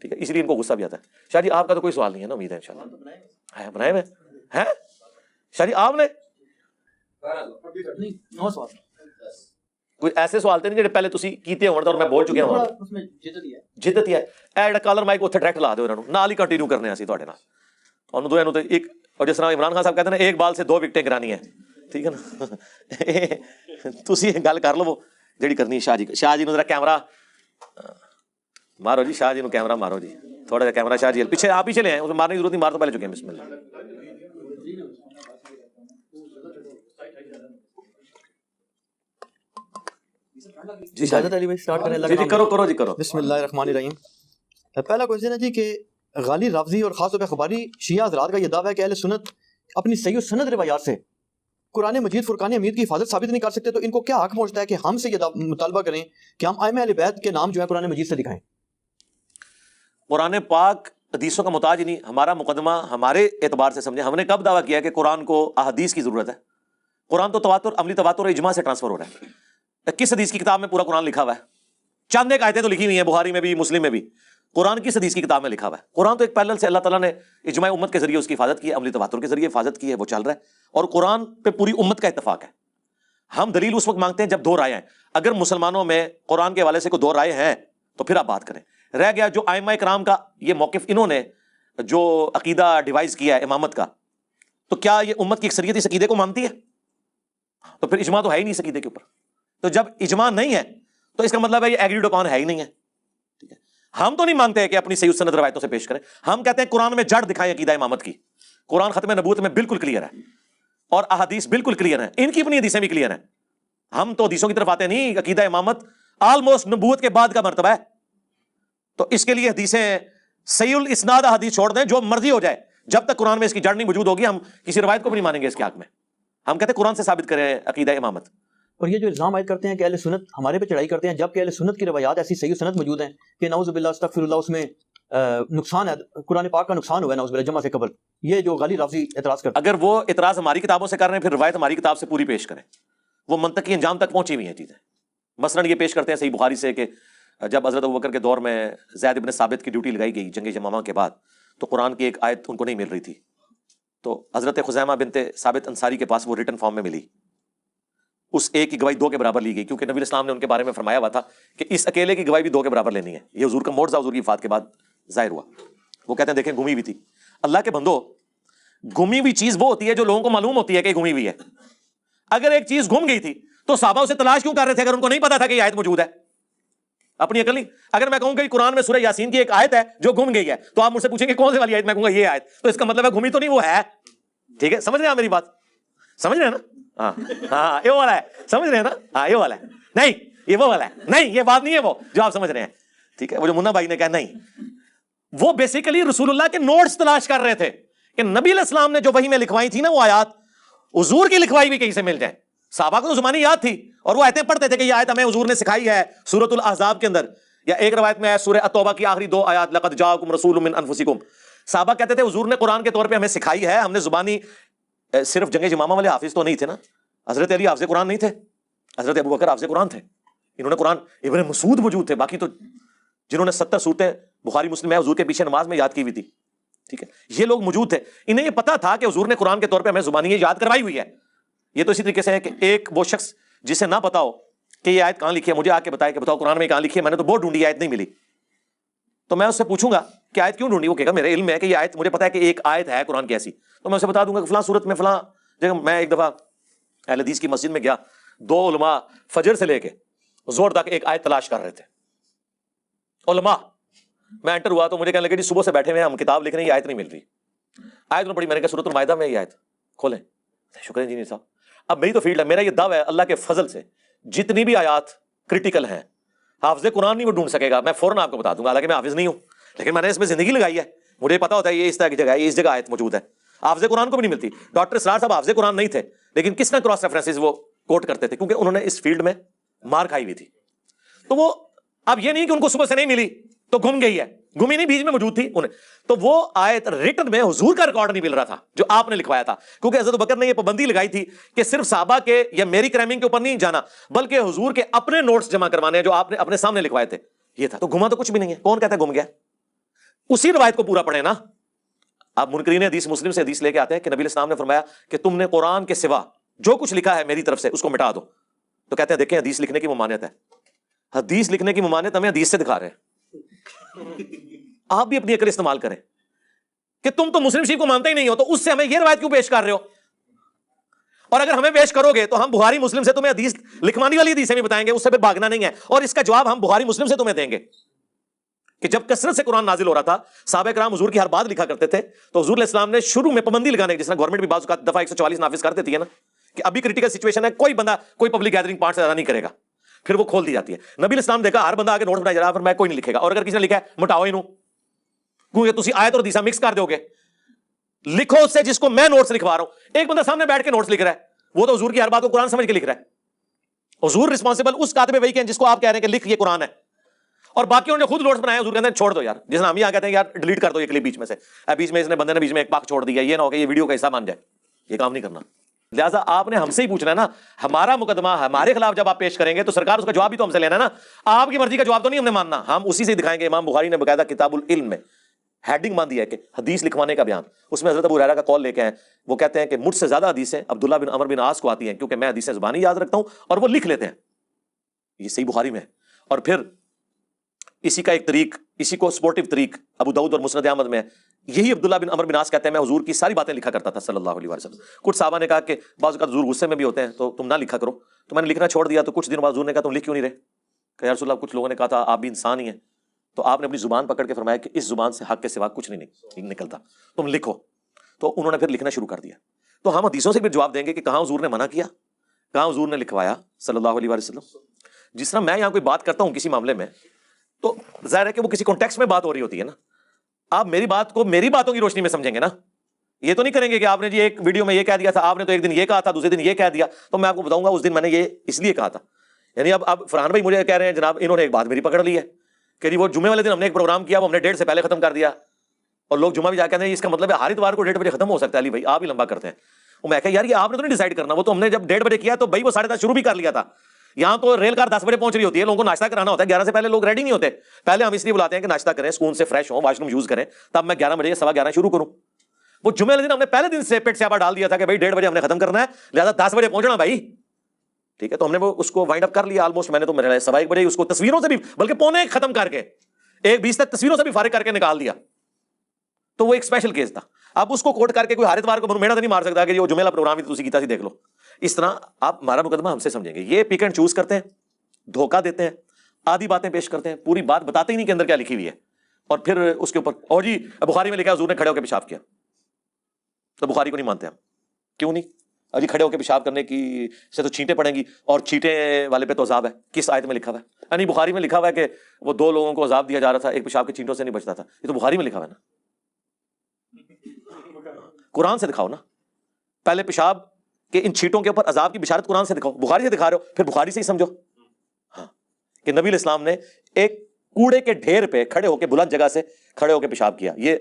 ٹھیک ہے, اس لیے ان کو غصہ بھی آتا ہے. شاہ جی آپ کا تو کوئی سوال نہیں ہے نا, امید ہے انشاءاللہ بنائے ہوئے ہیں. شاہ جی آپ نے کوئی ایسے سوال تھے نہیں جڑے پہلے تسی کیتے ہون اور میں بول چکے ہوں؟ اس میں جدت ہی ہے. اے جڑا کالر مائک اوتھے ڈائریکٹ لا دیو انہاں نوں, نال ہی کنٹینیو کرنے اسی تہاڈے نال. انہوں دوئے نوں تے ایک, اور جس طرح عمران خان صاحب کہتے ہیں نا ایک بال سے 2 وکٹیں گرانی ہیں, ٹھیک ہے نا. تسی گل کر لو جڑی کرنی ہے. شاہ جی نوں ذرا کیمرہ مارو جی, شاہ جی نوں کیمرہ مارو جی, تھوڑا جا کیمرہ شاہ جی پیچھے آپ ہی چلے ہیں, اس مارنے کی ضرورت نہیں, مار تو پہلے چکے ہیں. بسم اللہ. جی سعادت علی بھائی سٹارٹ کریں. جی کرو جی کرو. بسم اللہ الرحمن الرحیم. پہلا کوشچن ہے جی کہ غالی رافضی اور خاص طور پہ اخباری شیعہ حضرات کا یہ دعویٰ ہے کہ اہل سنت اپنی صحیح و سند روایات سے قرآن مجید فرقان حمید کی حفاظت ثابت نہیں کر سکتے, تو ان کو کیا حق پہنچتا ہے کہ ہم سے یہ مطالبہ کریں کہ ہم ائمہ اہل بیت کے نام جو ہے قرآن مجید سے دکھائیں؟ قرآن پاک حدیثوں کا محتاج نہیں. ہمارا مقدمہ ہمارے اعتبار سے سمجھیں, ہم نے کب دعویٰ کیا کہ قرآن کو احادیث کی ضرورت ہے؟ قرآن تو تواتر, عملی تواتر اور اجماع سے ٹرانسفر ہو رہا ہے. کس حدیث کی کتاب میں پورا قرآن لکھا ہوا ہے؟ چند ایک آیتیں تو لکھی ہوئی ہیں, بخاری میں بھی مسلم میں بھی. قرآن کس حدیث کی کتاب میں لکھا ہوا ہے؟ قرآن تو ایک پیرلل سے اللہ تعالیٰ نے اجماع امت کے ذریعے اس کی حفاظت کی ہے, عملی تواتر کے ذریعے حفاظت کی ہے, وہ چل رہا ہے. اور قرآن پہ پوری امت کا اتفاق ہے. ہم دلیل اس وقت مانگتے ہیں جب 2 رائے ہیں. اگر مسلمانوں میں قرآن کے حوالے سے کوئی 2 رائے ہیں تو پھر آپ بات کریں. رہ گیا جو ائمہ کرام کا یہ موقف, انہوں نے جو عقیدہ ڈیوائز کیا ہے امامت کا, تو کیا یہ امت کی اکثریت اس عقیدے کو مانتی ہے؟ تو پھر اجماع تو ہے ہی نہیں اس عقیدے کے اوپر. تو جب اجماع نہیں ہے تو اس کا مطلب ہے یہ ایگریڈ اپون ہے ہی نہیں ہے, ٹھیک ہے. ہم تو نہیں مانگتے کہ اپنی صحیح سند روایتوں سے پیش کریں, ہم کہتے ہیں قرآن میں جڑ دکھائیں عقیدہ امامت کی. قرآن ختم نبوت میں بالکل کلیئر ہے اور احادیث بالکل کلیئر ہیں, ان کی اپنی حدیثیں بھی کلیئر ہیں. ہم تو حدیثوں کی طرف آتے نہیں, عقیدہ امامت آلموسٹ نبوت کے بعد کا مرتبہ ہے. تو اس کے لیے حدیثیں صحیح الاسناد حدیث چھوڑ دیں, جو مرضی ہو جائے, جب تک قرآن میں اس کی جڑ نہیں موجود ہوگی ہم کسی روایت کو بھی نہیں مانیں گے اس کے حق میں. ہم کہتے ہیں قرآن سے ثابت کریں عقیدہ امامت. اور یہ جو الزام عائد کرتے ہیں کہ اہل سنت ہمارے پہ چڑھائی کرتے ہیں, جبکہ اہل سنت کی روایات ایسی صحیح سنت موجود ہیں کہ نعوذ باللہ استغفر اللہ, اس میں نقصان ہے, قرآن پاک کا نقصان ہوا ہے نعوذ باللہ جمع سے قبل. یہ جو غالی رافضی اعتراض کرتے ہیں, اگر وہ اعتراض ہماری کتابوں سے کر رہے ہیں پھر روایت ہماری کتاب سے پوری پیش کریں. وہ منطقی انجام تک پہنچی ہوئی ہیں چیزیں. مثلاً یہ پیش کرتے ہیں صحیح بخاری سے کہ جب حضرت ابوبکر کے دور میں زید ابن ثابت کی ڈیوٹی لگائی گئی جنگ یمامہ کے بعد, تو قرآن کی ایک آیت ان کو نہیں مل رہی تھی, تو حضرت خزیمہ بنت ثابت انصاری کے پاس وہ ریٹن فارم میں ملی. اس ایک کی گواہی 2 کے برابر لی گئی, کیونکہ نبی اسلام نے ان کے بارے میں فرمایا ہوا تھا کہ اس اکیلے کی گواہی بھی 2 کے برابر لینی ہے. یہ حضور کا معجزہ حضور کی وفات کے بعد ظاہر ہوا. وہ کہتے ہیں دیکھیں گھمی ہوئی تھی. اللہ کے بندو, گھمی ہوئی چیز وہ ہوتی ہے جو لوگوں کو معلوم ہوتی ہے کہ گھمی ہوئی ہے. اگر ایک چیز گھم گئی تھی تو صحابہ اسے تلاش کیوں کر رہے تھے اگر ان کو نہیں پتا تھا کہ یہ آیت موجود ہے؟ اپنی عقل نہیں. اگر میں کہوں کہ قرآن میں سورہ یاسین کی ایک آیت ہے جو گم گئی ہے, تو آپ مجھ سے پوچھیں گے کون سی والی آیت؟ میں کہوں گا یہ آیت, تو اس کا مطلب ہے گھمی تو نہیں, وہ ہے. ٹھیک ہے, سمجھ رہے ہیں میری بات؟ سمجھ رہے ہیں نا؟ ہاں یہ والا ہے, سمجھ رہے ہیں نا؟ ہاں یہ والا ہے, نہیں یہ وہ والا ہے, نہیں یہ بات نہیں ہے وہ جو آپ سمجھ رہے ہیں. ٹھیک ہے, وہ جو منا بھائی نے کہا نہیں, وہ بیسیکلی رسول اللہ کے نوٹس تلاش کر رہے تھے کہ نبی علیہ السلام نے جو وحی میں لکھوائی تھی نا وہ آیات, حضور کی لکھوائی بھی کہیں سے مل جائیں. صحابہ کو تو زبانی یاد تھی اور وہ آیتیں پڑھتے تھے کہ یہ آیت ہمیں حضور نے سکھائی ہے سورۃ الاحزاب کے اندر, یا ایک روایت میں ہے سورہ التوبہ کی آخری 2 آیات, لقد جاءکم رسول من انفسکم. صحابہ کہتے تھے حضور نے قرآن کے طور پہ ہمیں سکھائی ہے, ہم نے زبانی صرف جنگ یمامہ والے حافظ تو نہیں تھے نا. حضرت علی حافظ قرآن نہیں تھے, حضرت ابو بکر حافظ قرآن تھے, انہوں نے قرآن, ابن مسعود موجود تھے, باقی تو جنہوں نے 70 صورتیں بخاری مسلم میں حضور کے پیچھے نماز میں یاد کی ہوئی تھی, ٹھیک ہے, یہ لوگ موجود تھے. انہیں یہ پتا تھا کہ حضور نے قرآن کے طور پہ ہمیں زبانی یاد کروائی ہوئی ہے. یہ تو اسی طریقے سے ہے کہ ایک وہ شخص جسے نہ پتا ہو کہ یہ آیت کہاں لکھی ہے, مجھے آ کے بتائے کہ بتاؤ قرآن میں کہاں لکھی ہے, میں نے تو بہت ڈھونڈی, آیت نہیں ملی. تو میں اس سے پوچھوں گا کہ آیت کیوں ڈھونڈی, وہ کہے گا میرے علم میں ہے کہ یہ آیت, مجھے پتا ہے کہ ایک آیت ہے قرآن کی ایسی, تو میں اسے بتا دوں گا کہ فلاں صورت میں فلاں جگہ. میں ایک دفعہ اہل حدیث کی مسجد میں گیا, 2 علماء فجر سے لے کے زور تک ایک آیت تلاش کر رہے تھے علماء. میں انٹر ہوا تو مجھے کہنے لگے جی صبح سے بیٹھے ہوئے ہیں ہم کتاب لکھ رہے ہیں, یہ آیت نہیں مل رہی. آیت میں پڑھی, میں نے کہا سورۃ المائدہ میں یہ آیت کھولیں. شکر ہے انجینئر صاحب, اب میری تو فیلڈ ہے, میرا یہ دعویٰ ہے اللہ کے فضل سے جتنی بھی آیات کرٹیکل ہیں, حافظ قرآن نہیں وہ ڈھونڈ سکے گا, میں فوراً آپ کو بتا دوں گا, حالانکہ میں حافظ نہیں ہوں, لیکن میں نے اس میں زندگی لگائی ہے, مجھے پتا ہوتا ہے یہ اس طرح کی جگہ ہے, اس جگہ آیت موجود ہے. حافظ قرآن کو بھی نہیں ملتی. ڈاکٹر اسرار صاحب حافظ قرآن نہیں تھے, لیکن کس نے کراس ریفرنسز وہ کوٹ کرتے تھے, کیونکہ انہوں نے اس فیلڈ میں مار کھائی ہوئی تھی. تو وہ اب یہ نہیں کہ ان کو صبح سے نہیں ملی تو گم گئی ہے, گمی نہیں, بیچ میں موجود تھی انہیں. تو وہ آیت ریٹن میں حضور کا ریکارڈ نہیں مل رہا تھا جو آپ نے لکھوایا تھا, کیونکہ حضرت بکر نے یہ پابندی لگائی تھی کہ صرف صحابہ کے یا میری کرائمنگ کے اوپر نہیں جانا, بلکہ حضور کے اپنے نوٹس جمع کروانے ہیں جو آپ نے اپنے سامنے لکھوائے تھے. یہ تھا, تو گھما تو کچھ بھی نہیں ہے. کون کہتا ہے گم گیا؟ اسی روایت کو پورا پڑھیں نا. آپ منکرین حدیث مسلم سے حدیث لے کے آتے ہیں کہ نبی الاسلام نے فرمایا کہ تم نے قرآن کے سوا جو کچھ لکھا ہے میری طرف سے اس کو مٹا دو. تو کہتے ہیں دیکھیں حدیث لکھنے کی ممانعت ہے. حدیث لکھنے کی ممانعت ہمیں حدیث سے دکھا رہے ہیں. آپ بھی اپنی عقل استعمال کریں کہ تم تو مسلم شریف کو مانتے ہی نہیں ہو, تو اس سے ہمیں یہ روایت کیوں پیش کر رہے ہو؟ اور اگر ہمیں پیش کرو گے تو ہم بخاری مسلم سے تمہیں حدیث لکھوانے والی حدیثیں بھی بتائیں گے, اس سے پھر بھاگنا نہیں ہے. اور اس کا جواب ہم بخاری مسلم سے تمہیں دیں گے کہ جب کثرت سے قرآن نازل ہو رہا تھا, صحابہ کرام حضور کی ہر بات لکھا کرتے تھے, تو حضور علیہ السلام نے شروع میں پابندی لگانے کی, جس طرح گورنمنٹ بھی بعض اوقات دفعہ 144 نافذ کر دیتی ہے نا, کہ ابھی کریٹیکل سچویشن ہے, کوئی بندہ کوئی پبلک گیدرنگ پارٹ سے زیادہ نہیں کرے گا, پھر وہ کھول دی جاتی ہے. نبی الاسلام دیکھا ہر بندہ آگے نوٹس بنایا جا رہا ہے, میں کوئی نہیں لکھے گا, اور اگر کسی نے لکھا ہے مٹاؤ انہوں, کیونکہ تسی آیت اور حدیث مکس کر دو گے. لکھو اس سے جس کو میں نوٹس لکھوا رہا ہوں. ایک بندہ سامنے بیٹھ کے نوٹس لکھ رہا ہے, وہ تو حضور کی ہر بات کو قرآن سمجھ کے لکھ رہا ہے. حضور رسپانسبل اس کاتب وحی کے ہیں جس کو آپ کہہ رہے ہیں کہ لکھ یہ قرآن ہے, اور باقیوں نے خود نوٹس بنائے, حضور کہتے ہیں چھوڑ دو یار, جس ہم یہاں کہتے ہیں یار ڈیلیٹ کر دو یہ کلپ بیچ میں سے, بیچ میں اس نے بندے نے بیچ میں ایک پاک چھوڑ دیا, یہ نہ ہو کہ یہ ویڈیو کا حصہ مان جائے. یہ کام نہیں کرنا. لہٰذا آپ نے ہم سے ہی پوچھنا ہے نا, ہمارا مقدمہ ہمارے خلاف جب آپ پیش کریں گے تو سرکار اس کا جواب بھی تو ہم سے لینا ہے نا. آپ کی مرضی کا جواب تو نہیں ہم نے ماننا, ہم اسی سے دکھائیں گے. امام بخاری نے باقاعدہ کتاب العلم میں ہیڈنگ مان دیا ہے کہ حدیث لکھوانے کا بیان, اس میں حضرت ابو ہریرہ کا قول لے کے ہیں. وہ کہتے ہیں کہ مجھ سے زیادہ حدیثیں عبداللہ بن عمر بن عاص کو آتی ہیں, کیونکہ میں حدیثیں زبانی یاد رکھتا ہوں اور وہ لکھ لیتے ہیں. یہ صحیح بخاری میں ہے. اور پھر اسی کا ایک طریق, اسی کو سپورٹیو طریق ابو داؤد اور مسند احمد میں ہے. یہی عبداللہ بن عمر بن عاص کہتے ہیں میں حضور کی ساری باتیں لکھا کرتا تھا صلی اللہ علیہ وسلم. کچھ صحابہ نے کہا کہ بعض اوقات حضور غصے میں بھی ہوتے ہیں تو تم نہ لکھا کرو, تو میں نے لکھنا چھوڑ دیا. تو کچھ دن بعد حضور نے کہا تم لکھ کیوں نہیں رہے؟ کہ یا رسول اللہ کچھ لوگوں نے کہا تھا آپ بھی انسان ہی ہیں, تو آپ نے اپنی زبان پکڑ کے فرمایا کہ اس زبان سے حق کے سوا کچھ نہیں نکلتا, تم لکھو. تو انہوں نے پھر لکھنا شروع کر دیا. تو ہم حدیثوں سے بھی جواب دیں گے کہ کہاں حضور نے منع کیا, کہاں حضور نے لکھوایا صلی اللہ علیہ وسلم. جس طرح میں یہاں کوئی بات کرتا ہوں کسی معاملے میں, تو ظاہر ہے کہ وہ کسی کانٹیکسٹ میں بات ہو رہی ہوتی ہے نا. آپ میری بات کو میری باتوں کی روشنی میں سمجھیں گے نا. یہ تو نہیں کریں گے کہ آپ نے جی ایک ویڈیو میں یہ کہہ دیا تھا, آپ نے تو ایک دن یہ کہا تھا, دوسرے دن یہ کہہ دیا, تو میں آپ کو بتاؤں گا اس دن میں نے یہ اس لیے کہا تھا. یعنی اب فرحان بھائی مجھے کہہ رہے ہیں جناب انہوں نے ایک بات میری پکڑ لی ہے کہ جی وہ جمعے والے دن ہم نے ایک پروگرام کیا, وہ ہم نے 1:30 سے پہلے ختم کر دیا, اور لوگ جمعہ بھی جا کے کہتے ہیں اس کا مطلب ہے ہر اتوار کو 1:30 بجے ختم ہو سکتا ہے. علی بھائی آپ ہی لمبا کرتے ہیں. وہ میں کہا یار یہ آپ نے تو نہیں ڈیسائیڈ کرنا, وہ تو ہم نے جب 1:30 بجے کیا تو بھائی وہ 10:30 شروع بھی کر لیا تھا. یہاں تو ریل کار 10 بجے پہنچ رہی ہوتی ہے, لوگوں کو ناشتہ کرانا ہوتا ہے, 11 سے پہلے لوگ ریڈی نہیں ہوتے. پہلے ہم اس لیے بلاتے ہیں کہ ناشتہ کریں, سکون سے فریش ہوں, واش روم یوز کریں, تب میں 11 بجے 11:15 شروع کروں. وہ جمعے والے دن ہم نے پہلے دن سے پیٹ سیابہ ڈال دیا تھا کہ بھائی 1:30 بجے ہم نے ختم کرنا ہے, لہٰذا 10 بجے پہنچنا بھائی, ٹھیک ہے. تو ہم نے وہ اس کو وائنڈ اپ کر لیا آلموسٹ. میں نے تو میرے 1:15 بجے اس کو تصویروں سے بھی, بلکہ 1:45 ختم کر کے 1:20 تک تصویروں سے بھی فارغ کر کے نکال دیا. تو وہ ایک اسپیشل کیس تھا. اب اس کو کوٹ کر کے کوئی ہر اتوار کو میڑا تو نہیں مار سکتا کہ وہ جمعہ پروگرام ہی تسی کیتا سی دیکھ لو. اس طرح آپ ہمارا مقدمہ ہم سے سمجھیں گے. یہ پک اینڈ چوز کرتے ہیں, دھوکہ دیتے ہیں, آدھی باتیں پیش کرتے ہیں, پوری بات بتاتے ہی نہیں کہ اندر کیا لکھی ہوئی ہے, اور پھر اس کے اوپر اور جی بخاری میں لکھا حضور نے کھڑے ہو کے پیشاب کیا, تو بخاری کو نہیں مانتے ہم. کیوں نہیں؟ ابھی کھڑے ہو کے پیشاب کرنے کی سے تو چھینٹیں پڑیں گی, اور چھینٹیں والے پہ تو عذاب ہے. کس آیت میں لکھا ہوا ہے؟ یعنی بخاری میں لکھا ہوا ہے کہ وہ 2 لوگوں کو عذاب دیا جا رہا تھا, ایک پیشاب کے چھینٹوں سے نہیں بچتا تھا. یہ تو بخاری میں لکھا ہوا ہے نا. قرآن سے دکھاؤ نا. پہلے پیشاب کہ ان چھینٹوں کے اوپر عذاب کی بشارت قرآن سے دکھاؤ. بخاری سے دکھا رہے ہو, پھر بخاری سے ہی سمجھو. ہاں کہ نبی علیہ السلام نے ایک کوڑے کے ڈھیر پہ کھڑے ہو کے, بلند جگہ سے کھڑے ہو کے پیشاب کیا. یہ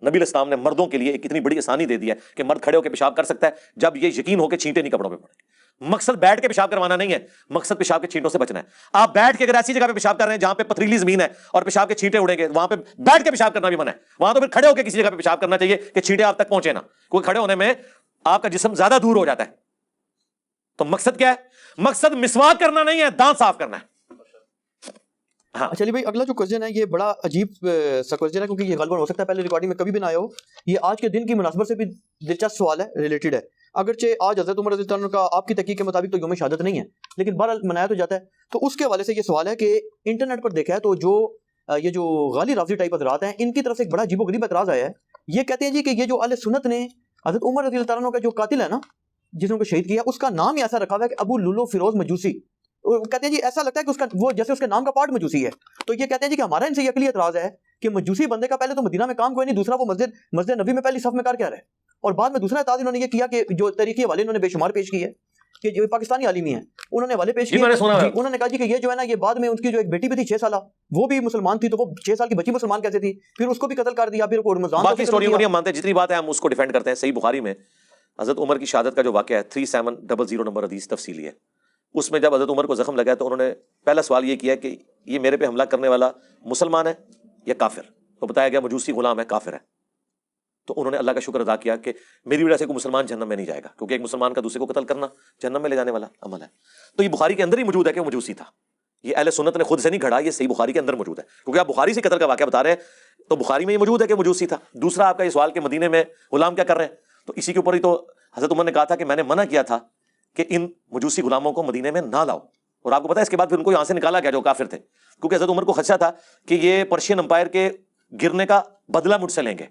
نبی علیہ السلام نے مردوں کے لیے ایک اتنی بڑی آسانی دے دی ہے کہ مرد کھڑے ہو کے پیشاب کر سکتا ہے جب یہ یقین ہو کے چھینٹے نہیں کپڑوں پہ پڑیں. مقصد بیٹھ کے پیشاب کروانا نہیں ہے, مقصد پیشاب کے چھینٹوں سے بچنا ہے. آپ بیٹھ کے اگر ایسی جگہ پہ پیشاب کر رہے ہیں جہاں پہ پتھریلی زمین ہے اور پیشاب کے چھینٹے اڑیں گے, وہاں پہ بیٹھ کے پیشاب کرنا بھی منع ہے. وہاں تو پھر کھڑے ہو کے کسی جگہ پہ پیشاب کرنا چاہیے کہ چھینٹے آپ تک پہنچے نا, کیونکہ کھڑے ہونے میں آپ کا جسم زیادہ دور ہو جاتا ہے. تو مقصد کیا ہے؟ مقصد مسواک کرنا نہیں ہے, دانت صاف کرنا ہے. ہاں اچھا علی بھائی, اگلا جو کوشچن ہے یہ بڑا عجیب سا کوشچن ہے, کیونکہ یہ غالباً ہو سکتا ہے پہلے ریکارڈنگ میں کبھی بھی نہ آیا ہو. یہ آج کے دن کی مناسبت سے بھی دلچسپ سوال ہے, ریلیٹڈ ہے. اگرچہ آج حضرت عمر رضی اللہ عنہ کا آپ کی تحقیق کے مطابق تو یوم شہادت نہیں ہے, لیکن بہرحال منایا تو جاتا ہے. تو اس کے حوالے سے یہ سوال ہے کہ انٹرنیٹ پر دیکھا ہے تو جو یہ جو غالی رافضی ٹائپ حضرات ہیں, ان کی طرف سے ایک بڑا عجیب و غریب اعتراض آیا ہے. یہ کہتے ہیں جی کہ یہ جو اہل سنت نے حضرت عمر رضی اللہ عنہ کا جو قاتل ہے نا, جس نے کو شہید کیا, اس کا نام ہی ایسا رکھا ہوا ہے کہ ابو لولو فیروز مجوسی. کہتے ہیں جی ایسا لگتا ہے کہ اس کا وہ جیسے اس کے نام کا پارٹ مجوسی ہے. تو یہ کہتے ہیں جی کہ ہمارا ان سے یہ عقلی اعتراض ہے کہ مجوسی بندے کا پہلے تو مدینہ میں کام کوئی نہیں, دوسرا وہ مسجد نبی میں پہلی صف میں کر کے آ رہا ہے, اور بعد میں دوسرا اعتراض انہوں نے یہ کیا کہ جو تاریخی حوالے انہوں نے بے شمار پیش کی ہے کہ جو پاکستانی عالمی ہیں انہوں نے حوالے پیش کیے. انہوں نے کہا جی کہ یہ جو ہے نا, یہ بعد میں ان کی جو ایک بیٹی بھی تھی 6 سالہ, وہ بھی مسلمان تھی, تو وہ 6 سال کی بچی مسلمان کیسے تھی, پھر اس کو بھی قتل کر دیا, پھر رمضان باقی اسٹوریوں کو نہیں ہم مانتے, جتنی بات ہے ہم اس کو ڈیفینڈ کرتے ہیں. صحیح بخاری میں حضرت عمر کی شہادت کا جو واقعہ ہے 3700 نمبر حدیث تفصیلی ہے. اس میں جب حضرت عمر کو زخم لگا تو انہوں نے پہلا سوال یہ کیا کہ یہ میرے پہ حملہ کرنے والا مسلمان ہے یا کافر. تو بتایا گیا مجوسی غلام ہے, کافر ہے. تو انہوں نے اللہ کا شکر ادا کیا کہ میری وجہ سے کوئی مسلمان جہنم میں نہیں جائے گا, کیونکہ ایک مسلمان کا دوسرے کو قتل کرنا جہنم میں لے جانے والا عمل ہے. تو یہ بخاری کے اندر ہی موجود ہے کہ وہ مجوسی تھا. یہ اہل سنت نے خود سے نہیں گھڑا, یہ صحیح بخاری کے اندر موجود ہے. کیونکہ آپ بخاری سے قتل کا واقعہ بتا رہے ہیں تو بخاری میں یہ موجود ہے کہ مجوسی تھا. دوسرا آپ کا یہ سوال کہ مدینے میں غلام کیا کر رہے ہیں, تو اسی کے اوپر ہی تو حضرت عمر نے کہا تھا کہ میں نے منع کیا تھا کہ ان مجوسی غلاموں کو مدینے میں نہ لاؤ. اور آپ کو پتا ہے اس کے بعد پھر ان کو یہاں سے نکالا گیا جو کافر تھے, کیونکہ حضرت عمر کو خدشہ تھا کہ یہ پرشین امپائر کے گرنے کا بدلہ مجھ سے لیں گے.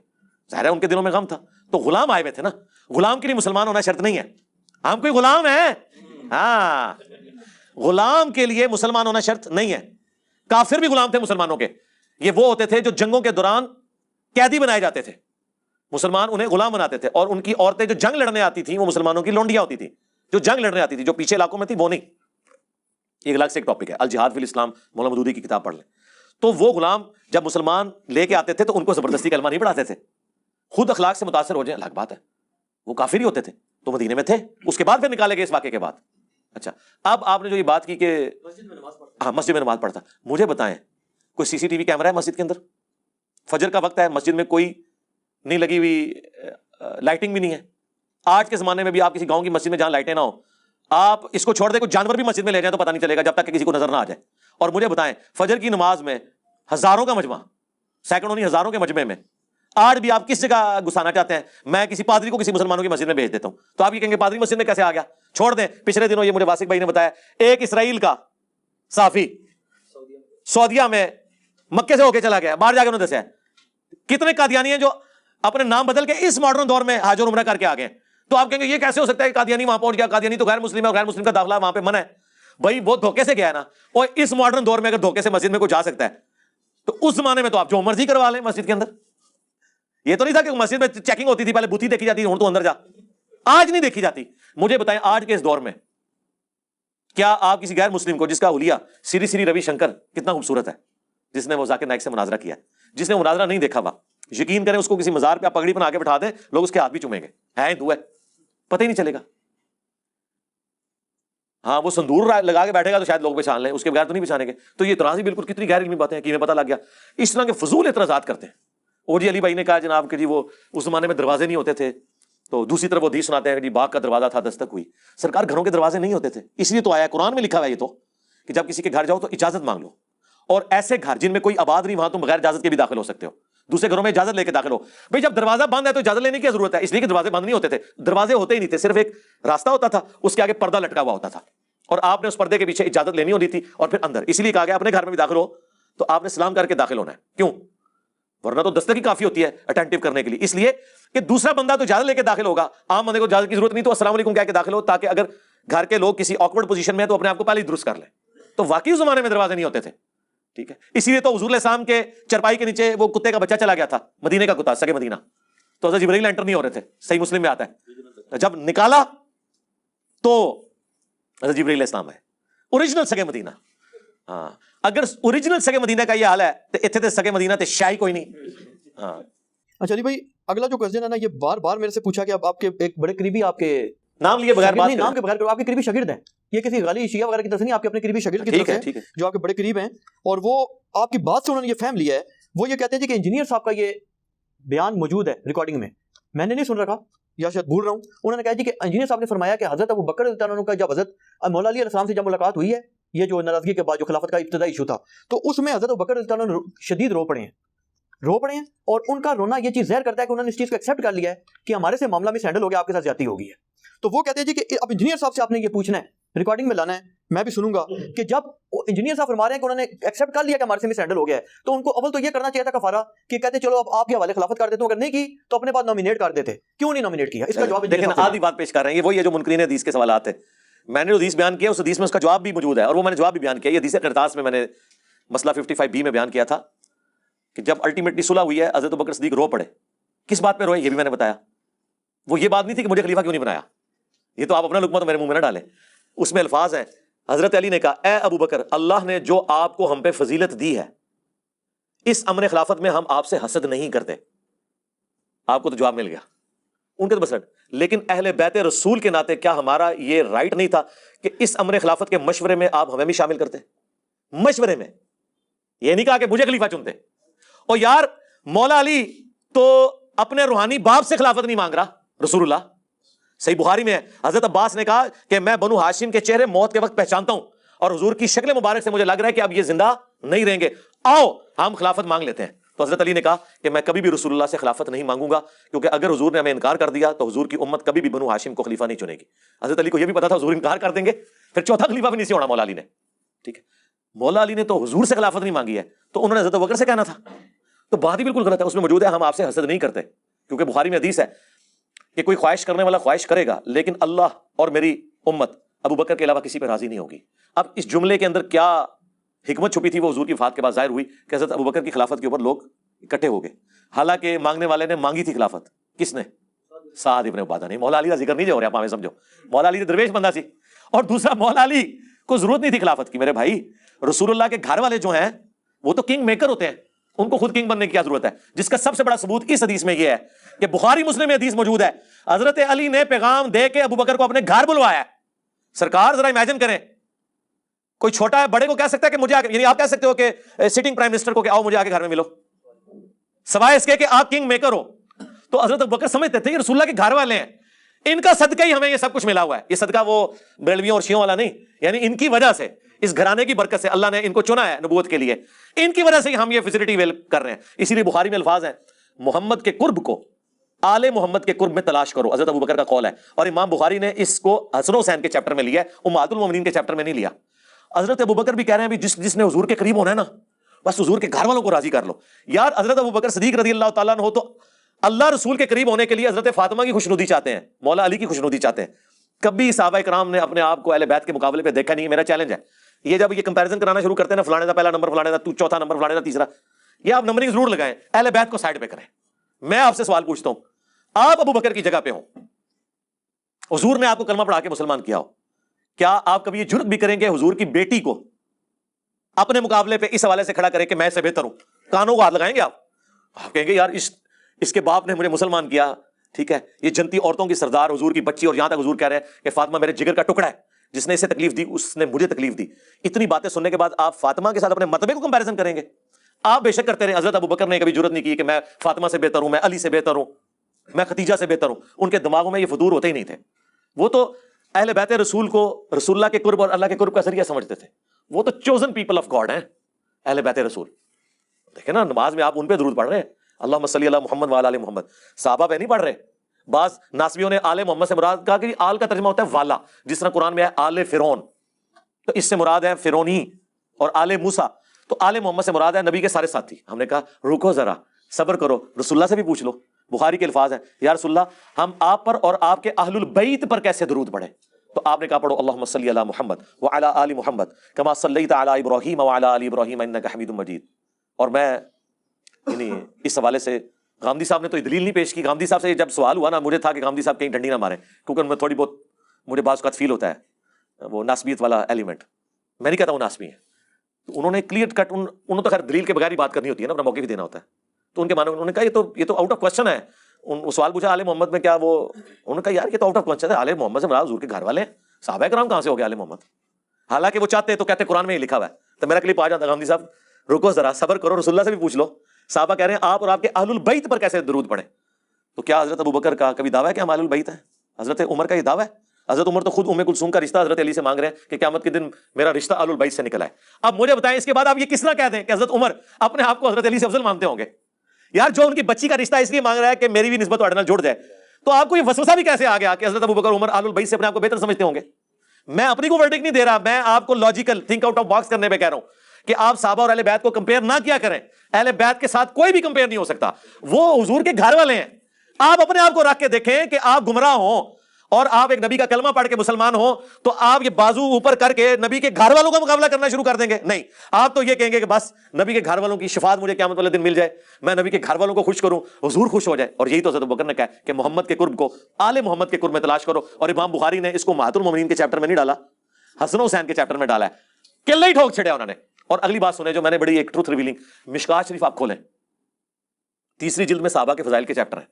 ظاہر ہے ان کے دلوں میں غم تھا. تو غلام آئے ہوئے تھے نا, غلام کے لیے مسلمان ہونا شرط نہیں ہے. ہم کوئی غلام ہیں, ہاں, غلام کے لیے مسلمان ہونا شرط نہیں ہے. کافر بھی غلام تھے مسلمانوں کے. یہ وہ ہوتے تھے جو جنگوں کے دوران قیدی بنائے جاتے تھے, مسلمان انہیں غلام بناتے تھے, اور ان کی عورتیں جو جنگ لڑنے آتی تھیں وہ مسلمانوں کی لونڈیاں ہوتی تھیں جو جنگ لڑنے آتی تھی, جو پیچھے علاقوں میں تھی وہ نہیں. ایک الگ سے ایک ٹاپک ہے, الجہاد فی الاسلام, مولانا مودودی کی کتاب پڑھ لیں. تو وہ غلام جب مسلمان لے کے آتے تھے تو ان کو زبردستی کلمہ نہیں پڑھاتے تھے, خود اخلاق سے متاثر ہو جائیں الگ بات ہے. وہ کافر ہی ہوتے تھے تو مدینے میں تھے, اس کے بعد پھر نکالے گئے اس واقعے کے بعد. اچھا, اب آپ نے جو یہ بات کی کہ ہاں مسجد میں نماز پڑھتا, مجھے بتائیں کوئی سی سی ٹی وی کیمرہ ہے مسجد کے اندر؟ فجر کا وقت ہے, مسجد میں کوئی نہیں لگی ہوئی, لائٹنگ بھی نہیں ہے. آج کے زمانے میں بھی آپ کسی گاؤں کی مسجد میں جہاں لائٹیں نہ ہو, آپ اس کو چھوڑ دیں کوئی جانور بھی مسجد میں لے جائیں تو پتہ نہیں چلے گا جب تک کہ کسی کو نظر نہ آ جائے. اور مجھے بتائیں فجر کی نماز میں ہزاروں کا مجمع, سینکڑوں نہیں ہزاروں کے مجمع میں آج بھی آپ کس جگہ گھسانا چاہتے ہیں؟ میں کسی پادری کو کسی مسلمانوں کی مسجد میں بھیج دیتا ہوں تو آپ یہ کہیں گے پادری مسجد میں کیسے آ گیا؟ چھوڑ دیں. پچھلے دنوں یہ مجھے واسق بھائی نے بتایا, ایک اسرائیل کا صحافی سعودیہ میں مکے سے ہو کے چلا گیا, باہر جا کے انہوں نے دسیا کتنے قادیانی ہیں جو اپنے نام بدل کے اس ماڈرن دور میں حج اور عمرہ کر کے آ گئے. تو آپ کہیں گے یہ کیسے ہو سکتا ہے کہ قادیانی وہاں پہنچ گیا؟ قادیانی تو غیر مسلم ہے, غیر مسلم کا داخلہ وہاں پہ منع ہے. بھائی وہ دھوکے سے گیا ہے نا, اور اس ماڈرن دور میں اگر دھوکے سے مسجد میں کوئی جا سکتا ہے تو اس زمانے میں تو آپ جو مرضی کروا لیں مسجد کے اندر. یہ تو نہیں تھا کہ مسجد میں چیکنگ ہوتی تھی, پہلے بوتھی دیکھی جاتی تھی, ہوں تو اندر جا. آج نہیں دیکھی جاتی. مجھے بتائیں آج کے اس دور میں کیا آپ کسی غیر مسلم کو, جس کا حلیہ سری سری روی شنکر کتنا خوبصورت ہے, جس نے وہ ذاکر نائک سے مناظرہ کیا, جس نے مناظرہ نہیں دیکھا ہوا, یقین کریں اس کو کسی مزار پہ آپ پگڑی بنا کے بٹھا دیں, لوگ اس کے ہاتھ بھی چومیں گے, ہے ہندو ہے, پتہ ہی نہیں چلے گا. ہاں وہ سندور لگا کے بیٹھے گا تو شاید لوگ پہچان لیں, اس کے بغیر تو نہیں پہچانیں گے. تو یہ اعتراض ہی بالکل کتنی غیر علمی باتیں ہیں کہ ہمیں پتہ لگ گیا. اس طرح کے فضول اعتراضات کرتے ہیں. اور جی علی بھائی نے کہا جناب کہ جی وہ اس زمانے میں دروازے نہیں ہوتے تھے, تو دوسری طرف وہ حدیث سناتے ہیں کہ جی باغ کا دروازہ تھا دستک ہوئی. سرکار گھروں کے دروازے نہیں ہوتے تھے, اس لیے تو آیا قرآن میں لکھا ہوا ہے یہ تو کہ جب کسی کے گھر جاؤ تو اجازت مانگ لو. اور ایسے گھر جن میں کوئی آباد نہیں وہاں تم بغیر اجازت کے بھی داخل ہو سکتے ہو, دوسرے گھروں میں اجازت لے کے داخل ہو. بھائی جب دروازہ بند ہے تو اجازت لینے کی ضرورت ہے, اس لیے کہ دروازے بند نہیں ہوتے تھے, دروازے ہوتے ہی نہیں تھے, صرف ایک راستہ ہوتا تھا, اس کے آگے پردہ لٹکا ہوا ہوتا تھا, اور آپ نے اس پردے کے پیچھے اجازت لینی ہوتی تھی اور پھر اندر. اسی لیے کہا گیا اپنے گھر میں بھی داخل ہو تو آپ نے سلام کر کے داخل ہونا ہے. کیوں؟ ورنہ تو دستک ہی کافی ہوتی ہے اٹینٹیو کرنے کے لیے. اس لیے کہ دوسرا بندہ تو اجازت لے کے داخل ہوگا, عام بندے کو اجازت کی ضرورت نہیں, تو السلام علیکم کہہ کے داخل ہو, تاکہ اگر گھر کے لوگ کسی آکورڈ پوزیشن میں ہیں تو اپنے آپ کو پہلے ہی درست کر لیں. تو واقعی اس زمانے میں دروازے نہیں ہوتے تھے, ٹھیک ہے. اسی لیے تو حضور علیہ السلام کے چرپائی کے نیچے وہ کتے کا بچہ چلا گیا تھا, مدینے کا کتا, سگے مدینہ, تو حضرت جبرائیل انٹر نہیں ہو رہے تھے, صحیح مسلم میں آتا ہے. جب نکالا تو حضرت جبرائیل علیہ السلام ہے, اوریجنل سگے مدینہ. ہاں اگر اوریجنل سگے مدینہ کا یہ حال ہے تو اتنے تے سگے مدینہ تے شاہی کوئی نہیں. ہاں اچھا علی بھائی اگلا جو کوشچن ہے نا، یہ بار بار میرے سے پوچھا کہ اب آپ کے ایک بڑے قریبی، آپ کے نام لیے بغیر بات نام کے بغیر آپ کے قریبی شاگرد ہیں، یہ کسی غالی شیعہ وغیرہ کی طرف نہیں، آپ کے اپنے قریبی شاگرد کی طرف ٹھیک ہے جو آپ کے بڑے قریب ہیں، اور وہ آپ کی بات سے انہوں نے یہ فہم لیا ہے، وہ یہ کہتے ہیں کہ انجینئر صاحب کا یہ بیان موجود ہے ریکارڈنگ میں نے نہیں سن رکھا یا شاید بھول رہا ہوں، انہوں نے کہا جی کہ انجینئر صاحب نے فرمایا کہ حضرت ابو بکر رضی اللہ عنہ کا جب حضرت مولا علی علیہ السلام سے جب ملاقات ہوئی ہے، یہ جو ناراضگی کے بعد جو خلافت کا ابتدائی ایشو تھا، تو اس میں حضرت ابو بکر رضی اللہ عنہ شدید رو پڑے ہیں، اور ان کا رونا یہ چیز ظاہر کرتا ہے کہ انہوں نے اس چیز کو ایکسیپٹ کر لیا ہے کہ ہمارے سے معاملہ میں سینڈل ہو گیا، آپ کے ساتھ زیادتی ہو گئی ہے۔ تو وہ کہتے ہیں جی کہ اب انجینئر صاحب سے آپ نے یہ پوچھنا ہے، ریکارڈنگ میں لانا ہے، میں بھی سنوں گا کہ جب انجینئر صاحب فرما رہے ہیں کہ انہوں نے ایکسیپٹ کر لیا کہ ہمارے سے مس ہینڈل ہو گیا ہے، تو ان کو اول تو یہ کرنا چاہیے تھا کفارہ کہ کہتے چلو اب آپ کے حوالے خلافت کر دیتے ہوں، اگر نہیں کی تو اپنے بعد نامینیٹ کر دیتے، کیوں نہیں نامینیٹ کیا؟ اس کا جواب لیکن آدھی بات پیش کر رہے ہیں، یہ وہی ہے جو منکرین حدیث کے سوالات ہیں۔ میں نے جو حدیث بیان کیا اس حدیث میں اس کا جواب بھی موجود ہے، اور وہ میں نے جواب بھی بیان کیا، یہ حدیث قرطاس میں نے مسئلہ 55B میں بیان کیا تھا کہ جب الٹیمیٹلی صلح ہوئی ہے حضرت ابوبکر صدیق رو پڑے۔ کس بات پہ روئے یہ بھی میں نے بتایا، وہ یہ بات نہیں تھی کہ مجھے خلیفہ کیوں نہیں بنایا، یہ تو آپ اپنا لقمہ تو میرے منہ میں نہ ڈالیں۔ اس میں الفاظ ہیں، حضرت علی نے کہا اے ابو بکر، اللہ نے جو آپ کو ہم پہ فضیلت دی ہے، اس امر خلافت میں ہم آپ سے حسد نہیں کرتے۔ آپ کو تو جواب مل گیا ان کے تو بس، لیکن اہل بیت رسول کے ناطے کیا ہمارا یہ رائٹ نہیں تھا کہ اس امر خلافت کے مشورے میں آپ ہمیں بھی شامل کرتے؟ مشورے میں، یہ نہیں کہا کہ مجھے خلیفہ چنتے۔ اور یار مولا علی تو اپنے روحانی باپ سے خلافت نہیں مانگ رہا، رسول اللہ صحیح بخاری میں ہے، حضرت عباس نے کہا کہ میں بنو ہاشم کے چہرے موت کے وقت پہچانتا ہوں، اور حضور کی شکل مبارک سے مجھے لگ رہا ہے کہ اب یہ زندہ نہیں رہیں گے، آؤ ہم خلافت مانگ لیتے ہیں۔ تو حضرت علی نے کہا کہ میں کبھی بھی رسول اللہ سے خلافت نہیں مانگوں گا، کیونکہ اگر حضور نے ہمیں انکار کر دیا تو حضور کی امت کبھی بھی بنو ہاشم کو خلیفہ نہیں چنے گی۔ حضرت علی کو یہ بھی پتا تھا حضور انکار کر دیں گے، پھر چوتھا خلیفہ بھی نہیں سی ہونا مولا علی نے، ٹھیک ہے۔ مولا علی نے تو حضور سے خلافت نہیں مانگی ہے، تو انہوں نے حضرت ابوبکر سے کہنا تھا، تو بات ہی بالکل غلط ہے۔ اس میں موجود ہے ہم آپ سے حسد نہیں کرتے، کیونکہ بخاری میں حدیث ہے کہ کوئی خواہش کرنے والا خواہش کرے گا، لیکن اللہ اور میری امت ابو بکر کے علاوہ کسی پہ راضی نہیں ہوگی۔ اب اس جملے کے اندر کیا حکمت چھپی تھی وہ حضور کی وفات کے بعد ظاہر ہوئی کہ حضرت ابو بکر کی خلافت کے اوپر لوگ اکٹھے ہو گئے، حالانکہ مانگنے والے نے مانگی تھی خلافت، کس نے؟ سعد ابن عبادہ نے۔ مولا علی کا ذکر نہیں جو ہو رہا، آپ سمجھو مولا علی درویش بندہ سی، اور دوسرا مولا علی کو ضرورت نہیں تھی خلافت کی۔ میرے بھائی رسول اللہ کے گھر والے جو ہیں وہ تو کنگ میکر ہوتے ہیں، ان کو خود کنگ بننے کی کیا ضرورت ہے؟ جس کا سب سے بڑا ثبوت اس حدیث میں یہ ہے کہ بخاری مسلم میں حدیث موجود ہے، حضرت علی نے پیغام دے کے ابو بکر کو اپنے گھر بلوایا ہے۔ سرکار ذرا امیجن کریں، کوئی چھوٹا ہے بڑے کو کہہ سکتا ہے کہ مجھے یعنی آپ کہہ سکتے ہو کہ سٹنگ پرائم منسٹر کو کہ آؤ مجھے آ کے گھر میں ملو، سوائے اس کے کہ آپ کنگ میکر ہو۔ تو حضرت ابو بکر سمجھتے تھے کہ رسول اللہ کے گھر والے ہیں، ان کا صدقہ ہی ہمیں یہ سب کچھ ملا ہوا ہے۔ یہ صدقہ وہ بریلویوں اور شیعوں والا نہیں، یعنی ان کی وجہ سے، اس گھرانے کی برکت سے اللہ نے ان کو چنا ہے نبوت کے لیے، ان کی وجہ سے ہم یہ فیسلٹی ویل کر رہے ہیں۔ اسی لیے بخاری میں الفاظ ہیں، محمد کے قرب کو آل محمد کے قرب میں تلاش کرو، حضرت ابو بکر کا قول ہے، اور امام بخاری نے اس کو حسن و حسین کے چیپٹر میں لیا ہے، امہات المومنین کے چیپٹر میں نہیں لیا۔ حضرت ابو بکر بھی کہہ رہے ہیں جس نے حضور کے قریب ہونا ہے نا، بس حضور کے گھر والوں کو راضی کر لو۔ یار حضرت ابو بکر صدیق رضی اللہ تعالیٰ عنہ ہو تو اللہ رسول کے قریب ہونے کے لیے حضرت فاطمہ کی خوشنودی چاہتے ہیں، مولا علی کی خوشنودی چاہتے ہیں۔ کبھی صحابہ کرام نے اپنے آپ کو اہل بیت کے مقابلے پہ دیکھا نہیں ہے۔ میرا چیلنج ہے، یہ جب یہ کمپیریزن کرانا شروع کرتے ہیں نا، فلانے دا پہلا نمبر، فلانے دا چوتھا نمبر، فلانے دا تیسرا، یہ آپ نمبرنگ ضرور لگائیں، اہل بیت کو سائڈ پہ کریں۔ میں آپ سے سوال پوچھتا ہوں، آپ ابو بکر کی جگہ پہ ہوں، حضور نے آپ کو کلمہ پڑھا کے مسلمان کیا ہو، کیا آپ کبھی یہ جرت بھی کریں گے حضور کی بیٹی کو اپنے مقابلے پہ اس حوالے سے کھڑا کرے کہ میں سے بہتر ہوں؟ کانوں کو ہاتھ لگائیں گے آپ کہیں گے یار اس کے باپ نے مجھے مسلمان کیا، ٹھیک ہے، یہ جنتی عورتوں کی سردار حضور کی بچی، اور یہاں تک حضور کہہ رہے ہیں کہ فاطمہ میرے جگر کا ٹکڑا ہے، جس نے اسے تکلیف دی اس نے مجھے تکلیف دی۔ اتنی باتیں سننے کے بعد آپ فاطمہ کے ساتھ اپنے مرتبے کو کمپیریزن کریں گے؟ آپ بے شک کرتے رہے، حضرت ابو بکر نے کبھی جرت نہیں کی کہ میں فاطمہ سے بہتر ہوں، میں علی سے بہتر ہوں، میں خدیجہ سے بہتر ہوں۔ ان کے دماغوں میں یہ فطور ہوتے ہی نہیں تھے، وہ تو اہل بیت رسول کو رسول اللہ کے قرب اور اللہ کے قرب کا ذریعہ سمجھتے تھے، وہ تو چوزن پیپل آف گاڈ ہیں اہل بیت رسول۔ دیکھیں نا نماز میں آپ ان پہ درود پڑھ رہے ہیں، اللہم صلی علی محمد وعلی آل محمد، صحابہ پہ نہیں پڑھ رہے۔ بعض ناسبیوں نے آل محمد سے مراد کہا کہ آل کا ترجمہ ہوتا ہے والا، جس طرح قرآن میں ہے آل فرعون، تو اس سے مراد ہے فرعونی، اور آل موسیٰ، تو آل محمد سے مراد ہے نبی کے سارے ساتھی۔ ہم نے کہا رکو ذرا، صبر کرو، رسول اللہ سے بھی پوچھ لو۔ بخاری کے الفاظ ہیں، یا رسول اللہ ہم آپ پر اور آپ کے اہل البیت پر کیسے درود پڑھیں؟ تو آپ نے کہا پڑھو اللہم صلی علی محمد وعلی آل محمد کما صلیت علی ابراہیم وعلی آل ابراہیم انک حمید مجید۔ اور میں یعنی اس حوالے سے غامدی صاحب نے تو دلیل نہیں پیش کی۔ غامدی صاحب سے جب سوال ہوا نا، مجھے تھا کہ غامدی صاحب کہیں ڈنڈی نہ ماریں، کیونکہ ان میں تھوڑی بہت مجھے بعض اوقات فیل ہوتا ہے وہ ناسبیت والا ایلیمنٹ، میں نہیں کہتا وہ ناسبی ہے۔ تو انہوں نے کلیئر کٹ، انہوں تو خیر دلیل کے بغیر ہی بات کرنی ہوتی ہے نا، اپنا موقع بھی دینا ہوتا ہے۔ تو ان کے معنی انہوں نے کہا یہ تو آؤٹ آف کوسچن ہے. وہ سوال پوچھا آل محمد میں کیا وہ, انہوں نے کہا یار یہ تو آؤٹ آف کوسچن ہے, آل محمد سے مراد حضور کے گھر والے ہیں, صحابہ کرام کہاں سے ہو گئے آل محمد؟ حالانکہ وہ چاہتے تو کہتے قرآن میں ہی لکھا ہوا ہے. تو میرا کلپ آ جاتا غامدی صاحب, رکو ذرا صبر کرو, رسول اللہ سے بھی پوچھ لو. صحابہ کہہ رہے ہیں آپ اور آپ کے اہل البیت پر کیسے درود پڑھیں؟ تو کیا حضرت ابوبکر کا کبھی دعویٰ ہے کہ ہم اہل البیت ہیں؟ حضرت عمر کا یہ دعویٰ ہے؟ حضرت عمر تو خود ام کلثوم کا رشتہ حضرت علی سے مانگ رہے ہیں کہ قیامت کے دن میرا رشتہ اہل البیت سے نکلا ہے. اب مجھے بتائیں اس کے بعد آپ یہ کس طرح کہہ دیں کہ حضرت عمر اپنے آپ کو حضرت علی سے افضل مانتے ہوں گے؟ یار جو ان کی بچی کا رشتہ اس لیے مانگ رہا ہے کہ میری بھی نسبت تمہارے نال جڑ جائے, تو آپ کو یہ وسوسہ بھی کیسے آ گیا کہ حضرت ابوبکر عمر اہل البیت سے اپنے آپ کو بہتر سمجھتے ہوں گے؟ میں اپنی کو ورڈکٹ نہیں دے رہا, میں آپ کو logical think out of box کرنے پہ کہہ رہا ہوں کہ آپ صحابہ اور اہل بیت کو کمپیئر نہ کیا کریں. اہل بیت کے ساتھ کوئی بھی کمپیئر نہیں ہو سکتا, وہ حضور کے گھر والے ہیں. آپ اپنے آپ کو رکھ کے دیکھیں کہ آپ گمراہ ہوں اور آپ ایک نبی کا کلمہ پڑھ کے مسلمان ہوں تو آپ یہ بازو اوپر کر کے نبی کے گھر والوں کا مقابلہ کرنا شروع کر دیں گے؟ نہیں, آپ تو یہ کہیں گے کہ بس نبی کے گھر والوں کی شفاعت مجھے قیامت والے دن مل جائے, میں نبی کے گھر والوں کو خوش کروں, حضور خوش ہو جائے. اور یہی تو حضرت ابوبکر نے کہا کہ محمد کے قرب کو, آل محمد کے قرب میں تلاش کرو. اور امام بخاری نے اس کو امہات المومنین کے چیپٹر میں نہیں ڈالا, حسن حسین کے چیپٹر میں ڈالا ہے. قلعہ ہی ٹھوک چھڑیا انہوں نے. اور اگلی بات سنیں جو میں نے بڑی ایک ٹروتھ ریویلنگ, مشکات شریف آپ کھولیں, 3 جلد میں صحابہ کے فضائل کے چیپٹر ہیں.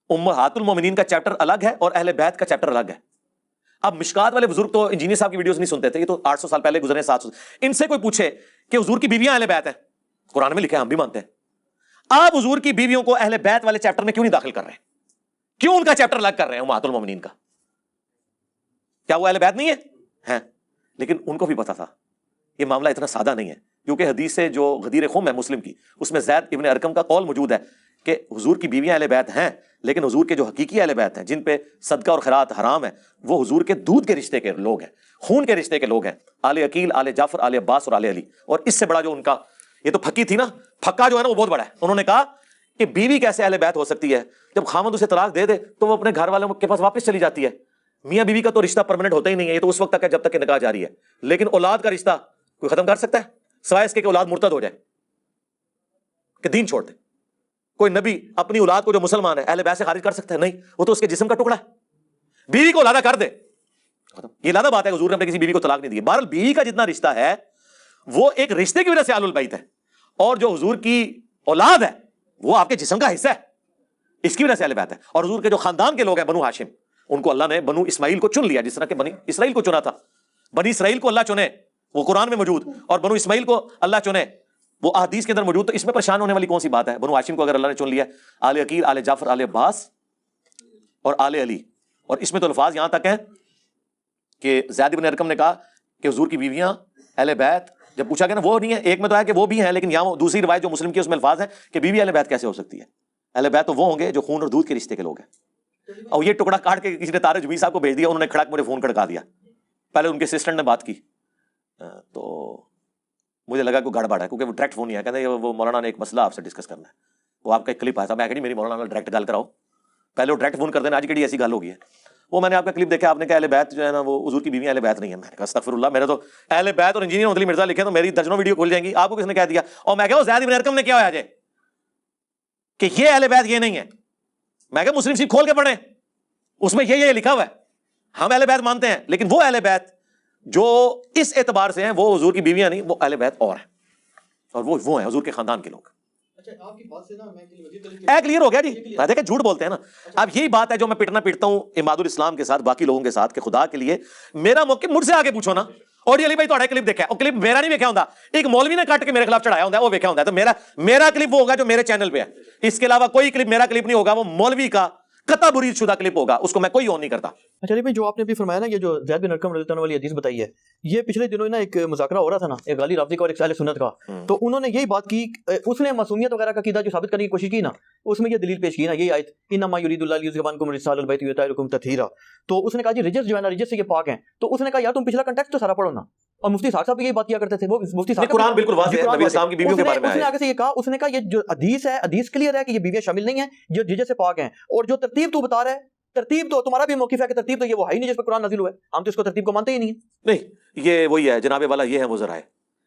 امہات المومنین کا چیپٹر الگ ہے اور اہل بیت کا چیپٹر الگ ہے. اب مشکات والے بزرگ تو انجینئر صاحب کی ویڈیوز نہیں سنتے تھے, یہ تو 800 سال پہلے گزرے, 700. ان سے کوئی پوچھے کہ حضور کی بیویاں اہل بیت ہیں, قرآن میں لکھا ہے, ہم بھی مانتے ہیں. آپ حضور کی بیویوں کو اہل بیت والے چیپٹر میں کیوں نہیں داخل کر رہے ہیں؟ کیوں ان کا چیپٹر الگ کر رہے ہیں امہات المومنین کا؟ کیا وہ اہل بیت نہیں ہے؟ لیکن ان کو بھی پتا تھا یہ معاملہ اتنا سادہ نہیں ہے, کیونکہ حدیث سے جو غدیر خم ہے مسلم کی, اس میں زید ابن ارقم کا قول موجود ہے کہ حضور کی بیویاں اہل بیت ہیں, لیکن حضور کے جو حقیقی اہل بیت ہیں جن پہ صدقہ اور خیرات حرام ہے, وہ حضور کے دودھ کے رشتے کے لوگ ہیں, خون کے رشتے کے لوگ ہیں, آل عقیل, آل جعفر, آل عباس اور آل علی. اور اس سے بڑا جو ان کا, یہ تو پھکی تھی نا, پھکا جو ہے نا وہ بہت بڑا ہے. انہوں نے کہا کہ بیوی کیسے اہل بیت ہو سکتی ہے؟ جب خامد اسے طلاق دے دے تو وہ اپنے گھر والوں کے پاس واپس چلی جاتی ہے. میاں بیوی کا تو رشتہ پرماننٹ ہوتا ہی نہیں ہے, یہ تو اس وقت تک ہے جب تک کہ نکاح جاری ہے. لیکن اولاد کا رشتہ کوئی ختم کر سکتا ہے سوائے اس کے کہ اولاد مرتد ہو جائے, کہ دین چھوڑ دے؟ کوئی نبی اپنی اولاد کو جو مسلمان ہے اہل بیت سے خارج کر سکتا ہے؟ نہیں, وہ تو اس کے جسم کا ٹکڑا ہے. بیوی کو علیحدہ کر دے, یہ علیحدہ بات ہے. حضور نے اپنے کسی بیوی کو طلاق نہیں دی. بہرحال بیوی کا جتنا رشتہ ہے وہ ایک رشتے کی وجہ سے آل البیت ہے, اور جو حضور کی اولاد ہے وہ آپ کے جسم کا حصہ ہے, اس کی وجہ سے اہل بیت ہے. اور حضور کے جو خاندان کے لوگ ہیں بنو ہاشم, ان کو اللہ نے بنو اسماعیل کو چن لیا, جس طرح کہ بنی اسرائیل کو چنا تھا. بنی اسرائیل کو اللہ چنے, وہ قرآن میں موجود, اور بنو اسماعیل کو اللہ چنے, وہ احادیث کے اندر موجود. تو اس میں پریشان ہونے والی کون سی بات ہے؟ بنو ہاشم کو اگر اللہ نے چن لیا, آل عقیل, آل جعفر, آل عباس اور آل علی. اور اس میں تو الفاظ یہاں تک ہیں کہ زید بن ارقم نے کہا کہ حضور کی بیویاں اہل بیت, جب پوچھا گیا نا وہ نہیں ہے, ایک میں تو ہے کہ وہ بھی ہیں, لیکن یہاں دوسری روایت جو مسلم کی اس میں الفاظ ہیں کہ بیوی اہل بیت کیسے ہو سکتی ہے؟ اہل بیت تو وہ ہوں گے جو خون اور دودھ کے رشتے کے لوگ ہیں. اور یہ ٹکڑا کاٹ کے کسی نے طارق جمیل صاحب کو بھیج دیا, انہوں نے کھڑک مجھے فون کھڑکا دیا. پہلے ان کے اسسٹنٹ نے بات کی تو مجھے لگا کوئی گڑبڑ ہے, کیونکہ وہ ڈائریکٹ فون نہیں آیا, کہتے وہ مولانا نے ایک مسئلہ آپ سے ڈسکس کرنا ہے. وہ آپ کا ایک کلپ آیا تھا, میں کہا میری مولانا ڈائریکٹ گل کراؤ, پہلے وہ ڈائریکٹ فون کر دینا, آج کیڑی ایسی گل ہو گئی ہے. وہ میں نے آپ کا کلپ دیکھا, آپ نے کہا اہل بیت جو ہے نا وہ حضور کی بیویاں اہل بیت نہیں ہے. میں نے کہا استغفر اللہ, میرے تو اہل بیت اور انجینئر عدلی مرزا لکھے تو میری درجنوں ویڈیو کھل جائیں گی. آپ کو کس نے کہہ دیا؟ اور میں کہا زید بن ارقم نے کیا ہوا جے کہ یہ اہل بیت یہ نہیں ہے. میں کہا مسلم شریف کھول کے پڑھیں, اس میں یہ لکھا ہوا ہے. ہم اہل بیت مانتے ہیں, لیکن وہ اہل بیت جو اس اعتبار سے ہیں وہ حضور کی بیویاں نہیں, وہ اہل بیت اور ہیں, اور وہ ہیں حضور کے خاندان کے لوگ. کلیئر ہو گیا جی؟ دیکھیں جھوٹ بولتے ہیں نا. اب یہی بات ہے جو میں پیٹتا ہوں اماد الاسلام کے ساتھ, باقی لوگوں کے ساتھ, کہ خدا کے لیے میرا موقع مجھ سے آگے پوچھو نا. اور علی بھائی تھوڑا کلپ دیکھا ہے, اور کلپ میرا نہیں دیکھا ہوتا, ایک مولوی نے کاٹ کے میرے خلاف چڑھایا ہوتا ہے, وہ دیکھا ہوتا ہے. تو میرا کلپ وہ ہوگا جو میرے چینل پہ ہے, اس کے علاوہ کوئی کلپ میرا کلپ نہیں ہوگا, وہ مولوی کا قطع برید شدہ کلپ ہوگا, اس کو میں کوئی آن نہیں کرتا. اچھا علی بھائی, جو آپ نے ابھی فرمایا نا, یہ جو زید بن ارقم رضی اللہ عنہ والی حدیث بتائی ہے, یہ پچھلے دنوں نا ایک مذاکرہ ہو رہا تھا نا, ایک غالی رافضی کا اور ایک اہل سنت کا, تو انہوں نے یہی بات کی, اس نے معصومیت وغیرہ کا عقیدہ جو ثابت کرنے کی کوشش کی نا, اس میں یہ دلیل پیش کی نا, یہی آیت انما یرید اللہ لیذهب عنکم الرجس اہل البیت ویطہرکم تطہیرا. تو اس نے کہا جی رجس جو ہے نا, رجس سے یہ پاک ہیں. تو اس نے کہا یار تم پچھلا کنٹیکسٹ تو سارا پڑھو نا. اور مفتی صاحب بھی یہی بات کیا کرتے تھے, وہ مفتی صاحب قرآن بالکل واضح ہے, نبی اسلام کی بیویوں کے بارے میں اس نے آگے سے یہ کہا, اس نے کہا یہ جو حدیث ہے, حدیث کلیئر ہے کہ یہ بیویاں شامل نہیں ہیں جو رجس سے پاک ہیں, اور جو ترتیب تو بتا رہا ہے, ترتیب تو تمہارا بھی موقف ہے کہ ترتیب تو یہ وہ ہے ہی نہیں جس پر قرآن نازل ہوا ہے, ہم تو اس کو ترتیب کو مانتے ہی نہیں ہیں. نہیں, یہ وہی ہے جناب والا, یہ ہے وہ ذرائع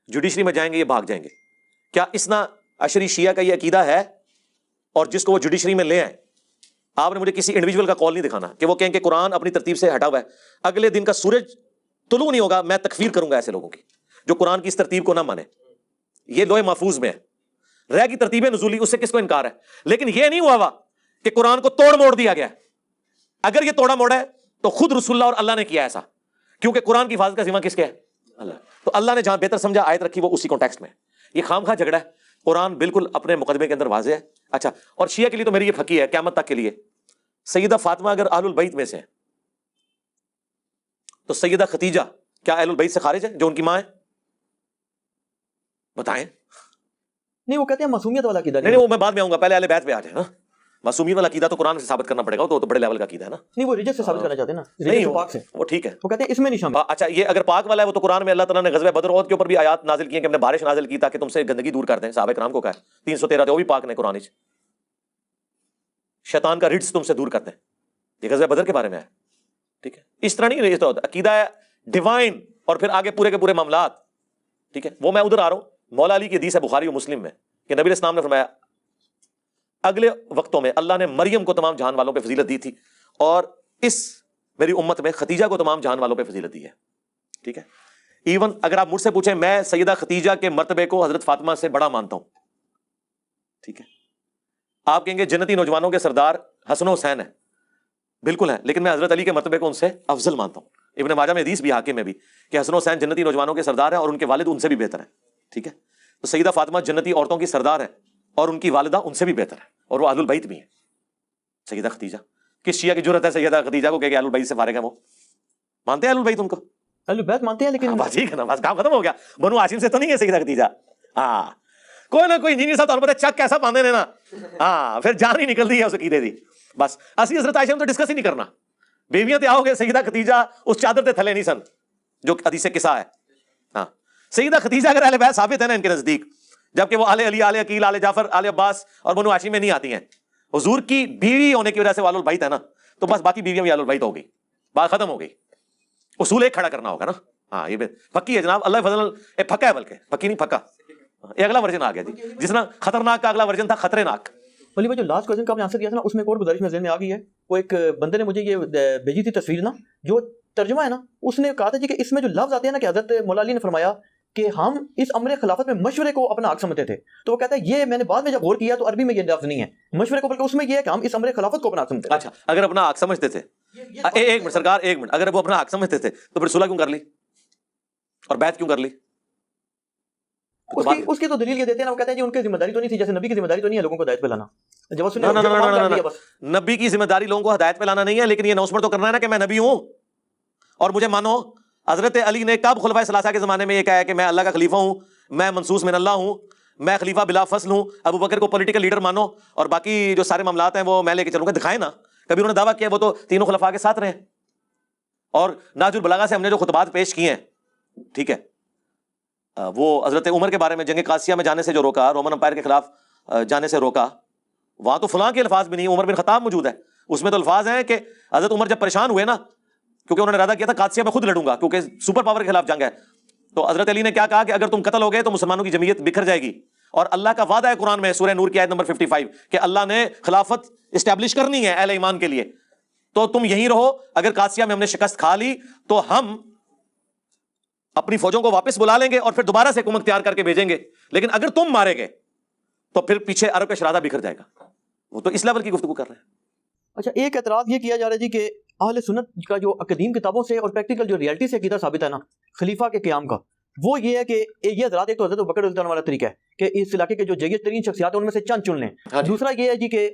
جوڈیشری میں جائیں گے, یہ بھاگ جائیں گے. کیا اسنا عشری شیعہ کا یہ عقیدہ ہے, اور جس کو وہ جوڈیشری میں لے آئیں, آپ نے مجھے کسی انڈیویجول کا کال نہیں دکھانا کہ وہ کہیں کہ قرآن اپنی ترتیب سے ہٹا ہوا ہے, اگلے دن کا سورج طلوع نہیں ہوگا میں تکفیر کروں گا ایسے لوگوں کی جو قرآن کی اس ترتیب کو نہ مانے. یہ لوح محفوظ میں ہے, رہ کی ترتیب نزولی، اس سے کس کو انکار ہے؟ لیکن یہ نہیں ہوا کہ قرآن کو توڑ موڑ دیا گیا. اگر یہ توڑا موڑا ہے تو خود رسول اللہ اور اللہ نے کیا ایسا، کیونکہ قرآن کی حفاظت کا ذمہ کس کے ہے؟ اللہ. تو اللہ نے جہاں بہتر سمجھا آیت رکھی وہ اسی کانٹیکسٹ میں. یہ خام خواہ جھگڑا ہے. قرآن بالکل اپنے مقدمے کے اندر واضح ہے. اچھا، اور شیعہ کے لیے تو میری یہ پھکی ہے قیامت تک کے لیے، سیدہ فاطمہ اگر اہل البیت میں سے ہیں تو سیدہ ختیجہ کیا اہل البیت سے خارج ہے جو ان کی ماں ہے؟ بتائیں. نہیں، وہ کہتے ہیں معصومیت والا عقیدہ نہیں وہ میں بعد میں آؤں گا، پہلے اہل بیت پہ آ جائیں. معصومیت والا عقیدہ تو قرآن سے ثابت کرنا پڑے گا، تو بڑے لیول کا عقیدہ ہے نا. نہیں، وہ ریجت سے ثابت کرنا چاہتے ہیں نا، نہیں ریجت پاک سے. وہ ٹھیک ہے، وہ کہتے ہیں اس میں نہیں شامل. اچھا یہ اگر پاک والا ہے وہ تو قرآن میں اللہ تعالیٰ نے غزوہ بدر احد کے اوپر بھی آیات نازل کی ہیں کہ ہم نے بارش نازل کی تاکہ تم سے گندگی دور کر دیں. صحابہ کرام کو کہا ہے 313 تھے وہ بھی پاک نے قرآن وچ، شیطان کا رجس تم سے دور کر دیں. یہ غزوہ بدر کے بارے میں ہے. ٹھیک ہے، اس طرح نہیں رہتا ہوتا عقیدہ ہے ڈیوائن اور پھر آگے پورے کے پورے معاملات. ٹھیک ہے، وہ میں ادھر آ رہا ہوں. مولا علی کی حدیث ہے بخاری و مسلم میں کہ نبی علیہ السلام نے فرمایا اگلے وقتوں میں اللہ نے مریم کو تمام جہان والوں پہ فضیلت دی تھی اور اس میری امت میں ختیجہ کو تمام جہان والوں پہ فضیلت دی ہے. ٹھیک ہے، ایون اگر آپ مجھ سے پوچھیں میں سیدہ ختیجہ کے مرتبے کو حضرت فاطمہ سے بڑا مانتا ہوں. ٹھیک ہے، آپ کہیں گے جنتی نوجوانوں کے سردار حسن و حسین ہے، بالکل ہے، لیکن میں حضرت علی کے مرتبے کو ان سے افضل مانتا ہوں. ابن ماجہ میں حدیث بھی حاکم میں بھی کہ حسن و حسین جنتی نوجوانوں کے سردار ہیں اور ان کے والد ان سے بھی بہتر ہیں. ٹھیک ہے، تو سیدہ فاطمہ جنتی عورتوں کی سردار ہے اور ان کی والدہ ان سے بھی بہتر ہے اور وہ اہل البیت بھی ہیں. سیدہ ختیجہ کس شیعہ کی جرت ہے سیدہ ختیجہ کو کہ اہل البیت سے فارغ ہے؟ وہ مانتے ہیں اہل البیت ان کو؟ اہل البیت مانتے ہیں لیکن بس ٹھیک ہے نا، بس کام ختم ہو گیا. بنو ہاشم سے تو نہیں ہے سیدہ ختیجہ. ہاں کوئی نہ کوئی انجینئر صاحب تو پتہ چک کیسا باندھے نا. ہاں پھر جان ہی نکل دی ہے اس عقیدے دی. بس اسی حضرت عائشہ تو ڈسکس ہی نہیں کرنا. بیویاں تے آؤ گے سیدہ ختیجہ اس چادر تے تھلے نہیں سن جو حدیث قصہ ہے. ہاں سیدہ ختیجہ اگر اہل بیت ثابت ہے نا ان کے نزدیک، جبکہ وہ آل علی، آل عقیل، آل جعفر، آل عباس اور بنو ہاشم میں نہیں آتی ہیں. حضور کی بیوی ہونے کی وجہ سے آل البیت ہے نا، تو بس باقی بیویاں بھی آل البیت ہو گئی، بات ختم ہو گئی. اصول ایک کھڑا کرنا ہوگا نا. ہاں یہ پکی ہے جناب، اللہ فضل پھکا ہے، بلکہ پکی نہیں پھکا. یہ اگلا ورژن آ گیا جی، جس طرح خطرناک کا اگلا ورژن تھا خطرے ناک. ولی بھائی جو لاسٹ کویشچن کا آپ نے آنسر دیا تھا نا، اس میں ایک اور گزارش میں ذہن میں آ گئی ہے. وہ ایک بندے نے مجھے یہ بھیجی تھی تصویر نا، جو ترجمہ ہے نا، اس نے کہا تھا جی کہ اس میں جو لفظ آتے ہیں نا کہ حضرت مولا علی نے فرمایا کہ ہم اس امر خلافت میں مشورے کو اپنا حق سمجھتے تھے. تو وہ کہتا ہے یہ میں نے بعد میں جب غور کیا تو عربی میں یہ لفظ نہیں ہے مشورے کو، بلکہ اس میں یہ ہے کہ ہم اس امر خلافت کو اپنا حق سمجھتے تھے. اچھا اگر اپنا حق سمجھتے تھے، ایک منٹ سرکار ایک منٹ، اگر وہ اپنا حق سمجھتے تھے تو پھر صلح کیوں کر لی اور بیعت کیوں کر لی؟ اس کی تو دلیل یہ دیتے ہیں نا، وہ کہتے ہیں جی ان کی ذمہ داری تو نہیں تھی، جیسے نبی کی ذمہ داری تو نہیں ہے لوگوں کو ہدایت پہ لانا. نبی کی ذمہ داری لوگوں کو ہدایت پہ لانا نہیں ہے، لیکن یہ اناؤنسمنٹ تو کرنا ہے نا کہ میں نبی ہوں اور مجھے مانو. حضرت علی نے کب خلفائے ثلاثہ کے زمانے میں یہ کہا ہے کہ میں اللہ کا خلیفہ ہوں، میں منصوص من اللہ ہوں، میں خلیفہ بلا فصل ہوں. ابو بکر کو پولیٹیکل لیڈر مانو اور باقی جو سارے معاملات ہیں وہ میں لے کے چلوں گا. دکھائیں نا کبھی انہوں نے دعویٰ کیا وہ تو تینوں خلفاء کے ساتھ رہے. اور ناج البلاغہ سے ہم نے جو خطبات پیش کیے ہیں، ٹھیک ہے، وہ حضرت عمر کے بارے میں جنگ قادسیہ میں جانے سے جو روکا، رومن امپائر کے خلاف جانے سے روکا، وہاں تو فلاں کے الفاظ بھی نہیں، عمر بن خطاب موجود ہے. اس میں تو الفاظ ہیں کہ حضرت عمر جب پریشان ہوئے نا، کیونکہ انہوں نے ارادہ کیا تھا قادسیہ میں خود لڑوں گا کیونکہ سپر پاور کے خلاف جنگ ہے، تو حضرت علی نے کیا کہا کہ اگر تم قتل ہو گئے تو مسلمانوں کی جمعیت بکھر جائے گی. اور اللہ کا وعدہ ہے قرآن میں سورہ نور کی آیت نمبر 55 کہ اللہ نے خلافت اسٹیبلش کرنی ہے اہل ایمان کے لیے، تو تم یہیں رہو. اگر قادسیہ میں ہم نے شکست کھا لی تو ہم اپنی فوجوں کو واپس بلا لیں گے اور پھر دوبارہ سے حکومت تیار کر کے بھیجیں گے، لیکن اگر تم مارے گئے تو پھر پیچھے عرب کا شرادہ بکھر جائے گا. وہ تو اس لیول کی گفتگو کر رہے ہیں. اچھا ایک اعتراض یہ کیا جا رہا ہے جی کہ اہل سنت کا جو قدیم کتابوں سے اور پریکٹیکل جو ریالٹی سے عقیدہ ثابت ہے نا خلیفہ کے قیام کا، وہ یہ ہے کہ یہ حضرات ایک تو حضرت ابوبکر رضی اللہ عنہ والا طریقہ ہے کہ اس علاقے کے جو جیت ترین شخصیات ہیں ان میں سے چند چن لیں. دوسرا یہ ہے جی کہ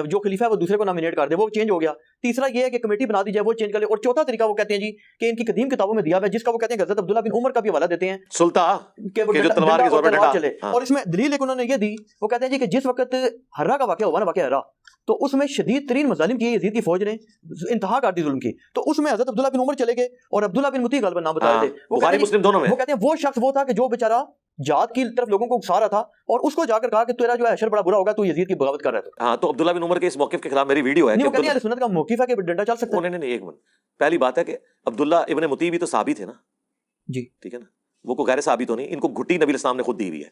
جو خلیفہ ہے وہ دوسرے کو نامینیٹ کر دے، وہ چینج ہو گیا. تیسرا یہ ہے کہ کمیٹی بنا دی جائے، وہ چینج کر لے. اور چوتھا طریقہ وہ کہتے ہیں جی کہ ان کی قدیم کتابوں میں دیا ہوا ہے، جس کا وہ کہتے ہیں کہ حضرت عبداللہ بن عمر کا بھی حوالہ دیتے ہیں سلطان کہ وہ تلوار کے زور پہ ڈٹا چلے. اور اس میں دلیل ایک انہوں نے یہ دی، وہ کہتے ہیں جی کہ جس وقت ہرا کا واقعہ ہوا نا، واقعہ ہرا، تو اس میں شدید ترین مظالم کیے یزید کی فوج نے، انتہا کر دی ظلم کی. تو اس میں حضرت عبداللہ بن عمر چلے گئے اور عبداللہ بن مطیع غالباً نام بتائے تھے. بخاری مسلم دونوں میں. وہ کہتے ہیں وہ شخص وہ تھا کہ جو بیچارہ جہاد کی طرف لوگوں کو اکسا رہا تھا اور اس کو جا کر کہا کہ تیرا جو ہے اشر بڑا برا ہوگا، تو یزید کی بغاوت کر رہا تھا. ہاں تو عبداللہ بن عمر کے اس موقف کے خلاف میری ویڈیو ہے. نہیں، وہ کہتے ہیں سنت کا موقف ہے کہ ڈنڈا چل سکتا ہے. نہیں ایک منٹ، پہلی بات ہے کہ عبداللہ ابن مطیع بھی تو صحابی تھے نا جی، ٹھیک ہے نا، وہ کو غیر صحابی تو نہیں. ان کو گھٹی نبی الاسلام نے خود دی ہوئی ہے.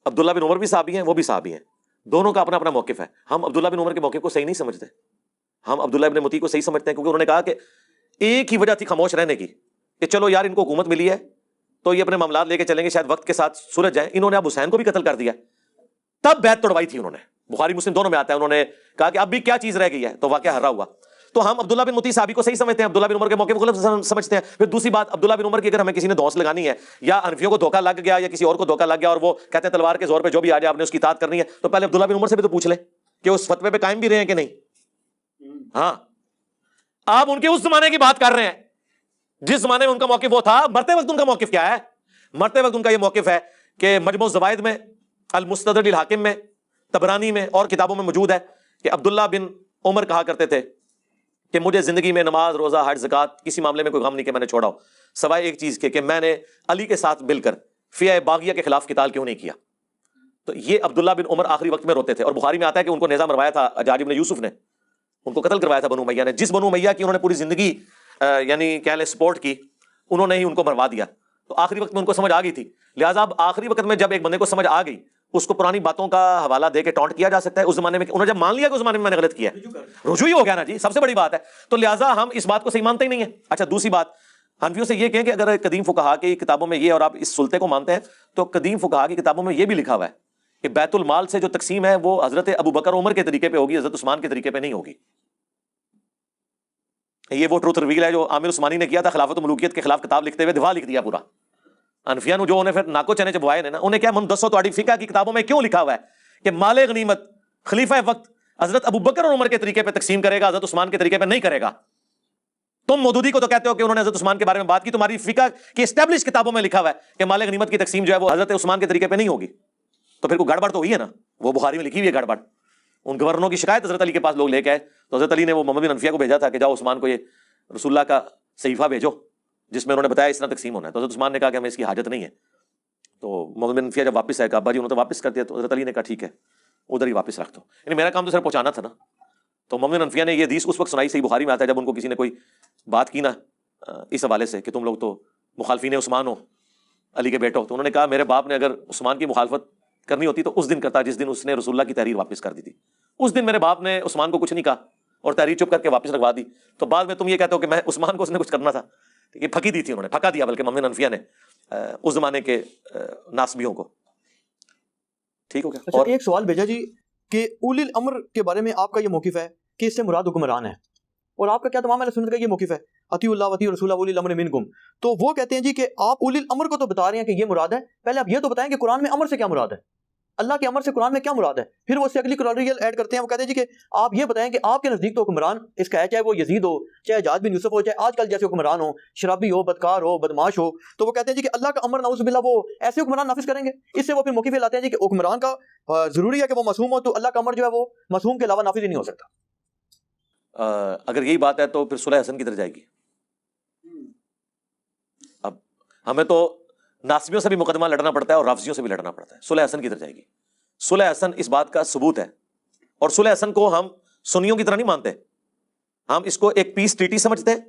عبداللہ بن عمر بھی صحابی ہیں، وہ بھی صحابی ہیں، دونوں کا اپنا اپنا موقف ہے. ہم عبداللہ بن عمر کے موقف کو صحیح نہیں سمجھتے، ہم عبداللہ ابن مطیع کو صحیح سمجھتے ہیں، کیونکہ انہوں نے کہا کہ ایک ہی وجہ تھی خاموش رہنے کی کہ چلو یار ان کو حکومت ملی ہے تو یہ اپنے معاملات لے کے چلیں گے، شاید وقت کے ساتھ سلجھ جائیں. انہوں نے اب حسین کو بھی قتل کر دیا. تب بیعت توڑوائی تھی انہوں نے. بخاری مسلم دونوں میں آتا ہے. انہوں نے کہا کہ اب بھی کیا چیز رہ گئی ہے, تو واقعہ ہرا ہوا. تو ہم عبداللہ بن مطیع صحابی کو صحیح سمجھتے ہیں, عبداللہ بن عمر کے موقع کو غلط سمجھتے ہیں. پھر دوسری بات, عبداللہ بن عمر کی اگر ہمیں کسی نے دھونس لگانی ہے, یا حنفیوں کو دھوکہ لگ گیا یا کسی اور کو دھوکہ لگ گیا, اور وہ کہتے ہیں تلوار کے زور پہ جو بھی آ جائے آپ نے اس کی اطاعت کرنی ہے, تو پہلے عبداللہ بن عمر سے بھی تو پوچھ لیں کہ اس فتوے پہ قائم بھی رہے ہیں کہ نہیں. ہاں, آپ ان کے اس زمانے کی بات کر رہے ہیں جس زمانے میں ان کا موقف وہ تھا. مرتے وقت ان کا موقف کیا ہے؟ مرتے وقت ان کا یہ موقف ہے کہ مجموع الزوائد میں, المستدرک للحاکم میں, طبرانی میں اور کتابوں میں موجود ہے کہ عبداللہ بن عمر کہا کرتے تھے کہ مجھے زندگی میں نماز, روزہ, حج, زکوٰۃ کسی معاملے میں کوئی غم نہیں کہ میں نے چھوڑا ہو, سوائے ایک چیز کے کہ میں نے علی کے ساتھ مل کر فیہ باغیہ کے خلاف قتال کیوں نہیں کیا. تو یہ عبداللہ بن عمر آخری وقت میں روتے تھے. اور بخاری میں آتا ہے کہ ان کو نیزہ مروایا تھا حجاج بن یوسف نے, ان کو قتل کروایا تھا بنو امیہ نے. جس بنو امیہ کی انہوں نے پوری زندگی یعنی کہہ لیں سپورٹ کی, انہوں نے ہی ان کو مروا دیا. تو آخری وقت میں ان کو سمجھ آ گئی تھی. لہٰذا اب آخری وقت میں جب ایک بندے کو سمجھ آ گئی, اس کو پرانی باتوں کا حوالہ دے کے ٹونٹ کیا جا سکتا ہے. اس زمانے میں انہوں نے جب مان لیا کہ اس زمانے میں میں نے غلط کیا ہے, رجوع ہی ہو گیا نا جی, سب سے بڑی بات ہے. تو لہٰذا ہم اس بات کو صحیح مانتے ہی نہیں ہیں. اچھا, دوسری بات, حنفیوں سے یہ کہیں کہ اگر قدیم فقہا کی کتابوں میں یہ, اور آپ اس سلطے کو مانتے ہیں, تو قدیم فقہا کی کتابوں میں یہ بھی لکھا ہوا ہے کہ بیت المال سے جو تقسیم ہے وہ حضرت ابو بکر عمر کے طریقے پہ ہوگی, حضرت عثمان کے طریقے پہ نہیں ہوگی. یہ وہ ٹروتھ ریویل ہے جو عامر عثمانی نے کیا تھا خلافت و ملوکیت کے خلاف کتاب لکھتے ہوئے, دفاع لکھ دیا پورا. حنفیہ نے جو انہیں پھر ناکو چنے چبوائے نے نا, انہیں کیا مندسو تواڈی فقہ کی کتابوں میں کیوں لکھا ہوا ہے کہ مال غنیمت خلیفہ وقت حضرت ابو بکر اور عمر کے طریقے پہ تقسیم کرے گا, حضرت عثمان کے طریقے پہ نہیں کرے گا. تم مودودی کو تو کہتے ہو کہ انہوں نے حضرت عثمان کے بارے میں بات کی, تمہاری فقہ کی اسٹیبلش کتابوں میں لکھا ہوا ہے کہ مال غنیمت کی تقسیم جو ہے وہ حضرت عثمان کے طریقے پہ نہیں ہوگی. تو پھر کوئی گڑبڑ تو ہوئی ہے نا, وہ بخاری میں لکھی ہوئی ہے گڑبڑ. ان گورنروں کی شکایت حضرت علی کے پاس لوگ لے کے آئے, تو حضرت علی نے وہ محمد بن حنفیہ کو بھیجا تھا کہ جاؤ عثمان کو یہ رسول اللہ کا صحیفہ بھیجو جس میں انہوں نے بتایا اس طرح تقسیم ہونا ہے. تو حضرت عثمان نے کہا کہ ہمیں اس کی حاجت نہیں ہے. تو محمد بن حنفیہ جب واپس آئے, کہا ابا جی انہوں نے واپس کر دیا. تو حضرت علی نے کہا ٹھیک ہے ادھر ہی واپس رکھ دو, یعنی میرا کام تو صرف پہنچانا تھا نا. تو محمد بن حنفیہ نے یہ حدیث اس وقت سنائی, صحیح بخاری میں آتا ہے, جب ان کو کسی نے کوئی بات کی نا اس حوالے سے کہ تم لوگ تو مخالفین عثمان ہو, علی کے بیٹو. تو انہوں نے کہا میرے باپ نے اگر عثمان کی مخالفت کرنی ہوتی تو اس دن کرتا جس دن اس نے رسول اللہ کی تحریر واپس کر دی تھی. اس دن میرے باپ نے عثمان کو کچھ نہیں کہا اور تحریر چپ کر کے واپس رکھوا دی. تو بعد میں تم یہ کہتے ہو کہ میں عثمان کو اس نے کچھ کرنا تھا. یہ پھکی دی تھی انہوں نے, پھکا دیا بلکہ محمد بن حنفیہ نے اس زمانے کے ناسبیوں کو. ٹھیک ہو گیا. اچھا, ایک سوال بھیجا جی کہ اولی الامر کے بارے میں آپ کا یہ موقف ہے کہ اس سے مراد حکمران ہے, اور آپ کا کیا تمام اہل سنت کا یہ موقف ہے اطیعوا اللہ واطیعوا الرسول اولی الامر منکم. تو وہ کہتے ہیں جی کہ آپ اولی الامر کو تو بتا رہے ہیں کہ یہ مراد ہے, پہلے آپ یہ تو بتائیں کہ قرآن میں امر سے کیا مراد ہے, اللہ کے امر سے قرآن میں کیا مراد ہے. پھر وہ اس سے اگلی کلوریل ایڈ کرتے ہیں, وہ کہتے ہیں جی کہ آپ یہ بتائیں کہ آپ کے نزدیک تو حکمران اس کا ہے, چاہے وہ یزید ہو, چاہے حجاج بن یوسف ہو, چاہے آج کل جیسے حکمران ہو, شرابی ہو, بدکار ہو, بدماش ہو. تو وہ کہتے ہیں جی کہ اللہ کا امر نعوذ باللہ وہ ایسے حکمران نافذ کریں گے. اس سے وہ پھر موقف لاتے ہیں جی کہ حکمران کا ضروری ہے کہ وہ معصوم ہو, تو اللہ کا امر جو ہے وہ معصوم کے علاوہ نافذ ہی نہیں ہو سکتا. اگر یہی بات ہے تو پھر صلح حسن کدھر جائے گی؟ اب ہمیں تو ناسبیوں سے بھی مقدمہ لڑنا پڑتا ہے اور رافضیوں سے بھی لڑنا پڑتا ہے. صلح حسن کدھر جائے گی؟ صلح حسن اس بات کا ثبوت ہے, اور صلح حسن کو ہم سنیوں کی طرح نہیں مانتے, ہم اس کو ایک پیس ٹریٹی سمجھتے ہیں.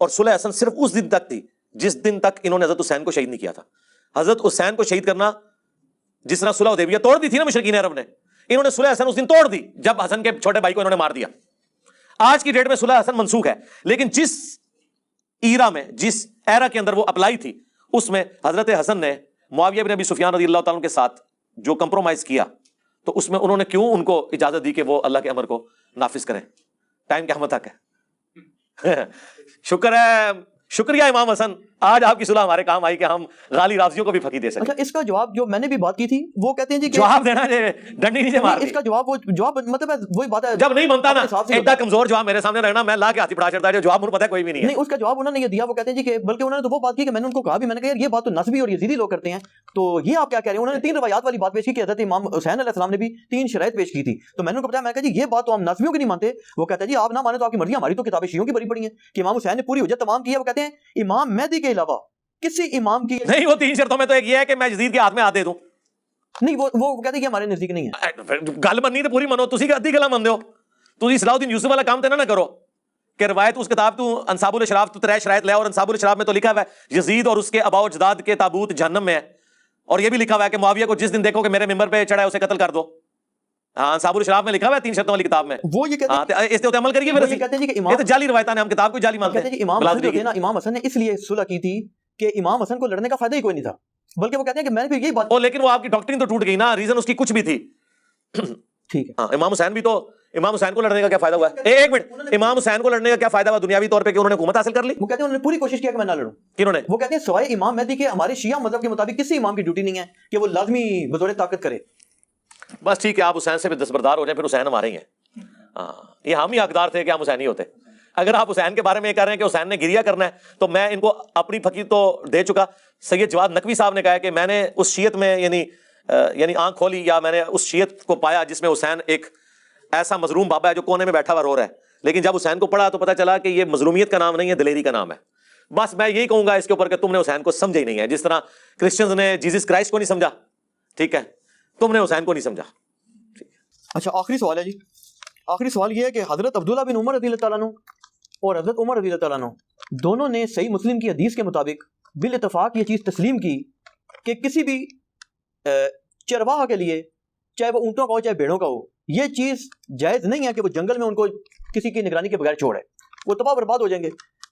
اور صلح حسن صرف اس دن تک تھی جس دن تک انہوں نے حضرت حسین کو شہید نہیں کیا تھا. حضرت حسین کو شہید کرنا, جس طرح صلح حدیبیہ توڑ دی تھی نا مشرکین عرب نے, انہوں نے صلح حسن اس دن توڑ دی جب حسن کے چھوٹے بھائی کو انہوں نے مار دیا. آج کی ڈیٹ میں صلح حسن منسوخ ہے, لیکن جس ایرا میں, جس ایرا کے اندر وہ اپلائی تھی, اس میں حضرت حسن نے معاویہ بن ابی سفیان رضی اللہ تعالیٰ کے ساتھ جو کمپرومائز کیا, تو اس میں انہوں نے کیوں ان کو اجازت دی کہ وہ اللہ کے امر کو نافذ کریں. ٹائم کیا ہمت تک ہے. شکر ہے, شکریہ امام حسن, آج آپ کی صلح ہمارے کام آئی کہ ہم غالی رافضیوں کو بھی پھکی دے سکیں. اچھا, اس کا جواب جو میں نے بھی بات کی تھی, وہ کہتے ہیں جی کہ جواب دینا ڈنڈی نہیں سے مار, اس کا جواب مطلب ہے وہی بات ہے, جب نہیں بنتا نا اتنا کمزور جواب میرے سامنے رہنا, میں لا کے ہاتھی پڑا چڑھتا ہے, جو جواب مجھے پتا ہے کوئی بھی نہیں ہے. نہیں, اس کا جواب انہوں نے یہ دیا, وہ کہتے ہیں جی کہ بلکہ انہوں نے تو وہ بات کی کہ میں نے ان کو کہا بھی, میں نے کہا یار یہ بات تو نسبی اور یزیدی لوگ کرتے ہیں, تو یہ آپ کیا کہہ رہے ہیں. انہوں نے 3 روایات والی بات پیش کی کہ حضرت امام حسین علیہ السلام نے بھی 3 شرائط پیش کی تھی. تو میں نے ان کو بتایا, میں کہا جی یہ بات تو ہم نسبیوں کی نہیں مانتے. وہ کہتا ہے جی آپ نہ مانے تو آپ کی مرضی, ہماری تو کتابیں شیعوں کی بڑی بڑی ہیں کہ امام حسین نے پوری حجت تمام کی ہے. وہ کہتے ہیں امام مہدی کے علاوہ کسی امام کی نہیں, وہ 3 شرطوں میں تو ایک یہ ہے کہ میں یزید کے ہاتھ میں ہاتھ دے دوں. نہیں, وہ کہتے ہیں کہ ہمارے نزدیک نہیں ہے. گل مننی تو پوری منو, تسی کہ ادھی گلا من دیو. تسی صلاح الدین یوسف والا کام تے نہ کرو کہ روایت اس کتاب تو انصاب الاشراف تو 3 شرائط لے, اور انصاب الاشراف میں تو لکھا ہوا ہے یزید اور اس کے آباء و اجداد کے تابوت جہنم میں ہے, اور یہ بھی لکھا ہوا ہے کہ معاویہ کو جس دن دیکھو کہ میرے ممبر پہ چڑھا ہے اسے قتل کر دو. ہاں, انصاب الاشراف میں لکھا ہوا ہے 3 شرطوں والی کتاب میں. وہ یہ کہتے ہیں اس پہ عمل کریے. پھر کہتے ہیں کہ یہ تو جعلی روایتیں ہیں, ہم کتاب کو جعلی مانتے ہیں. کہتے ہیں امام حسن جو تھے نا, امام حسن نے اس لیے صلح کی تھی کہ امام حسن کو لڑنے کا فائدہ ہی کوئی نہیں تھا, بلکہ وہ کہتے ہیں کہ میں نے بھی یہی بات. لیکن وہ آپ کی ڈاکٹرین تو ٹوٹ گئی نا, ریزن اس کی کچھ بھی تھی. ٹھیک ہے. ہاں امام حسین بھی تو، امام حسین کو لڑنے کا کیا فائدہ ہوا ہے؟ ایک منٹ، امام حسین کو لڑنے کا کیا فائدہ ہوا دنیاوی طور پہ کہ انہوں نے حکومت حاصل کر لی؟ وہ کہتے ہیں انہوں نے پوری کوشش کیا کہ میں نہ لڑوں. کنہوں نے؟ وہ کہتے ہیں سوائے امام مہدی کے ہمارے شیعہ مذہب کے مطابق کسی امام کی ڈیوٹی نہیں ہے کہ وہ لازمی بزور طاقت کرے. بس ٹھیک ہے، آپ حسین سے دستبردار ہو جائیں، پھر حسین ہمارے ہی ہیں. ہاں یہ ہم ہی حقدار تھے کہ ہم حسینی ہوتے. اگر آپ حسین کے بارے میں یہ کہہ رہے ہیں کہ حسین نے گریا کرنا ہے، تو میں ان کو اپنی فقیر تو دے چکا. سید جواد نقوی صاحب نے کہا ہے کہ میں نے اس شیعت میں یعنی آنکھ کھولی، یا میں نے اس شیعت کو پایا جس میں حسین ایک ایسا مظلوم بابا ہے جو کونے میں بیٹھا ہوا رو رہا ہے. لیکن جب حسین کو پڑھا تو پتا چلا کہ یہ مظلومیت کا نام نہیں ہے، دلیری کا نام ہے. بس میں یہی کہوں گا اس کے اوپر کہ تم نے حسین کو سمجھا ہی نہیں ہے، جس طرح کرسچنز نے جیزس کرائسٹ کو نہیں سمجھا. ٹھیک ہے، تم نے حسین کو نہیں سمجھا. اچھا آخری سوال ہے جی. آخری سوال یہ ہے کہ حضرت عبداللہ بن عمر رضی اللہ تعالیٰ عنہ اور حضرت عمر رضی اللہ تعالیٰ عنہ دونوں نے صحیح مسلم کی حدیث کے مطابق بالاتفاق یہ چیز تسلیم کی کہ کسی بھی چرواہا کے لیے، چاہے وہ اونٹوں کا ہو چاہے بھیڑوں کا ہو، یہ چیز جائز نہیں ہے کہ وہ جنگل میں ان کو کسی کی نگرانی کے بغیر چھوڑے، وہ تباہ برباد ہو جائیں گے.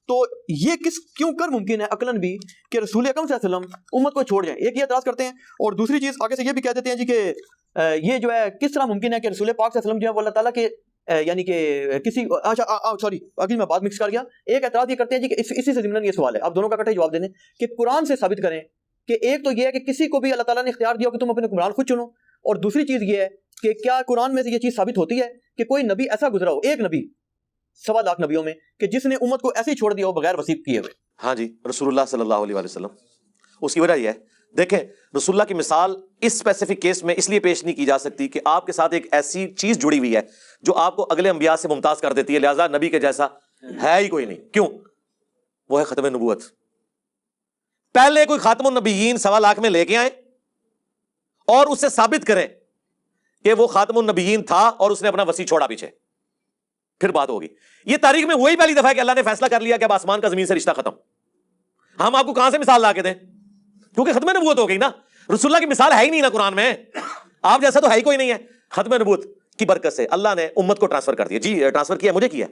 تو یہ کیوں کر ممکن ہے عقلاً بھی کہ رسول اکرم صلی اللہ علیہ وسلم امت کو چھوڑ جائیں؟ ایک یہ اعتراض کرتے ہیں، اور دوسری چیز آگے سے یہ بھی کہہ دیتے ہیں جی کہ یہ جو ہے کس طرح ممکن ہے کہ رسول پاک صلی اللہ علیہ وسلم جو ہے وہ اللہ تعالیٰ کے یعنی کہ کسی سوری اگلی میں بات مکس کر گیا. ایک اعتراض یہ کرتے ہیں جی کہ اسی سے ضمن یہ سوال ہے، آپ دونوں کا اکٹھے جواب دینے کہ قرآن سے ثابت کریں کہ ایک تو یہ ہے کہ کسی کو بھی اللہ تعالیٰ نے اختیار دیا ہو کہ تم اپنے حکمران خود چنو، اور دوسری چیز یہ ہے کہ کیا قرآن میں سے یہ چیز ثابت ہوتی ہے کہ کوئی نبی ایسا گزرا ہو، ایک نبی 1.25 لاکھ نبیوں میں، کہ جس نے امت کو ایسے ہی چھوڑ دیا ہو بغیر وصیت کیے ہوئے؟ ہاں جی، رسول اللہ صلی اللہ علیہ وسلم. اس کی وجہ یہ ہے، دیکھیں رسول اللہ کی مثال اس اسپیسیفک کیس میں اس لیے پیش نہیں کی جا سکتی کہ آپ کے ساتھ ایک ایسی چیز جڑی ہوئی ہے جو آپ کو اگلے انبیاء سے ممتاز کر دیتی ہے، لہٰذا نبی کے جیسا ہے ہی کوئی نہیں. کیوں؟ وہ ہے ختم نبوت. پہلے کوئی خاتم النبیین 1.25 لاکھ میں لے کے آئیں اور اس سے ثابت کریں کہ وہ خاتم النبیین تھا اور اس نے اپنا وصی چھوڑا پیچھے، پھر بات ہوگی. یہ تاریخ میں وہی پہلی دفعہ ہے کہ اللہ نے فیصلہ کر لیا کہ اب آسمان کا زمین سے رشتہ ختم. ہم آپ کو کہاں سے مثال لا کے دیں؟ کیونکہ ختم نبوت ہو گئی نا. رسول اللہ کی مثال ہے ہی نہیں نا قرآن میں، آپ جیسا تو ہے ہی کوئی نہیں ہے. ختم نبوت کی برکت سے اللہ نے امت کو ٹرانسفر کر دیا. جی ٹرانسفر کیا، مجھے کیا،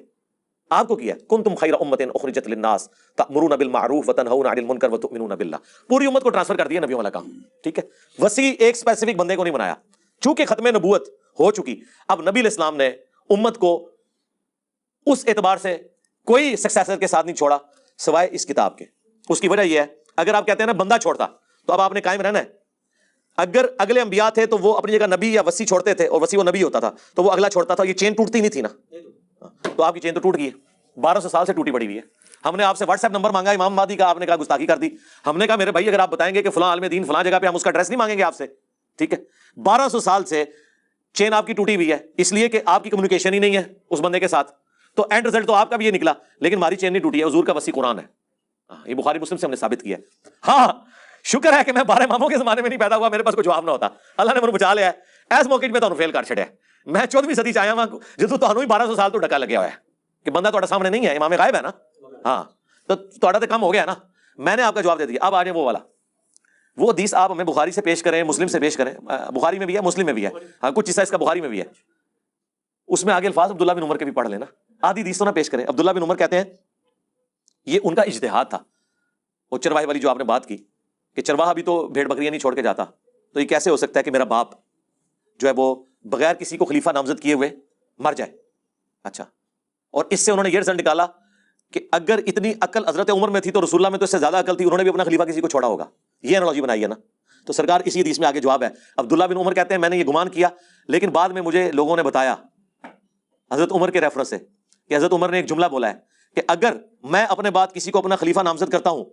آپ کو کیا. کنتم خیر امۃ اخرجت للناس تأمرون بالمعروف وتنہون عن المنکر وتؤمنون باللہ. پوری امت کو ٹرانسفر کر دیا نبیوں والا کام. ٹھیک ہے، وسیع ایک اسپیسیفک بندے کو نہیں بنایا. چونکہ ختم نبوت ہو چکی، اب نبی علیہ السلام نے امت کو اس اعتبار سے کوئی سکسیسر کے ساتھ نہیں چھوڑا سوائے اس کتاب کے. اس کی وجہ یہ ہے، اگر آپ کہتے ہیں نا بندہ چھوڑتا تو اب آپ نے قائم رہنا ہے. اگر اگلے انبیاء تھے تو وہ اپنی جگہ نبی یا وصی چھوڑتے تھے، اور وصی وہ نبی ہوتا تھا تو وہ اگلا چھوڑتا تھا. یہ چین ٹوٹتی نہیں تھی نا، تو آپ کی چین تو ٹوٹ گئی ہے، 1200 سال سے ٹوٹی پڑی ہوئی ہے. ہم نے آپ سے واٹس ایپ نمبر مانگا امام مہدی کا، آپ نے کہا گستاخی کر دی. ہم نے کہا میرے بھائی اگر آپ بتائیں گے کہ فلاں عالم دین فلاں جگہ پہ، ہم اس کا ایڈریس نہیں مانگیں گے آپ سے. ٹھیک ہے، 1200 سال سے چین آپ کی ٹوٹی ہوئی ہے، اس لیے کہ آپ کی کمیونیکیشن ہی نہیں ہے اس بندے کے ساتھ. تو اینڈ رزلٹ تو آپ کا بھی یہ نکلا، لیکن ہماری چین نہیں ٹوٹی ہے. حضور کا وصی قرآن ہے، یہ بخاری مسلم سے ہم نے ثابت کیا. ہاں شکر ہے کہ میں 12 اماموں کے زمانے میں نہیں پیدا ہوا، میرے پاس کوئی جواب نہ ہوتا. اللہ نے مجھے بچا لیا ہے ایس موقع میں، تو فیل کر چھڑیا. میں 14ویں صدی چ آیا ہوں جدو تمہیں 1200 سال تو ڈکا لگیا ہوا ہے کہ بندہ تہاڈے سامنے نہیں ہے، امام غائب ہے نا. ہاں تو تہاڈا تو کم ہو گیا نا، میں نے آپ کا جواب دے دیا. اب آ جائیں وہ والا، وہ حدیث آپ ہمیں بخاری سے پیش کریں، مسلم سے پیش کریں. بخاری میں بھی ہے، مسلم میں بھی ہے. ہاں کچھ حصہ اس کا بخاری میں بھی ہے. اس میں آگے الفاظ عبداللہ بن عمر کے بھی پڑھ لینا. آدھی حدیث تو نہ پیش کریں. عبداللہ بن عمر کہتے ہیں یہ ان کا اجتہاد تھا. وہ چرواہے والی جو آپ نے بات کی کہ چرواہا بھی تو بھیڑ بکریاں نہیں چھوڑ کے جاتا، تو یہ کیسے ہو سکتا ہے کہ میرا باپ جو ہے وہ بغیر کسی کو خلیفہ نامزد کیے ہوئے مر جائے. اچھا، اور اس سے انہوں نے یہ رزلٹ نکالا کہ اگر اتنی عقل حضرت عمر میں تھی تو رسول اللہ میں تو اس سے زیادہ عقل تھی، انہوں نے بھی اپنا خلیفہ کسی کو چھوڑا ہوگا. یہ انالوجی بنائی ہے نا. تو سرکار اسی حدیث میں آگے جواب ہے. عبداللہ بن عمر کہتے ہیں میں نے یہ گمان کیا، لیکن بعد میں مجھے لوگوں نے بتایا حضرت عمر کے ریفرنس سے کہ حضرت عمر نے ایک جملہ بولا ہے کہ اگر میں اپنے بعد کسی کو اپنا خلیفہ نامزد کرتا ہوں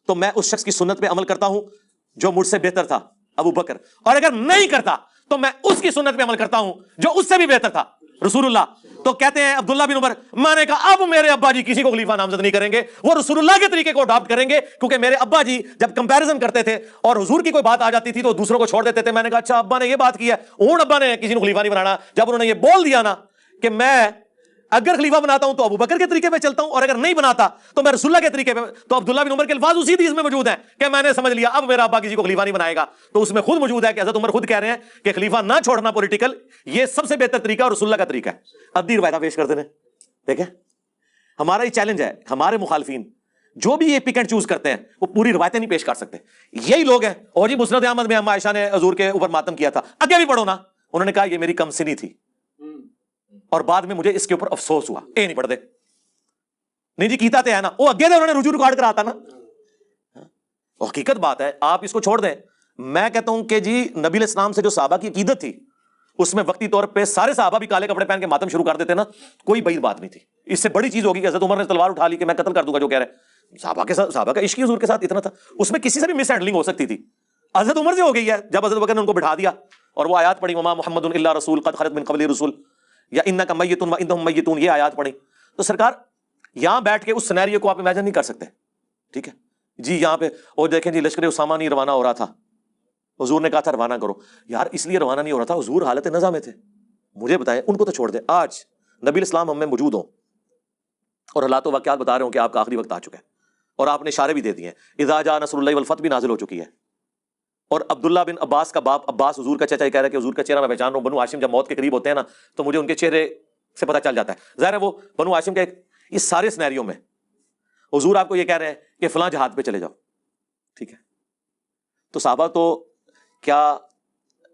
تو میں اس شخص کی سنت پہ عمل کرتا ہوں جو مجھ سے بہتر تھا، ابو بکر، اور اگر نہیں کرتا تو میں اس کی سنت پہ عمل کرتا ہوں جو اس سے بھی بہتر تھا، رسول اللہ. تو کہتے ہیں عبداللہ بن عمر، میں نے کہا اب میرے ابا جی کسی کو خلیفہ نامزد نہیں کریں گے، وہ رسول اللہ کے طریقے کو اڈاپٹ کریں گے، کیونکہ میرے ابا جی جب کمپیریزن کرتے تھے اور حضور کی کوئی بات آ جاتی تھی تو دوسروں کو چھوڑ دیتے تھے. میں نے کہا اچھا ابا نے یہ بات کی ہے، اون ابا نے کسی کو خلیفہ نہیں بنانا. جب انہوں نے یہ بول دیا نا کہ میں اگر خلیفہ بناتا ہوں تو ابو بکر کے طریقے پہ چلتا ہوں، اور اگر نہیں بناتا تو میں رسول اللہ کے طریقے پہ. تو عبداللہ بن عمر کے الفاظ اسی حدیث میں موجود ہیں کہ میں نے سمجھ لیا اب میرا ابا کسی کو خلیفہ نہیں بنائے گا. تو اس میں خود موجود ہے کہ حضرت عمر خود کہہ رہے ہیں کہ خلیفہ نہ چھوڑنا پولیٹیکل یہ سب سے بہتر طریقہ اور رسول اللہ کا طریقہ ہے. ادھی روایتیں پیش کرتے ہیں. دیکھیں ہمارا یہ چیلنج ہے، ہمارے مخالفین جو بھی یہ پک اینڈ چوز کرتے ہیں وہ پوری روایتیں نہیں پیش کر سکتے. یہی لوگ ہیں. اور جی مسند احمد میں ہم عائشہ نے حضور کے اوپر ماتم کیا تھا، آگے بھی پڑھو نا، انہوں نے کہا یہ میری کم سنی تھی اور بعد میں مجھے اس کے اوپر افسوس ہوا. اے نہیں پڑھ دے نہیں جی کیتا تے ہے نا وہ اگے دے انہوں نے رجوع ریکارڈ کراتا نا. حقیقت بات ہے, آپ اس کو چھوڑ دیں. میں کہتا ہوں کہ جی نبی علیہ السلام سے جو صحابہ کی عقیدت تھی اس میں وقتی طور پہ سارے صحابہ بھی کالے کپڑے پہن کے ماتم شروع کر دیتے نا, کوئی بعید بات نہیں تھی. اس سے بڑی چیز ہوگی کہ حضرت عمر نے تلوار اٹھا لی کہ میں قتل کر دوں گا جو کہہ رہے ہیں. صحابہ کا عشق حضور کے ساتھ اتنا تھا, اس میں کسی سے بھی مس ہینڈلنگ ہو سکتی تھی. حضرت عمر سے ہو گئی ہے جب حضرت بکر نے ان کو بٹھا دیا اور وہ آیات پڑھی وما محمد الا رسول قد خلت من قبلہ رسول یا انک میت و انہم میتون, یہ آیات پڑھی. تو سرکار یہاں بیٹھ کے اس سینیریو کو آپ امیجن نہیں کر سکتے. ٹھیک ہے جی یہاں پہ اور دیکھیں جی لشکر اسامہ نہیں روانہ ہو رہا تھا, حضور نے کہا تھا روانہ کرو. یار اس لیے روانہ نہیں ہو رہا تھا, حضور حالت نزا میں تھے. مجھے بتائیں ان کو تو چھوڑ دیں. آج نبی الاسلام ہم میں موجود ہوں اور حالات و واقعات بتا رہے ہوں کہ آپ کا آخری وقت آ چکا ہے اور آپ نے اشارے بھی دے دیے ہیں. اذا جاء نصر اللہ والفتح بھی نازل ہو چکی ہے. اور عبداللہ بن عباس کا باپ عباس حضور کا چچا کہہ رہا ہے کہ حضور کا چہرہ میں پہچان رہا ہوں. بنو ہاشم جب موت کے قریب ہوتے ہیں نا تو مجھے ان کے چہرے سے پتہ چل جاتا ہے. ظاہر ہے وہ بنو ہاشم کے اس سارے سینیریو میں حضور آپ کو یہ کہہ رہے ہیں کہ فلاں جہاد پہ چلے جاؤ. ٹھیک ہے تو صحابہ تو کیا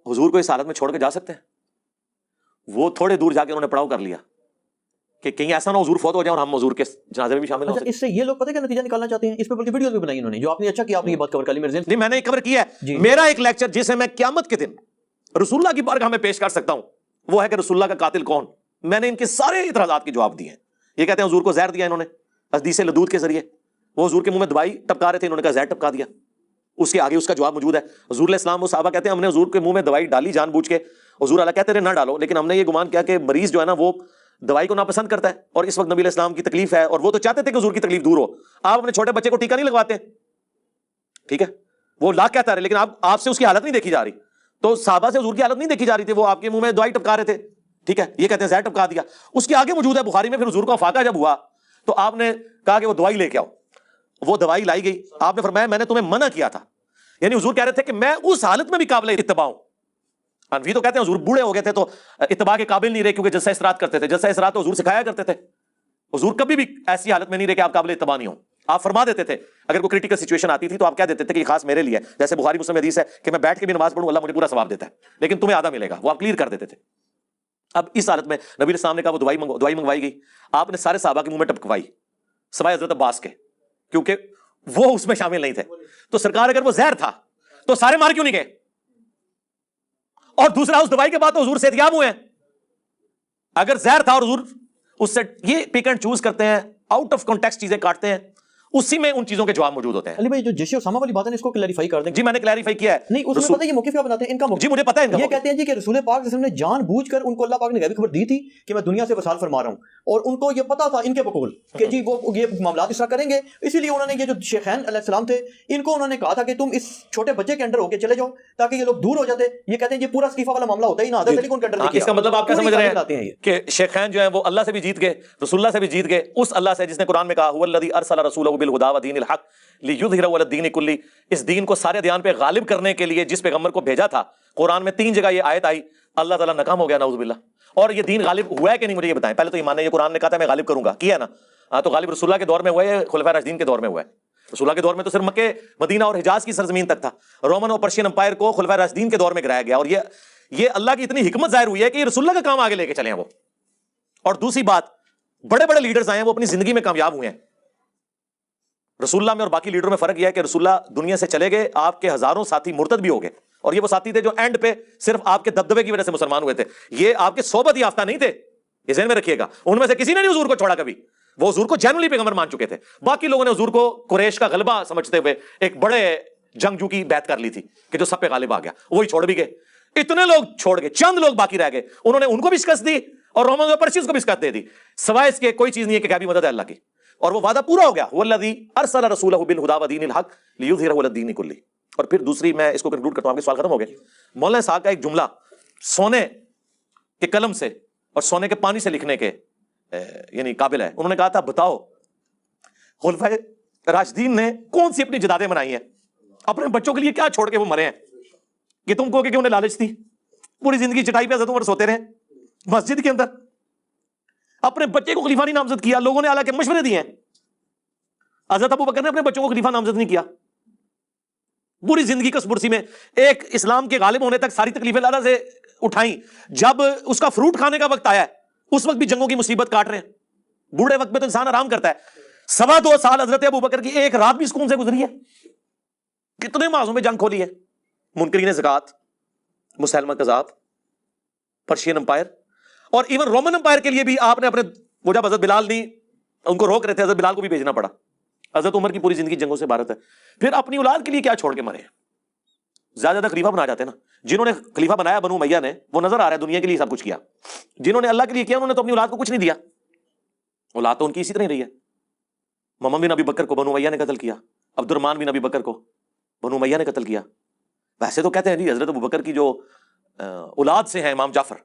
حضور کو اس حالت میں چھوڑ کے جا سکتے ہیں؟ وہ تھوڑے دور جا کے انہوں نے پڑاؤ کر لیا کہ کہیں ایسا نہ حضور فوت ہو جائے اور ہم حضور کے جنازے میں بھی شامل ہو سکیں. اس سے یہ لوگ پتہ کیا نتیجہ نکالنا چاہتے ہیں, اس پہ بلکہ ویڈیوز بھی بنائی انہوں نے, جو آپ نے اچھا کیا آپ نے یہ بات کور کر لی. نہیں میں نے کور کیا ہے. میرا ایک لیکچر جسے میں قیامت کے دن رسول اللہ کی بارگاہ میں پیش کر سکتا ہوں وہ ہے کہ رسول اللہ کا قاتل کون. میں نے ان کے سارے اعتراضات کے جواب دیے ہیں. یہ کہتے ہیں حضور کو زہر دیا انہوں نے حدیث لدود کے ذریعے, وہ حضور کے منہ میں دوائی ٹپکا رہے تھے, انہوں نے کہا زہر ٹپکا دیا. اس کے آگے اس کا جواب موجود ہے. حضور علیہ السلام وہ صحابہ کہتے ہیں ہم نے حضور کے منہ میں دوائی ڈالی جان بوجھ کے. حضور اللہ کہتے رہے نہ ڈالو, لیکن ہم نے یہ گمان کیا کہ مریض جو ہے نا وہ دوائی کو ناپسند کرتا ہے اور اس وقت نبی علیہ السلام کی تکلیف ہے اور وہ تو چاہتے تھے کہ حضور کی تکلیف دور ہو. آپ اپنے چھوٹے بچے کو ٹیکا نہیں لگواتے, ٹھیک ہے وہ لاکھ کہتا ہے لیکن آپ سے اس کی حالت نہیں دیکھی جا رہی. تو صحابہ سے حضور کی حالت نہیں دیکھی جا رہی تھی, وہ آپ کے منہ میں دوائی ٹپکا رہے تھے. ٹھیک ہے یہ کہتے ہیں زہر ٹپکا دیا. اس کے آگے موجود ہے بخاری میں پھر حضور کو افاقہ جب ہوا تو آپ نے کہا کہ وہ دوائی لے کے آؤ. وہ دوائی لائی گئی. آپ نے فرمایا میں نے تمہیں منع کیا تھا, یعنی حضور کہہ رہے تھے کہ میں اس حالت میں بھی قابل اتباع ہوں. حنفی تو کہتے ہیں حضور بوڑھے ہو گئے تھے تو اتباع کے قابل نہیں رہے کیونکہ جلسہ اسرات کرتے تھے. جلسہ اسرات تو حضور سکھایا کرتے تھے. حضور کبھی بھی ایسی حالت میں نہیں رہے کہ آپ قابل اتباع نہیں ہوں. آپ فرما دیتے تھے اگر کوئی کریٹیکل سچویشن آتی تھی تو آپ کہہ دیتے تھے کہ یہ خاص میرے لیے ہے. جیسے بخاری مسلم حدیث ہے کہ میں بیٹھ کے بھی نماز پڑھوں اللہ مجھے پورا ثواب دیتا ہے لیکن تمہیں آدھا ملے گا, وہ آپ کلیئر کر دیتے تھے. اب اس حالت میں نبی علیہ السلام نے کہا وہ دوائی منگوائی گئی. آپ نے سارے صحابہ کے منہ میں ٹپکوائی سوائے حضرت عباس کے, کیونکہ وہ اس میں شامل نہیں تھے. تو سرکار اگر وہ زہر تھا تو سارے مار کیوں نہیں گئے؟ اور دوسرا اس دوائی کے بعد تو حضور صحتیاب ہوئے ہیں. اگر زہر تھا اور حضور اس سے یہ پک اینڈ چوز کرتے ہیں, آؤٹ آف کانٹیکسٹ چیزیں کاٹتے ہیں, اسی میں ان چیزوں کے جواب موجود ہوتے ہیں. علی بھائی جو جیش اسامہ والی بات ہے اس کو کلیریفائی کر دیں. جی میں نے کلیریفائی کیا ہے. نہیں اس میں پتہ ہے یہ موقف کیا بناتے ہیں ان کا موقف. جی مجھے پتہ ہے ان کا یہ کہتے ہیں جی کہ رسول پاک صلی اللہ علیہ وسلم نے جان بوجھ کر ان کو اللہ پاک نے غیبی خبر دی تھی کہ میں دنیا سے وصال فرما رہا ہوں اور ان کو یہ پتا تھا ان کے بقول کہ جی وہ یہ معاملات اس طرح کریں گے, اسی لیے انہوں نے یہ جو شیخین علیہ السلام تھے ان کو انہوں نے کہا تھا کہ تم اس چھوٹے بچے کے انڈر ہو کے چلے جاؤ تاکہ یہ لوگ دور ہو جاتے. یہ کہتے ہیں یہ پورا اسقیفہ والا معاملہ ہوتا ہی نہ حضرت علی کو ان کے انڈر. اس کا مطلب آپ کیا سمجھ رہے ہیں کہ شیخین جو ہیں وہ اللہ سے بھی جیت گئے, رسول اللہ سے بھی جیت گئے, اس اللہ سے جس نے قرآن میں کہا هو الذی ارسل رسولہ بالہدی ودین الحق لیظہرہ علی الدین کلہ, اس دین کو سارے ادیان پہ غالب کرنے کے لیے جس پیغمبر کو بھیجا تھا. قرآن میں 3 جگہ یہ آیت آئی, اللہ تعالیٰ ناکام ہو گیا نعوذ باللہ. اور یہ دین غالب ہوا ہے کہ نہیں مجھے یہ بتائیں. پہلے تو ایمان ہے, یہ قرآن نے کہا تھا میں غالب کروں گا, کیا ہے نا. ہاں تو غالب رسول اللہ کے دور میں ہوا ہے, خلفائے راشدین کے دور میں ہوا ہے. رسول اللہ کے دور میں تو صرف مکہ مدینہ اور حجاز کی سرزمین تک تھا. رومن اور پرشین امپائر کو خلفائے راشدین کے دور میں گرایا گیا, اور یہ اللہ کی اتنی حکمت ظاہر ہوئی ہے کہ یہ رسول اللہ کا کام آگے لے کے چلے ہیں وہ. اور دوسری بات, بڑے بڑے لیڈرز آئے ہیں وہ اپنی زندگی میں کامیاب ہوئے ہیں. رسول اللہ میں اور باقی لیڈروں میں فرق یہ ہے کہ رسول اللہ دنیا سے چلے گئے, آپ کے ہزاروں ساتھی مرتد بھی ہو گئے, اور یہ وہ ساتھی تھے جو اینڈ پہ صرف آپ کے دبدبے کی وجہ سے مسلمان ہوئے تھے. یہ آپ کے صحبت یافتہ نہیں تھے, یہ ذہن میں رکھیے گا. ان میں سے کسی نے نہیں حضور کو چھوڑا کبھی, وہ حضور کو جنرلی پیغمبر مان چکے تھے. باقی لوگوں نے حضور کو قریش کا غلبہ سمجھتے ہوئے ایک بڑے جنگجو کی بیعت کر لی تھی کہ جو سب پہ غالب آ گیا, وہی چھوڑ بھی گئے. اتنے لوگ چھوڑ گئے, چند لوگ باقی رہ گئے, انہوں نے ان کو بھی شکست دی اور رومن اور پرشین کو بھی شکست دے دی. سوائے اس کے کوئی چیز نہیں ہے کہ کیا بھی مدد ہے اللہ کی, اور وہ وعدہ پورا ہو گیا. والذی ارسل رسولہ بالہدی ودین الحق لیظہرہ علی الدین کلہ. اور پھر دوسری میں اس کو کنکلوڈ کرتا ہوں, آپ کے سوال ختم ہو گئے. مولانا صاحب کا ایک جملہ سونے کے قلم سے اور سونے کے پانی سے لکھنے کے یعنی قابل ہے. انہوں نے کہا تھا بتاؤ خلفائے راشدین نے کون سی اپنی جدادیں بنائی ہیں, اپنے بچوں کے لیے کیا چھوڑ کے وہ مرے ہیں کہ تم کو کہ انہیں لالچ تھی, پوری زندگی چٹائی پہ حضرت عمر سوتے رہے مسجد کے اندر, اپنے بچے کو خلیفہ نہیں نامزد کیا, لوگوں نے حالانکہ مشورے دیے ہیں. حضرت ابو بکر نے اپنے بچوں کو خلیفہ نامزد نہیں کیا, پوری زندگی کس برسی میں ایک اسلام کے غالب ہونے تک ساری تکلیفیں اللہ سے اٹھائیں، جب اس کا فروٹ کھانے کا وقت آیا ہے اس وقت بھی جنگوں کی مصیبت کاٹ رہے ہیں. بوڑھے وقت میں تو انسان آرام کرتا ہے. 2.25 سال حضرت ابوبکر کی ایک رات بھی سکون سے گزری ہے. کتنے معاذوں میں جنگ کھولی ہے. منکرین زکات، مسلمہ کذاب، پرشین امپائر، اور ایون رومن امپائر کے لیے بھی آپ نے اپنے، وہ جب حضرت بلال نہیں ان کو روک رہے تھے، حضرت بلال کو بھی بھیجنا پڑا. حضرت عمر کی پوری زندگی جنگوں سے عبارت ہے. پھر اپنی اولاد کے لیے کیا چھوڑ کے مرے. زیادہ خلیفہ بنا جاتے ہیں نا. جنہوں نے خلیفہ بنایا بنو امیہ نے، وہ نظر آ رہا ہے دنیا کے لیے سب کچھ کیا. جنہوں نے اللہ کے لیے کیا انہوں نے تو اپنی اولاد کو کچھ نہیں دیا. اولاد تو ان کی اسی طرح رہی ہے. محمد بن ابی بکر کو بنو امیہ نے قتل کیا، عبد الرحمن بن ابی بکر کو بنو امیہ نے قتل کیا. ویسے تو کہتے ہیں جی حضرت ابو بکر کی جو اولاد سے ہیں امام جعفر،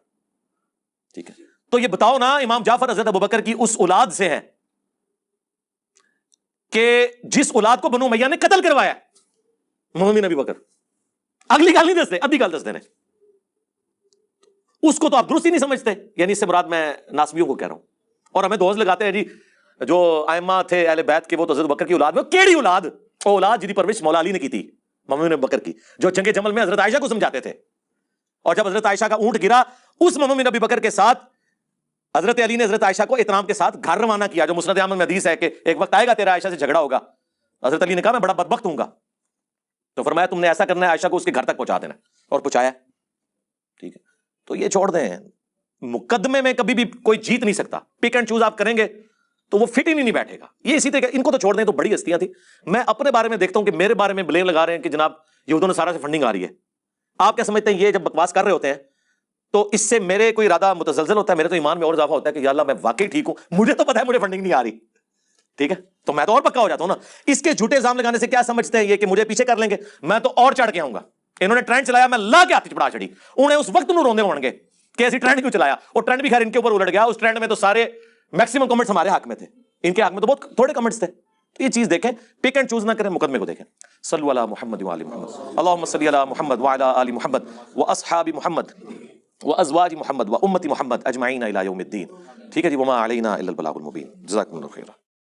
ٹھیک ہے، تو یہ بتاؤ نا امام جعفر حضرت ابو بکر کی اس اولاد سے ہیں کہ جس اولاد کو بنو امیہ نے قتل کروایا. محمد بن ابی بکر اگلی گل نہیں دستے، ادھی گل دستے ہیں. اس کو تو آپ درست ہی نہیں سمجھتے. یعنی اس سے مراد میں ناسبیوں کو کہہ رہا ہوں. اور ہمیں دوز لگاتے ہیں جی جو ائمہ تھے اہل بیت کے وہ تو حضرت بکر کی اولاد میں. کیڑی اولاد؟ وہ اولاد جی پرورش مولا علی نے کی تھی، محمد بن بکر کی، جو جنگ جمل میں حضرت عائشہ کو سمجھاتے تھے. اور جب حضرت عائشہ کا اونٹ گرا، اس محمد بن ابی بکر کے ساتھ حضرت علی نے حضرت عائشہ کو احترام کے ساتھ گھر روانہ کیا. جو مسند احمد میں حدیث ہے کہ ایک وقت آئے گا تیرا عائشہ سے جھگڑا ہوگا. حضرت علی نے کہا میں بڑا بدبخت ہوں گا، تو فرمایا تم نے ایسا کرنا ہے عائشہ کو اس کے گھر تک پہنچا دینا، اور پہنچایا. ٹھیک ہے، تو یہ چھوڑ دیں. مقدمے میں کبھی بھی کوئی جیت نہیں سکتا. پک اینڈ چوز آپ کریں گے تو وہ فٹ ہی نہیں بیٹھے گا. یہ اسی طرح ان کو تو چھوڑ دیں. تو بڑی ہستیاں تھیں. میں اپنے بارے میں دیکھتا ہوں کہ میرے بارے میں بلیم لگا رہے ہیں کہ جناب یہودوں نے سارا سے فنڈنگ آ رہی ہے. آپ کیا سمجھتے ہیں یہ جب بکواس کر رہے ہوتے ہیں تو اس سے میرے کوئی ارادہ متزلزل ہوتا ہے؟ میرے تو ایمان میں اور اضافہ ہوتا ہے کہ یا اللہ میں واقعی ٹھیک ہوں، مجھے تو پتا ہے مجھے فنڈنگ نہیں آ رہی. ٹھیک ہے، تو میں تو اور پکا ہو جاتا ہوں نا. اس کے جھوٹے الزام لگانے سے کیا سمجھتے ہیں یہ کہ مجھے پیچھے کر لیں گے؟ میں تو اور چڑھ کے آؤں گا. انہوں نے ٹرینڈ چلایا، میں لا کے ہاتھ چڑھا چڑھی. انہیں اس وقت روندے ہون گے کہ ایسی ٹرینڈ کیوں چلایا. اور ٹرینڈ بھی خیر ان کے اوپر الٹ گیا. اس ٹرینڈ میں تو سارے میکسیمم کمنٹس ہمارے حق میں تھے، ان کے حق میں تو بہت تھوڑے کمنٹس تھے. یہ چیز دیکھیں، پک اینڈ چوز نہ کریں، مقدمے کو دیکھیں. صلو علی محمد و آل محمد، اللہم صلی علی محمد و علی آل محمد و اصحاب محمد و ازواج محمد و امت محمد اجمعین الی یوم الدین. ٹھیک ہے جی، وما علینا الا البلاغ المبین. جزاکم اللہ خیرا.